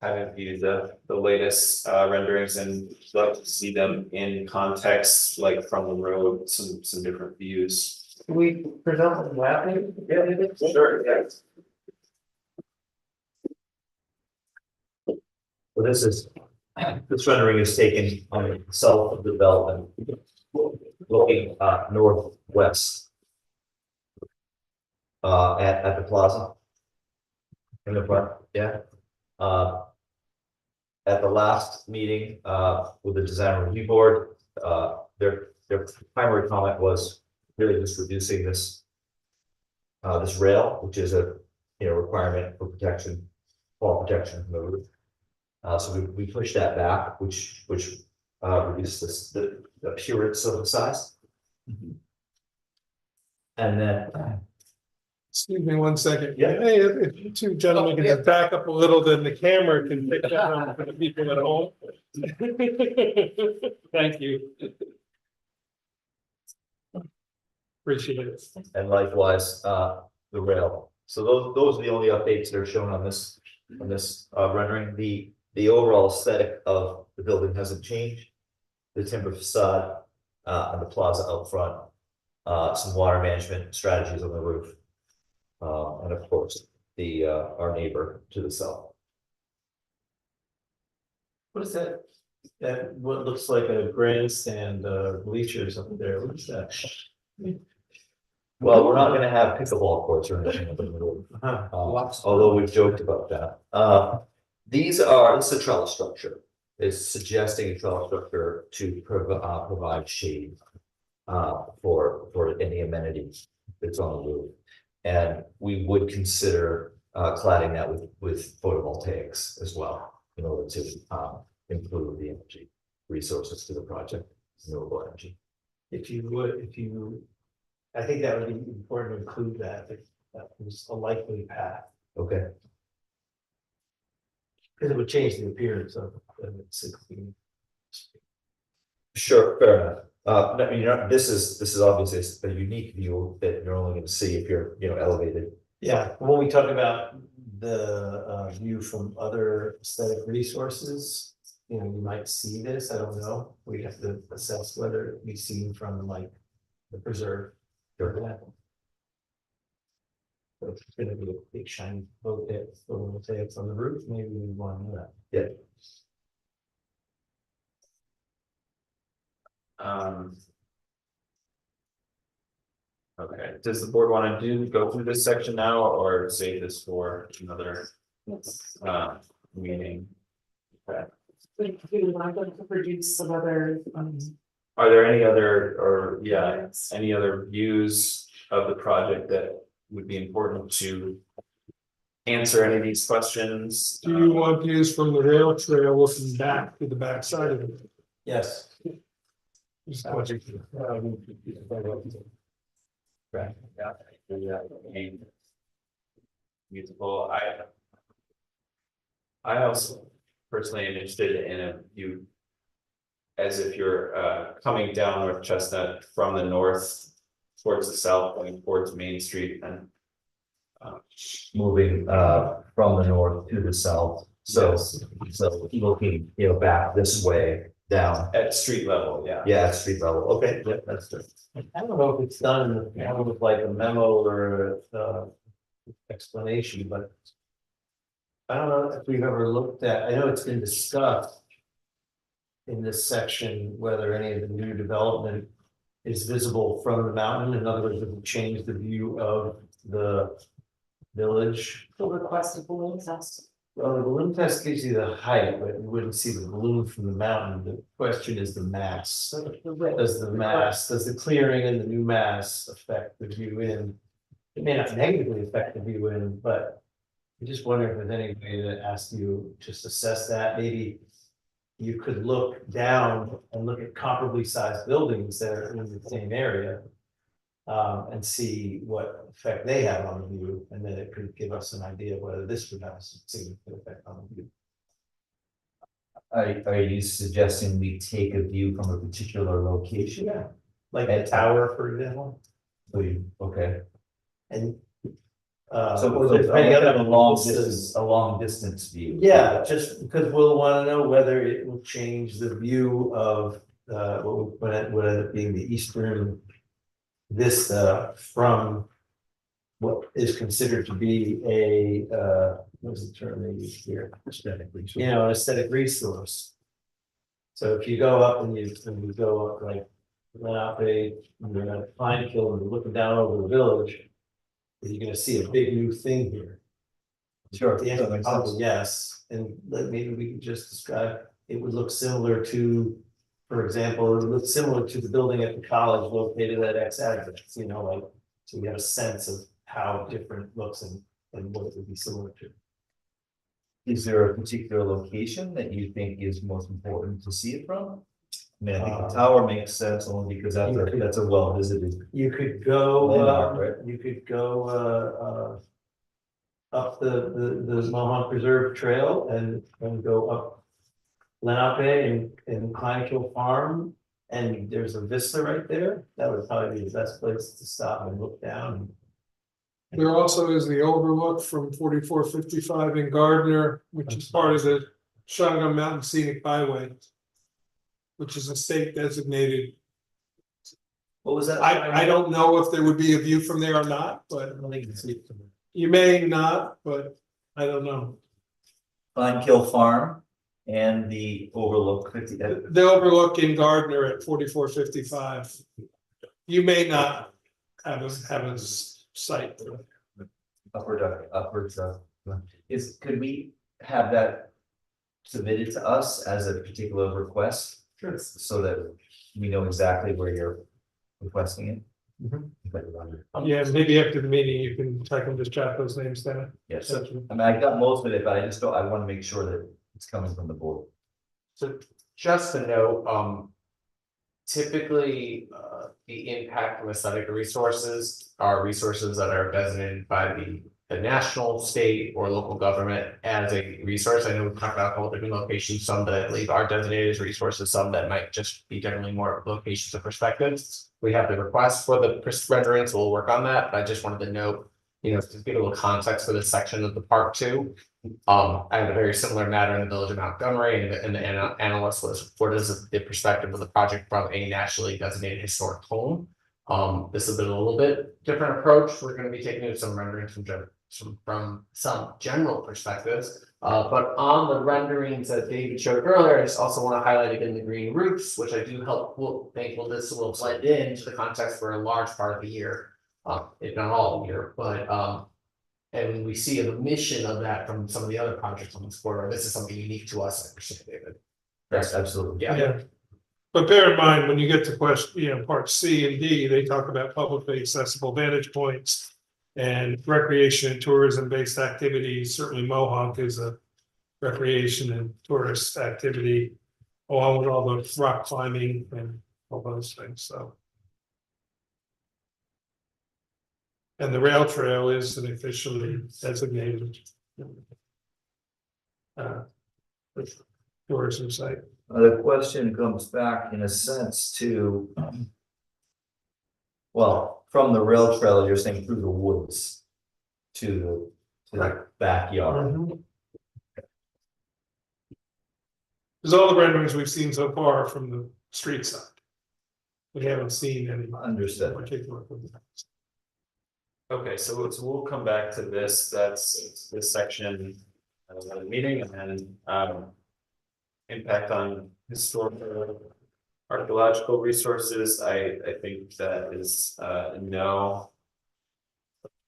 haven't viewed the latest renderings and love to see them in context, like from the road, some different views. We present mapping. Yeah, sure, yeah. So this rendering is taken on the south of the development, looking northwest. At the plaza. In the front, yeah. At the last meeting, with the design review board, their primary comment was really just reducing this. This rail, which is a, requirement for protection, fall protection from the roof. So we pushed that back, which reduced the appearance of the size. And then. Excuse me 1 second. Yeah. Hey, if you two gentlemen can just back up a little, then the camera can pick that up for the people at home. Thank you. Appreciate it. And likewise, the rail. So those are the only updates that are shown on this rendering. The overall aesthetic of the building hasn't changed. The timber facade, and the plaza out front, some water management strategies on the roof. And of course, our neighbor to the south. What is that? That what looks like a grandstand, bleachers up there, what is that? Well, we're not gonna have pickleball courts or anything in the middle, although we've joked about that. This is a trellis structure. It's suggesting a trellis structure to provide shade for any amenities that's on the roof. And we would consider cladding that with photovoltaics as well, in order to improve the energy resources to the project, renewable energy. I think that would be important to include that, if that was a likely path. Okay. Because it would change the appearance of the 16. Sure, fair enough. I mean, this is obviously a unique view that you're only going to see if you're, elevated. Yeah, when we talk about the view from other aesthetic resources, you might see this, I don't know. We have to assess whether it be seen from like the preserve. Sure. If it's gonna be a big shiny photovoltaics on the roof, maybe we want to know that. Okay, does the board want to go through this section now or save this for another meeting? Okay. Do you want them to produce some other, Are there any other, any other views of the project that would be important to answer any of these questions? Do you want views from the rail trail looking back to the backside of it? Yes. Right, yeah. Usable, I also personally am interested in a view. As if you're coming down North Chestnut from the north towards the south, going towards Main Street and. Moving from the north to the south, so looking, back this way down. At street level, yeah. Yeah, at street level, okay, yeah, that's good. I don't know if it's done in the form of like a memo or explanation, but. I don't know if we've ever looked at, I know it's been discussed. In this section, whether any of the new development is visible from the mountain, in other words, it would change the view of the village. the requested balloon test? Well, the balloon test gives you the height, but you wouldn't see the balloon from the mountain. The question is the mass. Does the clearing in the new mass affect the view in? It may not negatively affect the view in, but I just wonder if there's any way to ask you just assess that. Maybe you could look down and look at comparably sized buildings that are in the same area. And see what effect they have on the view, and then it could give us an idea of whether this would have a significant effect on the view. Are you suggesting we take a view from a particular location? Yeah. Like a tower, for example. Okay. And. Depending on a long distance view. Yeah, just because we'll want to know whether it will change the view of, what would end up being the eastern vista from what is considered to be a, what's the term they use here? Aesthetic resource. You know, an aesthetic resource. So if you go up and you go up like, Lenape, you're at Pine Kill and you're looking down over the village, you're gonna see a big new thing here. Sure. The answer is probably yes, and maybe we can just describe, it would look similar to, for example, it would look similar to the building at the college located at X address, you know, like, so we have a sense of how different it looks and what it would be similar to. Is there a particular location that you think is most important to see it from? I mean, I think the tower makes sense only because that's a well visited. You could go, landmark, right? you could go, up the Mohawk Preserve Trail and go up Lenape and Kleinkill Farm, and there's a vista right there. That would probably be the best place to stop and look down. There also is the overlook from 4455 in Gardner, which is part of the Shawangunk Mountain Scenic Byway, which is a state designated. What was that? I don't know if there would be a view from there or not, but you may not, but I don't know. Kleinkill Farm and the overlook. The overlook in Gardner at 4455. You may not have a site. Upward. Could we have that submitted to us as a particular request? Sure. So that we know exactly where you're requesting it. Yeah, maybe after the meeting, you can, I can just jot those names down. Yes, I mean, I got most of it, but I want to make sure that it's coming from the board. So just to note, typically, the impact from aesthetic resources are resources that are designated by the national, state, or local government as a resource. I know we've talked about a couple different locations, some that I believe are designated as resources, some that might just be generally more locations of perspectives. We have the request for the renderings, we'll work on that, but I just wanted to note, you know, to give a little context for this section of the park too. I had a very similar matter in the village of Montgomery, and the analyst was, what is the perspective of the project from a nationally designated historic home? This has been a little bit different approach. We're gonna be taking some renderings from some general perspectives. But on the renderings that David showed earlier, I just also want to highlight again the green roofs, which I do think this will blend into the context for a large part of the year. If not all of the year, but and we see a mission of that from some of the other projects on this corridor. This is something unique to us, I appreciate, David. Yes, absolutely. Yeah. But bear in mind, when you get to question, part C and D, they talk about publicly accessible vantage points. And recreation and tourism based activities, certainly Mohawk is a recreation and tourist activity. Along with all the rock climbing and all those things, so. And the rail trail is an officially designated. Tourism site. The question comes back in a sense to. Well, from the rail trail, you're saying through the woods. To the backyard. Because all the renderings we've seen so far are from the street side. We haven't seen any. Understood. Particular. Okay, so we'll come back to this, that's this section of the meeting, and then impact on historical archaeological resources, I think that is no.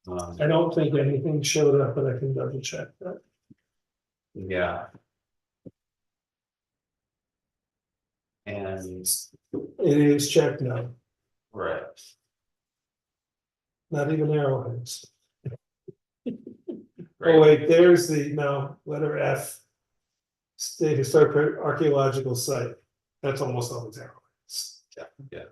I don't think anything showed up, but I can double check that. Yeah. And It is checked now, right. not even arrowheads. Oh, wait, there's the, no, letter F. State Historic Archaeological Site, that's almost always arrowheads. Yeah.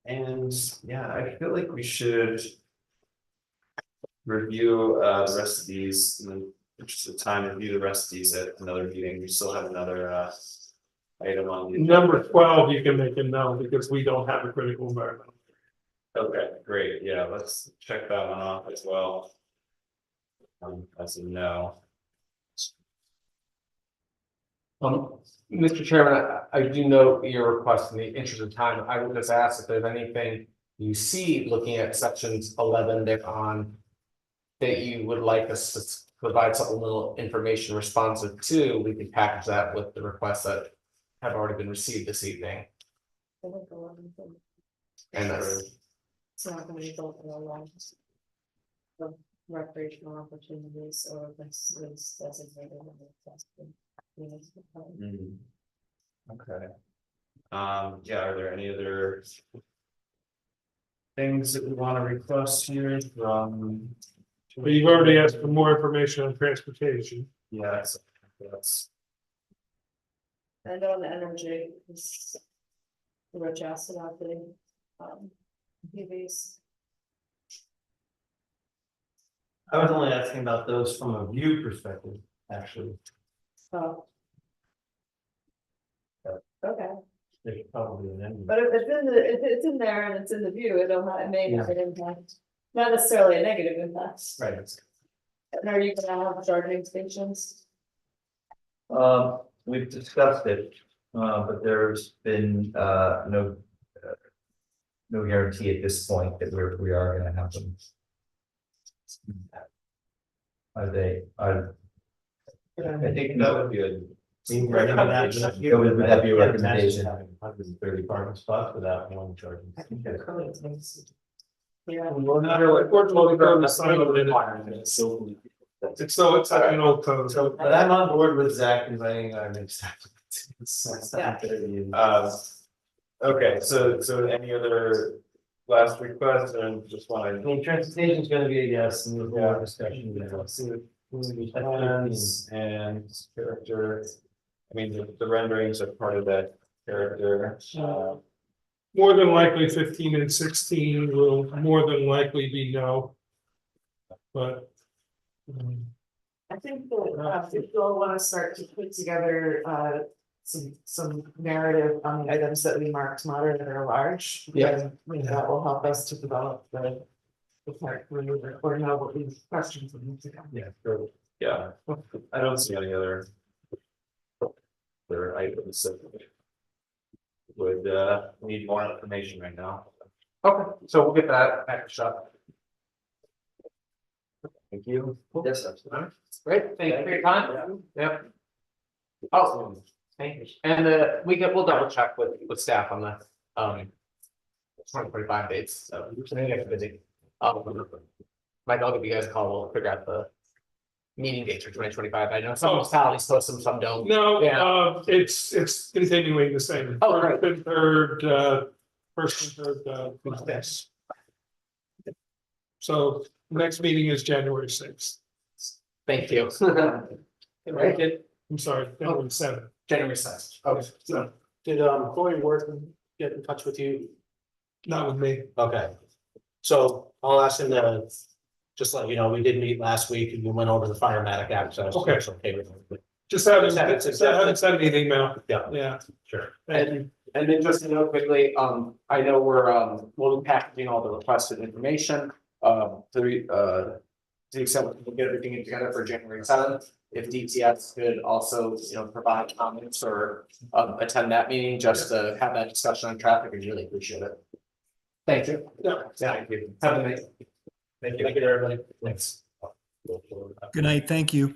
And yeah, I feel like we should review the rest of these, and then just the time to review the rest of these at another meeting. We still have another item on the Number 12, you can make a no because we don't have a critical environment. Okay, great. Yeah, let's check that one off as well. As a no. Mr. Chairman, I do note your request in the interest of time. I would just ask if there's anything you see looking at sections 11 thereon that you would like us to provide supplemental information responsive to. We can package that with the requests that have already been received this evening. And that's. It's not gonna be built in a long. The recreational opportunities or this is designated. Okay. Yeah, are there any other things that we want to request here from? But you've already asked for more information on transportation. Yeah, that's. And on the energy, is Rich asked about the EVs. I was only asking about those from a view perspective, actually. Oh. Okay, There's probably an end. but if it's in there and it's in the view, it may have an impact, not necessarily a negative impact. Right. And are you gonna have charging stations? We've discussed it, but there's been no guarantee at this point that we are gonna have them. I think That would be a. Would that be a recommendation? 130 parking spots without one charging. Yeah. Well, not really, unfortunately, we're the sign of it. It's so, it's like an old code. So, but I'm on board with Zach inviting our next. Okay, so any other last requests and just want I mean, transportation is gonna be a yes, and we'll have discussion. plans and character. I mean, the renderings are part of that character. More than likely 15 and 16 will more than likely be no. But. I think that if you all wanna start to put together some narrative on the items that we marked moderate or large. Yeah. then that will help us to develop the part or know what these questions we need to come. Yeah, sure. Yeah, I don't see any other items. would need more information right now. Okay, so we'll get that packaged up. Thank you. Yes, absolutely. Great, thank you for your time. Yep. Oh, thank you. And we'll double check with staff on the 2025 dates, so we're gonna get busy. Mike, I'll give you guys a call, we'll figure out the meeting dates for 2025. I know some municipalities post them, some don't. No, Yeah. it's continuing the same. Oh, great. First and third, yes. So next meeting is January 6th. Thank you. Right. I'm sorry, January 7th. January 6th. Okay, so did Corey Wharton get in touch with you? Not with me. Okay. So I'll ask him to just let you know, we did meet last week and we went over the Firematic access. Okay. It's okay with him. Just haven't sent me an email. Yeah. Yeah. Sure. Thank you. And then just to know quickly, I know we'll be packaging all the requested information, to the extent we can get everything together for January 7th. If DTS could also, provide comments or, attend that meeting, just to have that discussion on traffic, we really appreciate it. Thank you. Yeah. Thank you. Have a nice. Thank you. Thank you, everybody. Thanks. Good night. Thank you.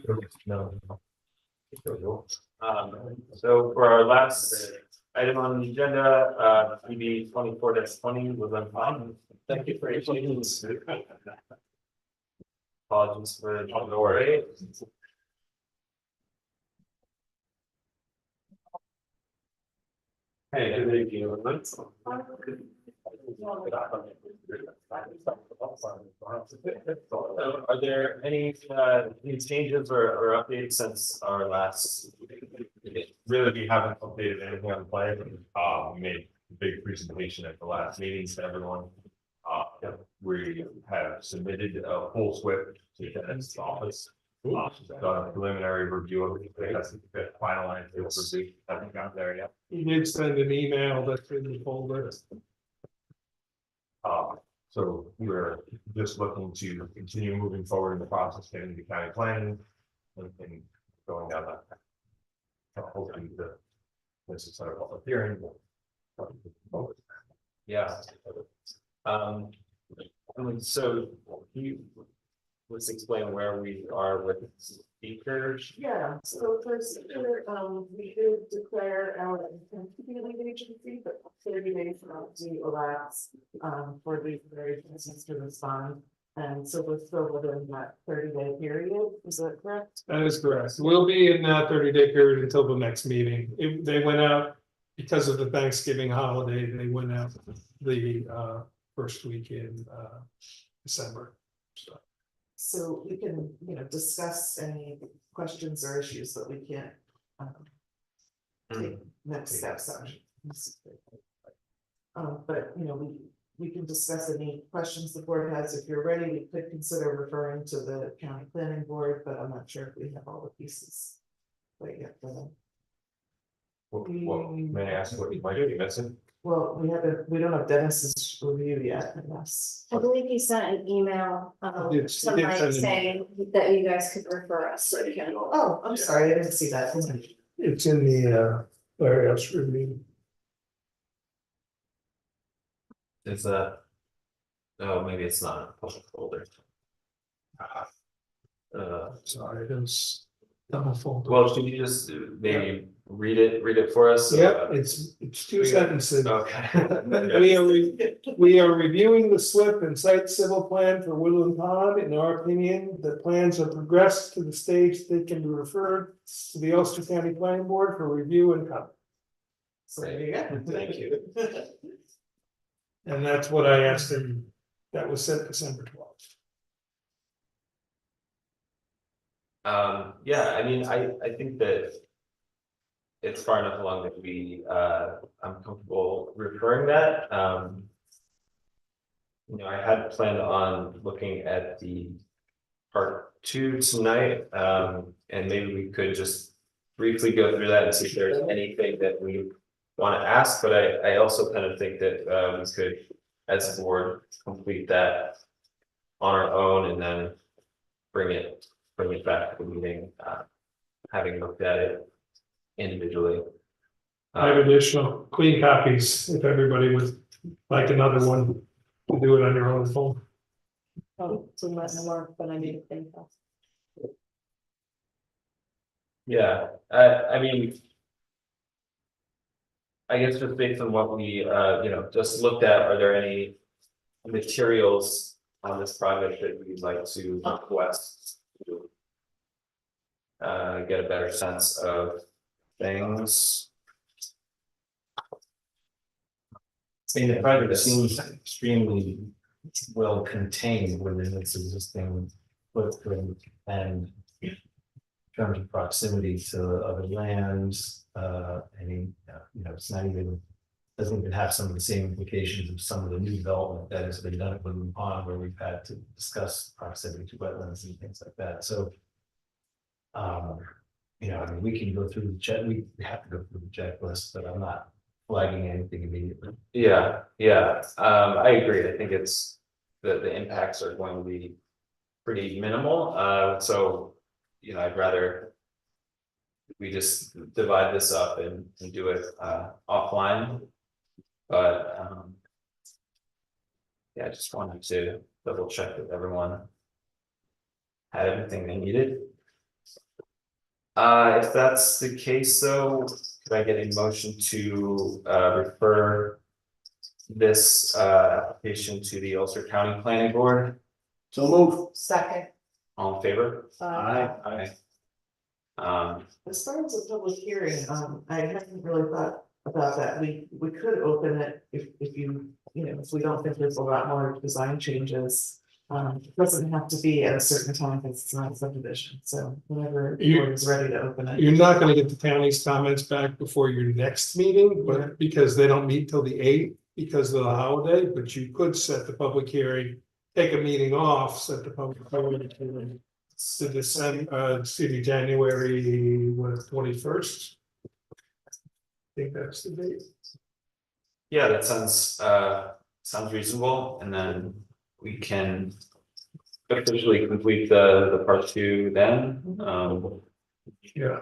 So for our last item on the agenda, PB 24-20 was on. Thank you for your patience. Apologies for the word. Hey, good evening, everyone. Are there any changes or updates since our last? Really, we haven't updated anything on the plan. We made a big presentation at the last meeting to everyone. We have submitted a full SWIP to Dennis' office. Done a preliminary review of it, that's finalized, it was review, haven't got there yet. You did send an email that's in the folder. So we're just looking to continue moving forward in the process, getting the county planning and going down that path. Hopefully this is a public hearing. Yeah. So let's explain where we are with speakers. Yeah, so first, we did declare our intent to be a lead agency, but 30 days do elapse for these various agencies to respond. And so we're still within that 30-day period, is that correct? That is correct. We'll be in that 30-day period until the next meeting. They went out because of the Thanksgiving holiday, they went out the first week in December. So we can, discuss any questions or issues, but we can't take next steps on. But, we can discuss any questions the board has. If you're ready, we could consider referring to the county planning board, but I'm not sure if we have all the pieces. But yeah, May I ask what you might be missing? well, we don't have Dennis's review yet, unless. I believe he sent an email, Yes, he did somebody send an saying that you guys could refer us to the county. Oh, I'm sorry, I didn't see that. It's in the warehouse review. Is maybe it's not a public folder. Sorry, there's double folder. Well, should you just maybe read it for us? Yeah, it's two sentences. Okay. We are reviewing the SWIP and site civil plan for Woodland Pond. In our opinion, the plans have progressed to the stage they can be referred to the Ulster County Planning Board for review and comment. So there you go. Thank you. And that's what I asked him. That was sent December 12th. Yeah, I mean, I think that it's far enough along that I'm comfortable referring that. I had planned on looking at the part 2 tonight, and maybe we could just briefly go through that and see if there's anything that we want to ask, but I also kind of think that we could, as a board, complete that on our own and then bring it back to the meeting, having looked at it individually. I have additional clean copies if everybody would like another one to do it on your own phone. Oh, it's in my work, but I need to think of. Yeah, I mean. I guess just based on what we, just looked at, are there any materials on this project that we'd like to request? To get a better sense of things. I mean, the project seems extremely well contained within its existing footprint and in terms of proximity to other lands, it's not even, doesn't even have some of the same implications of some of the new development that has been done at Woodland Pond, where we've had to discuss proximity to wetlands and things like that, so. We can go through we have to go through the checklist, but I'm not flagging anything immediately. Yeah, I agree. I think it's the impacts are going to be pretty minimal. So, I'd rather we just divide this up and do it offline. But I just wanted to double check that everyone had everything they needed. If that's the case, though, could I get a motion to refer this application to the Ulster County Planning Board? So move. Second. All in favor? Aye. As far as the public hearing, I hadn't really thought about that. We could open it if you, if we don't think there's a lot more design changes. It doesn't have to be at a certain time because it's not a subdivision, so whenever the board is ready to open it. You're not gonna get the county's comments back before your next meeting, but because they don't meet till the 8th because of the holiday, but you could set the public hearing, take a meeting off, set the public hearing to December, January 21st. I think that's the date. Yeah, that sounds reasonable, and then we can officially complete the part 2 then. Yeah.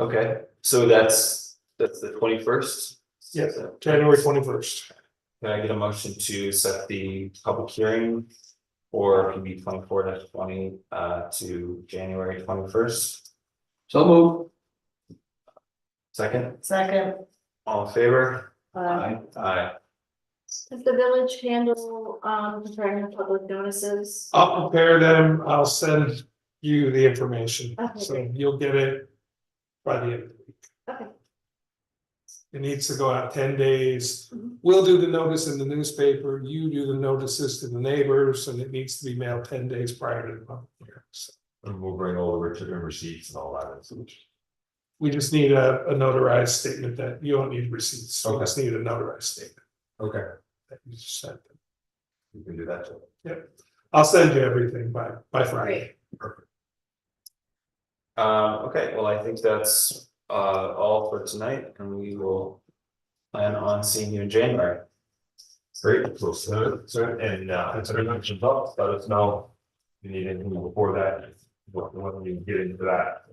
Okay, so that's the 21st. Yeah, January 21st. Can I get a motion to set the public hearing for PB 24-20 to January 21st? So move. Second, Second. all in favor? Aye. Aye. Does the village handle preparing the public notices? I'll prepare them, I'll send you the information, Okay, so great. you'll get it by the end of the week. Okay. It needs to go out 10 days. Mhm. We'll do the notice in the newspaper, you do the notices to the neighbors, and it needs to be mailed 10 days prior to the public hearing. So And we'll bring all the written receipts and all that. we just need a notarized statement that you don't need receipts, we Okay. just need a notarized statement Okay, that you just sent them. you can do that too. Yep, I'll send you everything by Friday. Okay, well, I think that's all for tonight, and we will plan on seeing you in January. Great, so, and, consider mention thoughts, let us know. If you need anything before that, when we get into that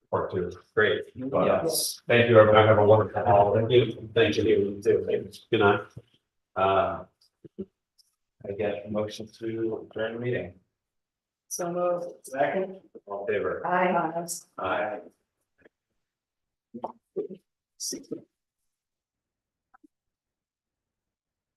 part 2. Great, But, yes. thank you, everybody, have a wonderful holiday. Thank you, too. Good night. I get a motion to adjourn the meeting. So moved. Second. All in favor? Aye. Aye.